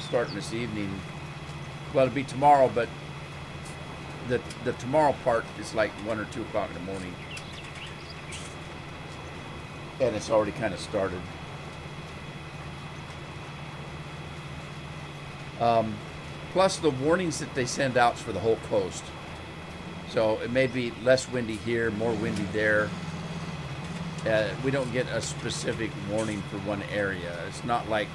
starting this evening. Well, it'll be tomorrow, but the tomorrow part is like 1 or 2 o'clock in the morning. And it's already kind of started. Plus the warnings that they send out for the whole coast. So it may be less windy here, more windy there. We don't get a specific warning for one area. It's not like,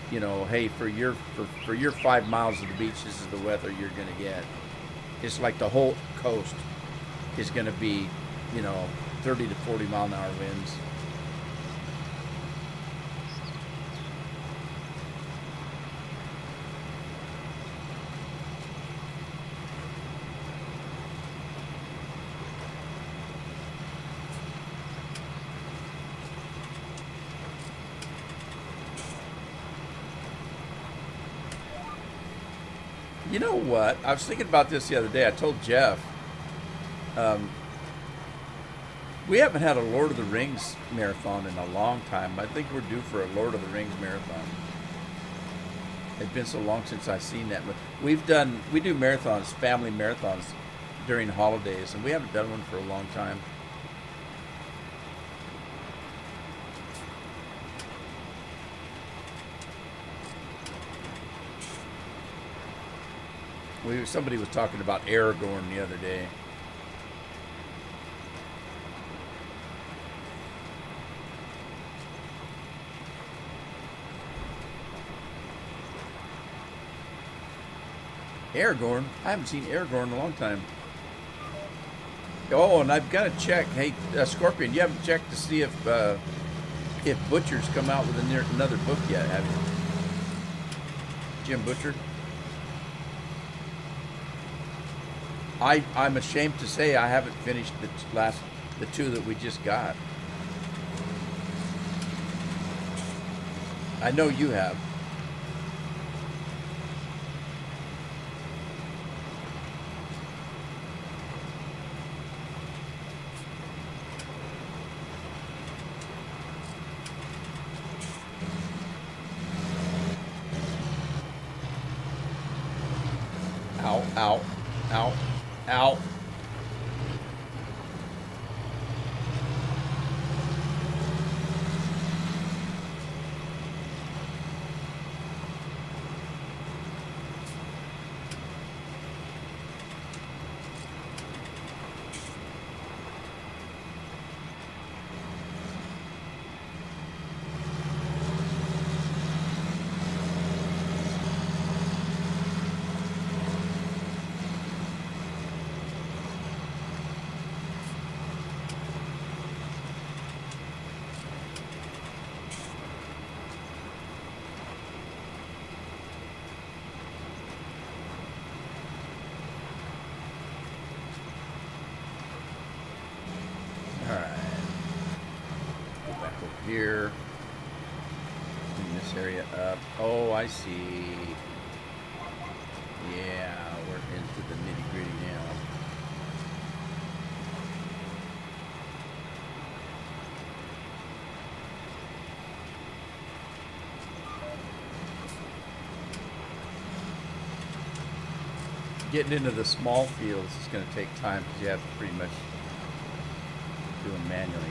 hey, for your 5 miles of the beach, this is the weather you're going to get. It's like the whole coast is going to be, 30 to 40 mile an hour winds. You know what? I was thinking about this the other day. I told Jeff, we haven't had a Lord of the Rings marathon in a long time. I think we're due for a Lord of the Rings marathon. It's been so long since I've seen that. But we do marathons, family marathons during holidays, and we haven't done one for a long time. Somebody was talking about Aragorn the other day. Aragorn? I haven't seen Aragorn in a long time. Oh, and I've got to check. Hey, Scorpion, you haven't checked to see if Butcher's come out with another book yet, have you? Jim Butcher? I'm ashamed to say I haven't finished the 2 that we just got. I know you have. Ow, ow, ow. Ow. here. Clean this area up. Oh, I see. Yeah, we're into the nitty-gritty now. Getting into the small fields is going to take time because you have to pretty much do them manually.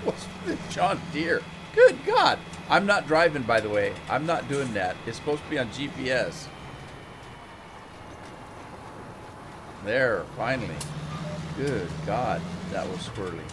What's this John Deere? Good God. I'm not driving, by the way. I'm not doing that. It's supposed to be on GPS. There, finally. Good God. That was squirrely.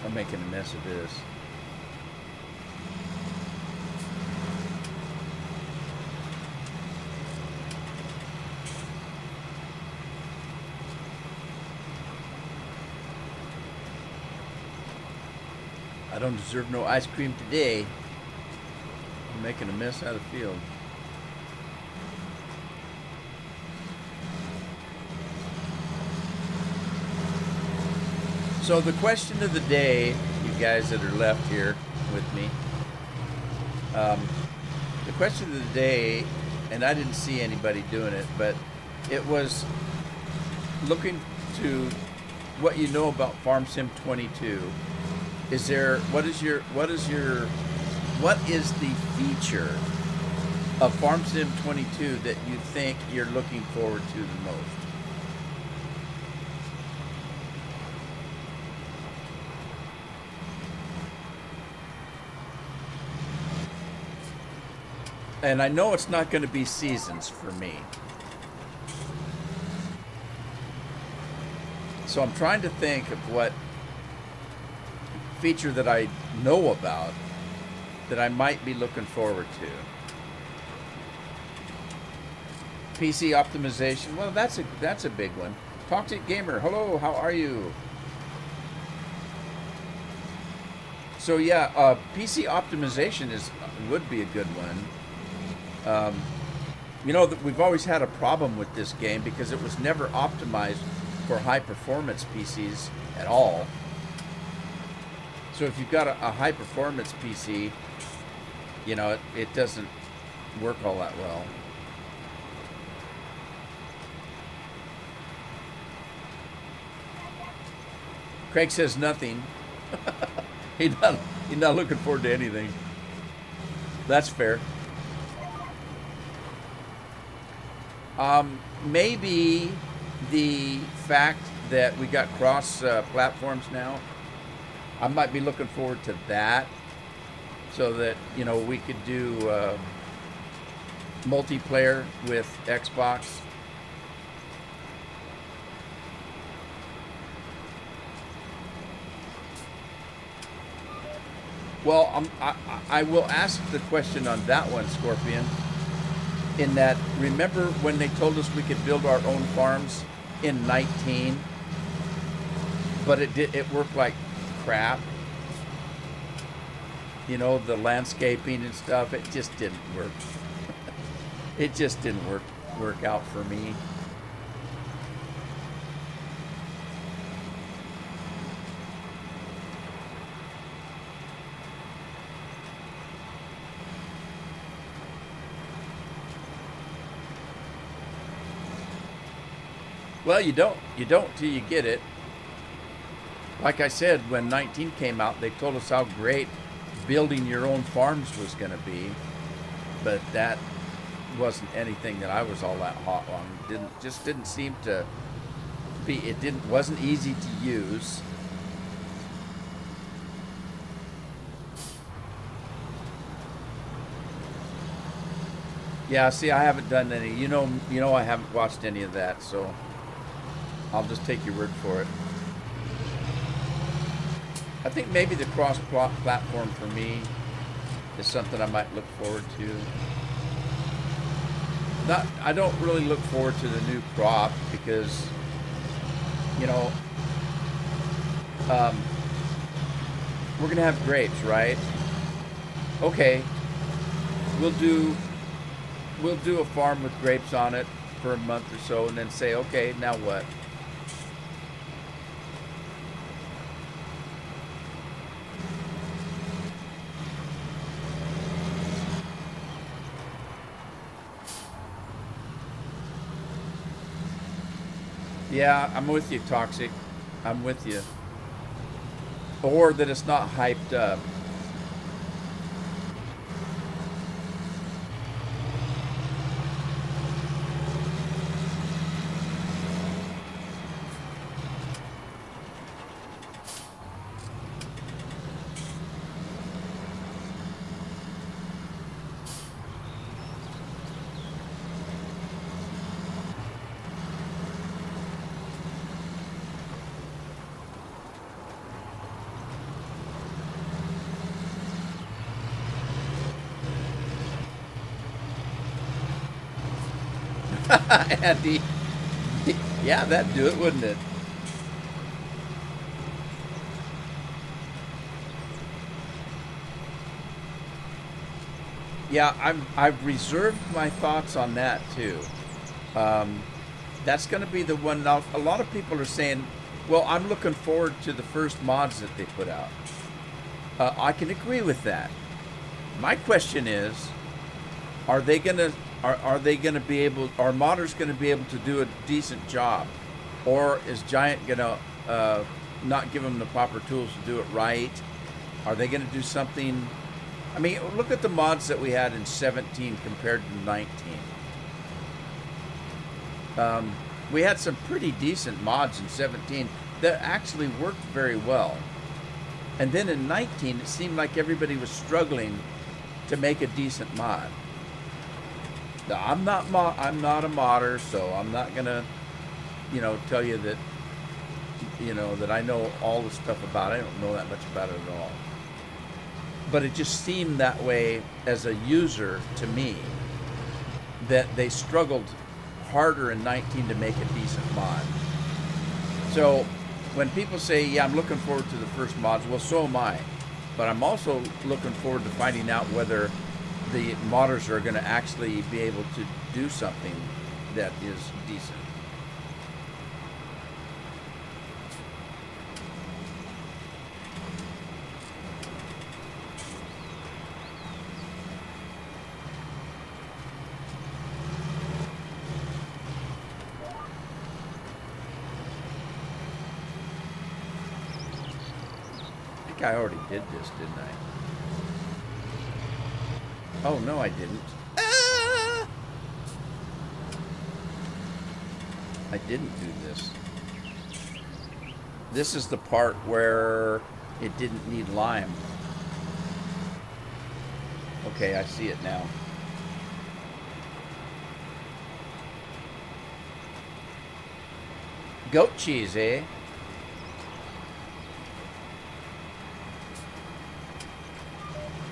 I'm making a mess of this. I don't deserve no ice cream today. I'm making a mess out of the field. So the question of the day, you guys that are left here with me, the question of the day, and I didn't see anybody doing it, but it was looking to what you know about Farm Sim 22. Is there, what is the feature of Farm Sim 22 that you think you're looking forward to the most? And I know it's not going to be seasons for me. So I'm trying to think of what feature that I know about that I might be looking forward to. PC optimization. Well, that's a big one. Talk to Gamer. Hello, how are you? So yeah, PC optimization would be a good one. You know, we've always had a problem with this game because it was never optimized for high performance PCs at all. So if you've got a high performance PC, you know, it doesn't work all that well. Craig says nothing. He's not looking forward to anything. That's fair. Maybe the fact that we got cross platforms now, I might be looking forward to that, so that, you know, we could do multiplayer with Xbox. Well, I will ask the question on that one, Scorpion. In that, remember when they told us we could build our own farms in 19, but it worked like crap. You know, the landscaping and stuff, it just didn't work. It just didn't work out for me. Well, you don't till you get it. Like I said, when 19 came out, they told us how great building your own farms was going to be, but that wasn't anything that I was all that hot on. Didn't seem to be. It didn't wasn't easy to use. Yeah, see, I haven't done any. I haven't watched any of that, so I'll just take your word for it. I think maybe the cross-platform for me is something I might look forward to. I don't really look forward to the new crop because, you know, we're gonna have grapes, right? Okay, we'll do a farm with grapes on it for a month or so, and then say, okay, now what? Yeah, I'm with you, Toxic. I'm with you. Or that it's not hyped up. Andy, yeah, that'd do it, wouldn't it? Yeah, I've reserved my thoughts on that too. Um, that's going to be the one. Now, a lot of people are saying, "Well, I'm looking forward to the first mods that they put out." I can agree with that. My question is, are they gonna are they gonna be able? Are modders gonna be able to do a decent job, or is Giant gonna not give them the proper tools to do it right? Are they gonna do something? I mean, look at the mods that we had in 17 compared to 19. We had some pretty decent mods in 17 that actually worked very well. And then in 19, it seemed like everybody was struggling to make a decent mod. Now, I'm not a modder, so I'm not gonna, tell you that, that I know all the stuff about it. I don't know that much about it at all. But it just seemed that way as a user to me, that they struggled harder in 19 to make a decent mod. So when people say, yeah, I'm looking forward to the first mods, well, so am I. But I'm also looking forward to finding out whether the modders are going to actually be able to do something that is decent. I think I already did this, didn't I? Oh, no, I didn't. Ah! I didn't do this. This is the part where it didn't need lime. Okay, I see it now. Goat cheese, eh?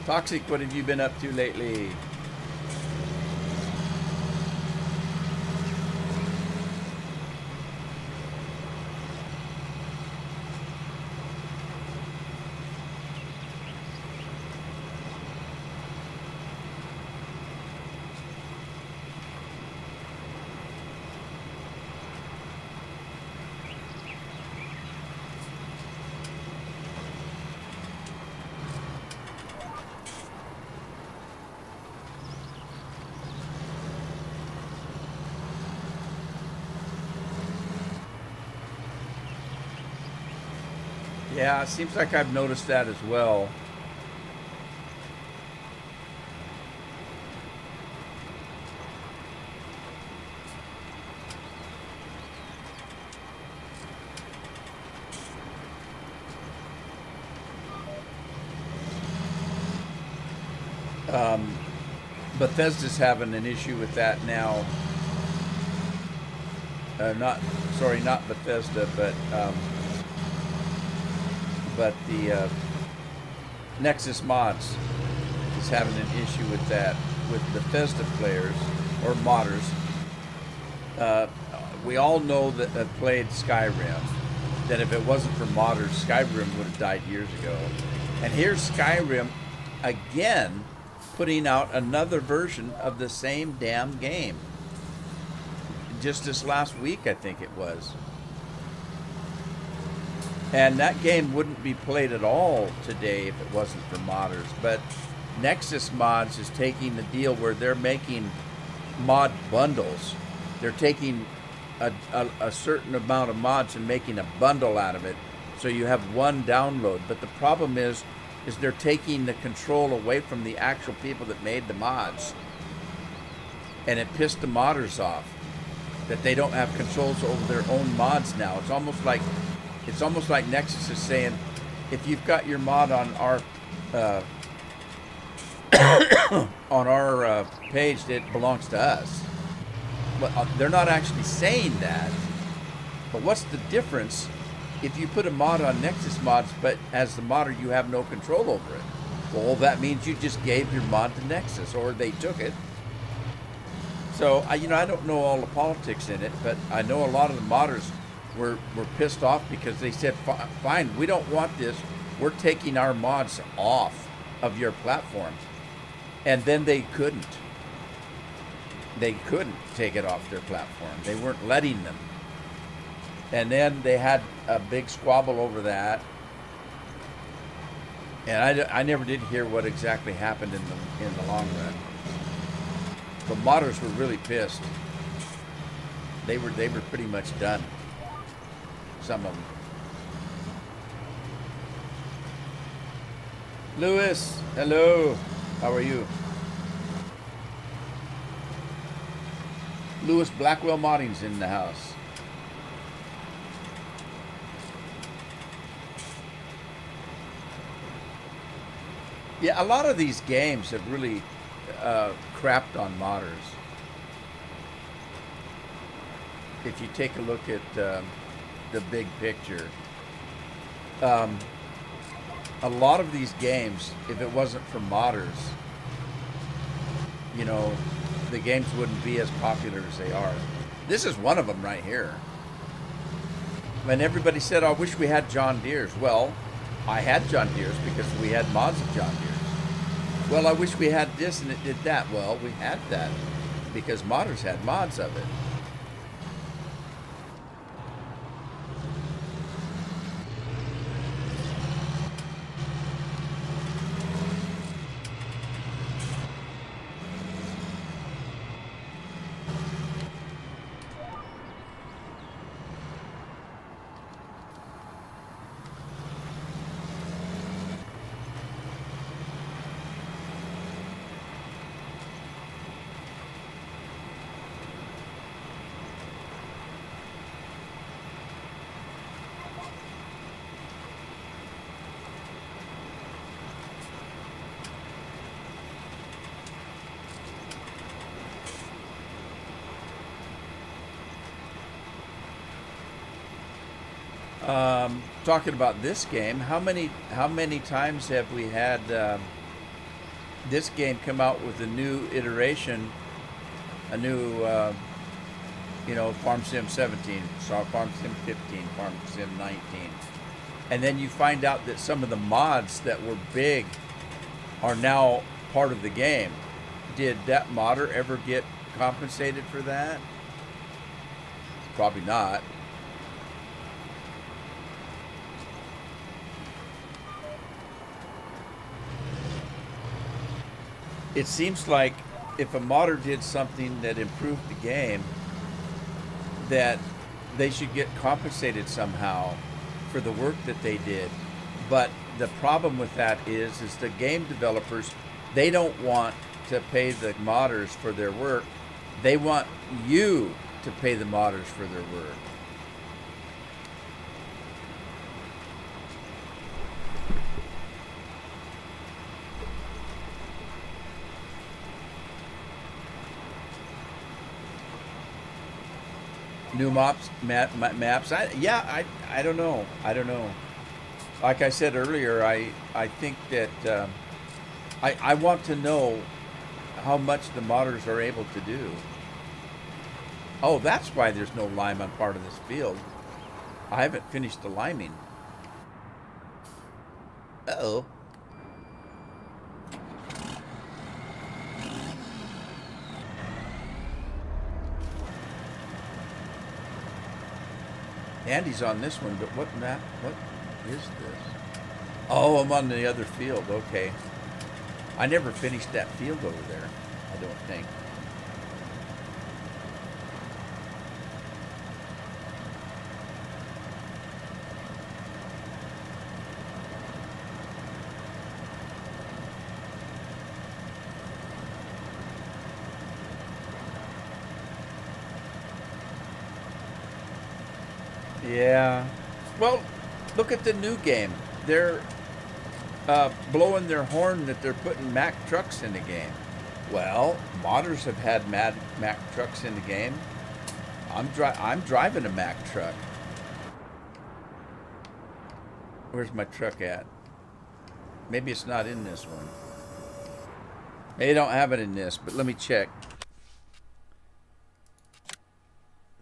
Toxic, what have you been up to lately? Yeah, it seems like I've noticed that as well. Um, Bethesda's having an issue with that now. Not Bethesda, but the Nexus Mods is having an issue with that with Bethesda players or modders. We all know that have played Skyrim that if it wasn't for modders, Skyrim would have died years ago. And here's Skyrim again putting out another version of the same damn game. Just this last week, I think it was. And that game wouldn't be played at all today if it wasn't for modders. But Nexus Mods is taking the deal where they're making mod bundles. They're taking a certain amount of mods and making a bundle out of it, so you have one download. But the problem is they're taking the control away from the actual people that made the mods, and it pissed the modders off that they don't have controls over their own mods now. It's almost like Nexus is saying, if you've got your mod on our page, it belongs to us. Well, they're not actually saying that, but what's the difference if you put a mod on Nexus Mods, but as the modder you have no control over it? Well, that means you just gave your mod to Nexus, or they took it. So I don't know all the politics in it, but I know a lot of the modders were pissed off because they said, fine, we don't want this. We're taking our mods off of your platform. And then they couldn't. They couldn't take it off their platform. They weren't letting them. And then they had a big squabble over that. And I never did hear what exactly happened in the long run. The modders were really pissed. They were pretty much done. Some of them. Lewis, hello. How are you? Lewis Blackwell Modding's in the house. Yeah, a lot of these games have really crapped on modders. If you take a look at the big picture, a lot of these games, if it wasn't for modders, the games wouldn't be as popular as they are. This is one of them right here. And everybody said, I wish we had John Deere's. Well, I had John Deere's because we had mods of John Deere's. Well, I wish we had this and it did that. Well, we had that because modders had mods of it. Talking about this game, how many times have we had this game come out with a new iteration, a new Farm Sim 17, Farm Sim 15, Farm Sim 19, and then you find out that some of the mods that were big are now part of the game. Did that modder ever get compensated for that? Probably not. It seems like if a modder did something that improved the game, that they should get compensated somehow for the work that they did. But the problem with that is the game developers, they don't want to pay the modders for their work. They want you to pay the modders for their work. New maps. I don't know. I don't know. Like I said earlier, I think that I want to know how much the modders are able to do. Oh, that's why there's no lime on part of this field. I haven't finished the liming. Uh-oh. Andy's on this one, but what is this? Oh, I'm on the other field. Okay. I never finished that field over there, I don't think. Yeah. Well, look at the new game. They're blowing their horn that they're putting Mack trucks in the game. Well, modders have had Mack trucks in the game. I'm driving a Mack truck. Where's my truck at? Maybe it's not in this one. They don't have it in this, but let me check.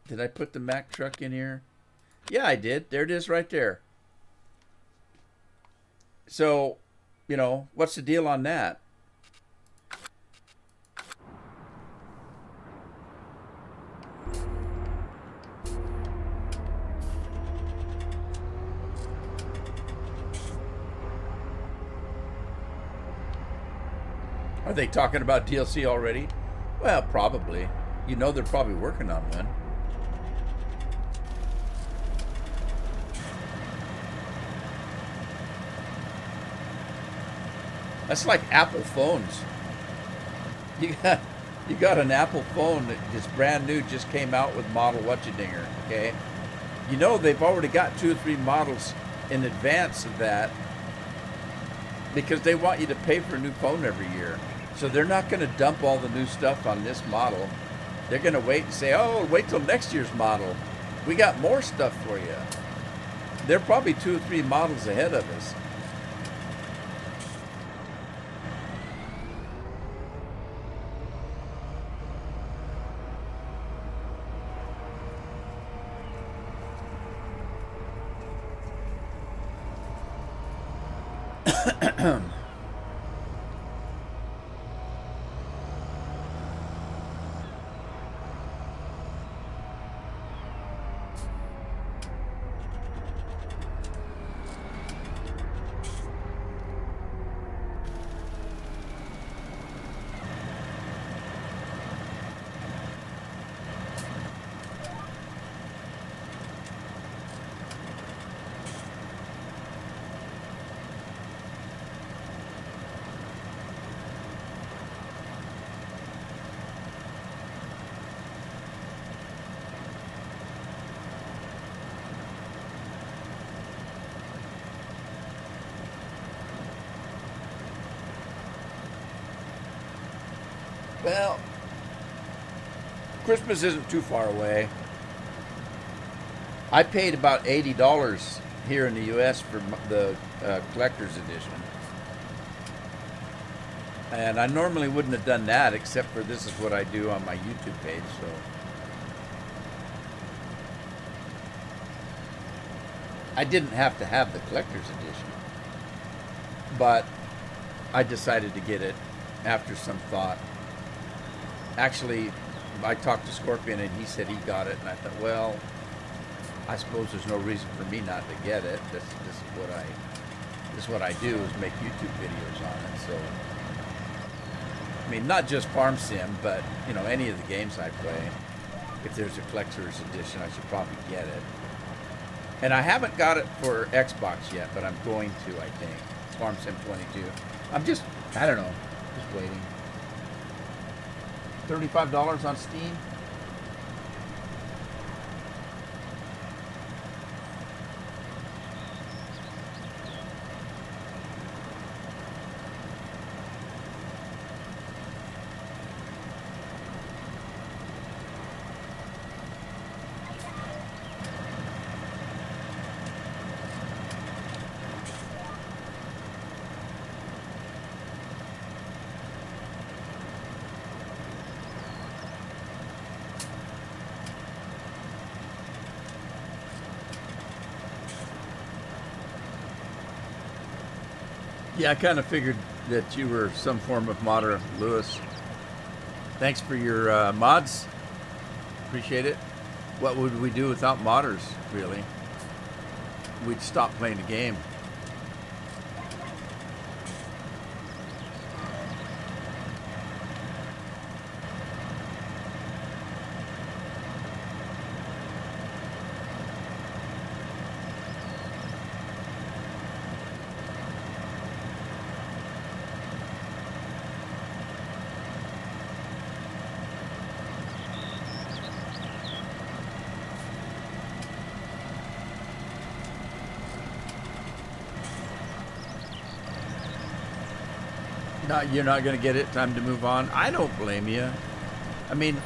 Did I put the Mack truck in here? Yeah, I did. There it is right there. So, you know, what's the deal on that? Are they talking about DLC already? Well, probably. You know they're probably working on one. That's like Apple phones. You got an Apple phone that is brand new, just came out with model whatchadinger, okay? You know they've already got 2 or 3 models in advance of that because they want you to pay for a new phone every year. So they're not going to dump all the new stuff on this model. They're going to wait and say, oh, wait till next year's model. We got more stuff for you. They're probably 2 or 3 models ahead of us. Well, Christmas isn't too far away. I paid about $80 here in the U.S. for the collector's edition. And I normally wouldn't have done that, except for this is what I do on my YouTube page, so. I didn't have to have the collector's edition. But I decided to get it after some thought. Actually, I talked to Scorpion and he said he got it, and I thought, well, I suppose there's no reason for me not to get it. This is what I do, is make YouTube videos on it. So, I mean, not just Farm Sim, but you know, any of the games I play. If there's a collector's edition, I should probably get it. And I haven't got it for Xbox yet, but I'm going to, I think. Farm Sim 22. I don't know, just waiting. $35 on Steam. Yeah, I kind of figured that you were some form of modder, Lewis. Thanks for your mods. Appreciate it. What would we do without modders, really? We'd stop playing the game. No, you're not going to get it. Time to move on. I don't blame you. I mean,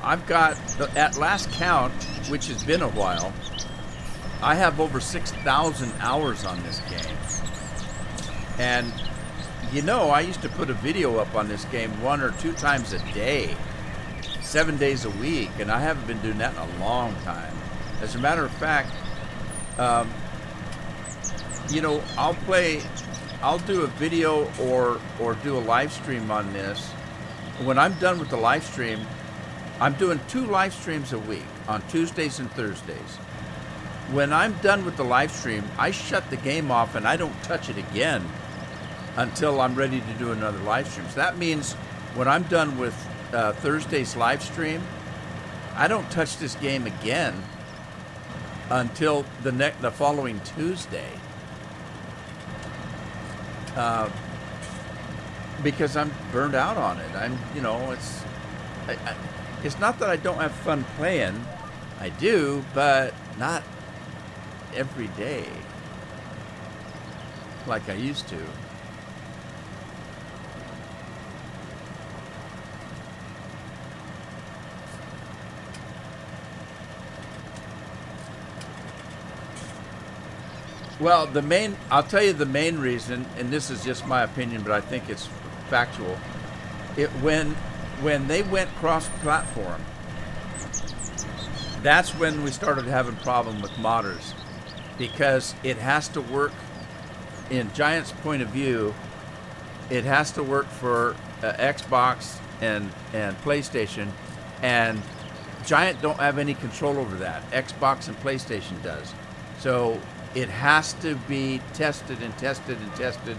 I've got, at last count, which has been a while, I have over 6,000 hours on this game. And, you know, I used to put a video up on this game 1 or 2 times a day, 7 days a week, and I haven't been doing that in a long time. As a matter of fact, you know, I'll do a video or do a live stream on this. When I'm done with the live stream, I'm doing 2 live streams a week on Tuesdays and Thursdays. When I'm done with the live stream, I shut the game off and I don't touch it again until I'm ready to do another live stream. So that means when I'm done with Thursday's live stream, I don't touch this game again until the following Tuesday. Because I'm burned out on it. It's not that I don't have fun playing. I do, but not every day like I used to. Well, I'll tell you the main reason, and this is just my opinion, but I think it's factual. When they went cross-platform, that's when we started having problem with modders, because it has to work, in Giant's point of view, it has to work for Xbox and PlayStation, and Giant don't have any control over that. Xbox and PlayStation does. So it has to be tested and tested and tested,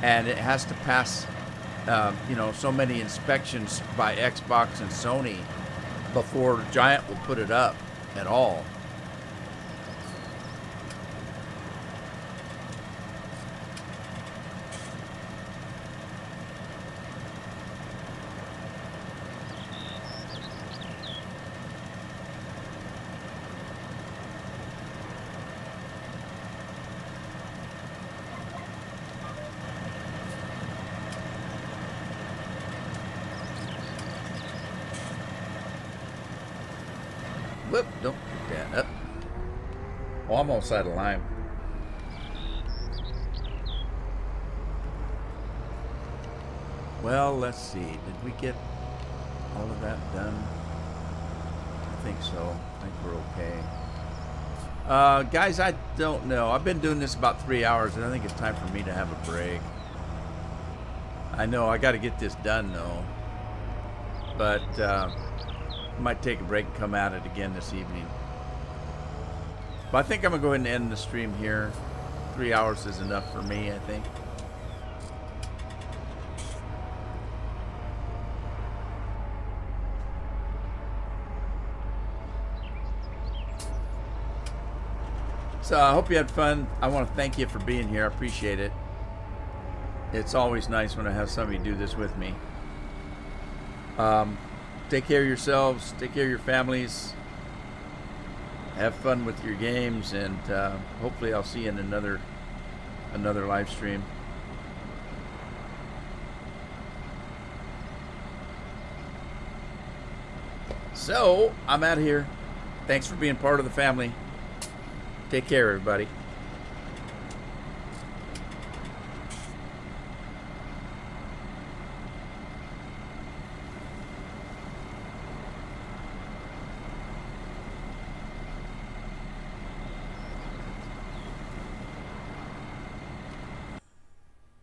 and it has to pass, so many inspections by Xbox and Sony before Giant will put it up at all. Whoop, don't pick that up. Oh, I'm outside of line. Well, let's see. Did we get all of that done? I think so. I think we're okay. Guys, I don't know. I've been doing this about 3 hours, and I think it's time for me to have a break. I know I got to get this done, though. But might take a break and come at it again this evening. But I think I'm going to go ahead and end the stream here. 3 hours is enough for me, I think. So I hope you had fun. I want to thank you for being here. I appreciate it. It's always nice when I have somebody do this with me. Take care of yourselves. Take care of your families. Have fun with your games, and hopefully I'll see you in another live stream. So I'm out of here. Thanks for being part of the family. Take care, everybody.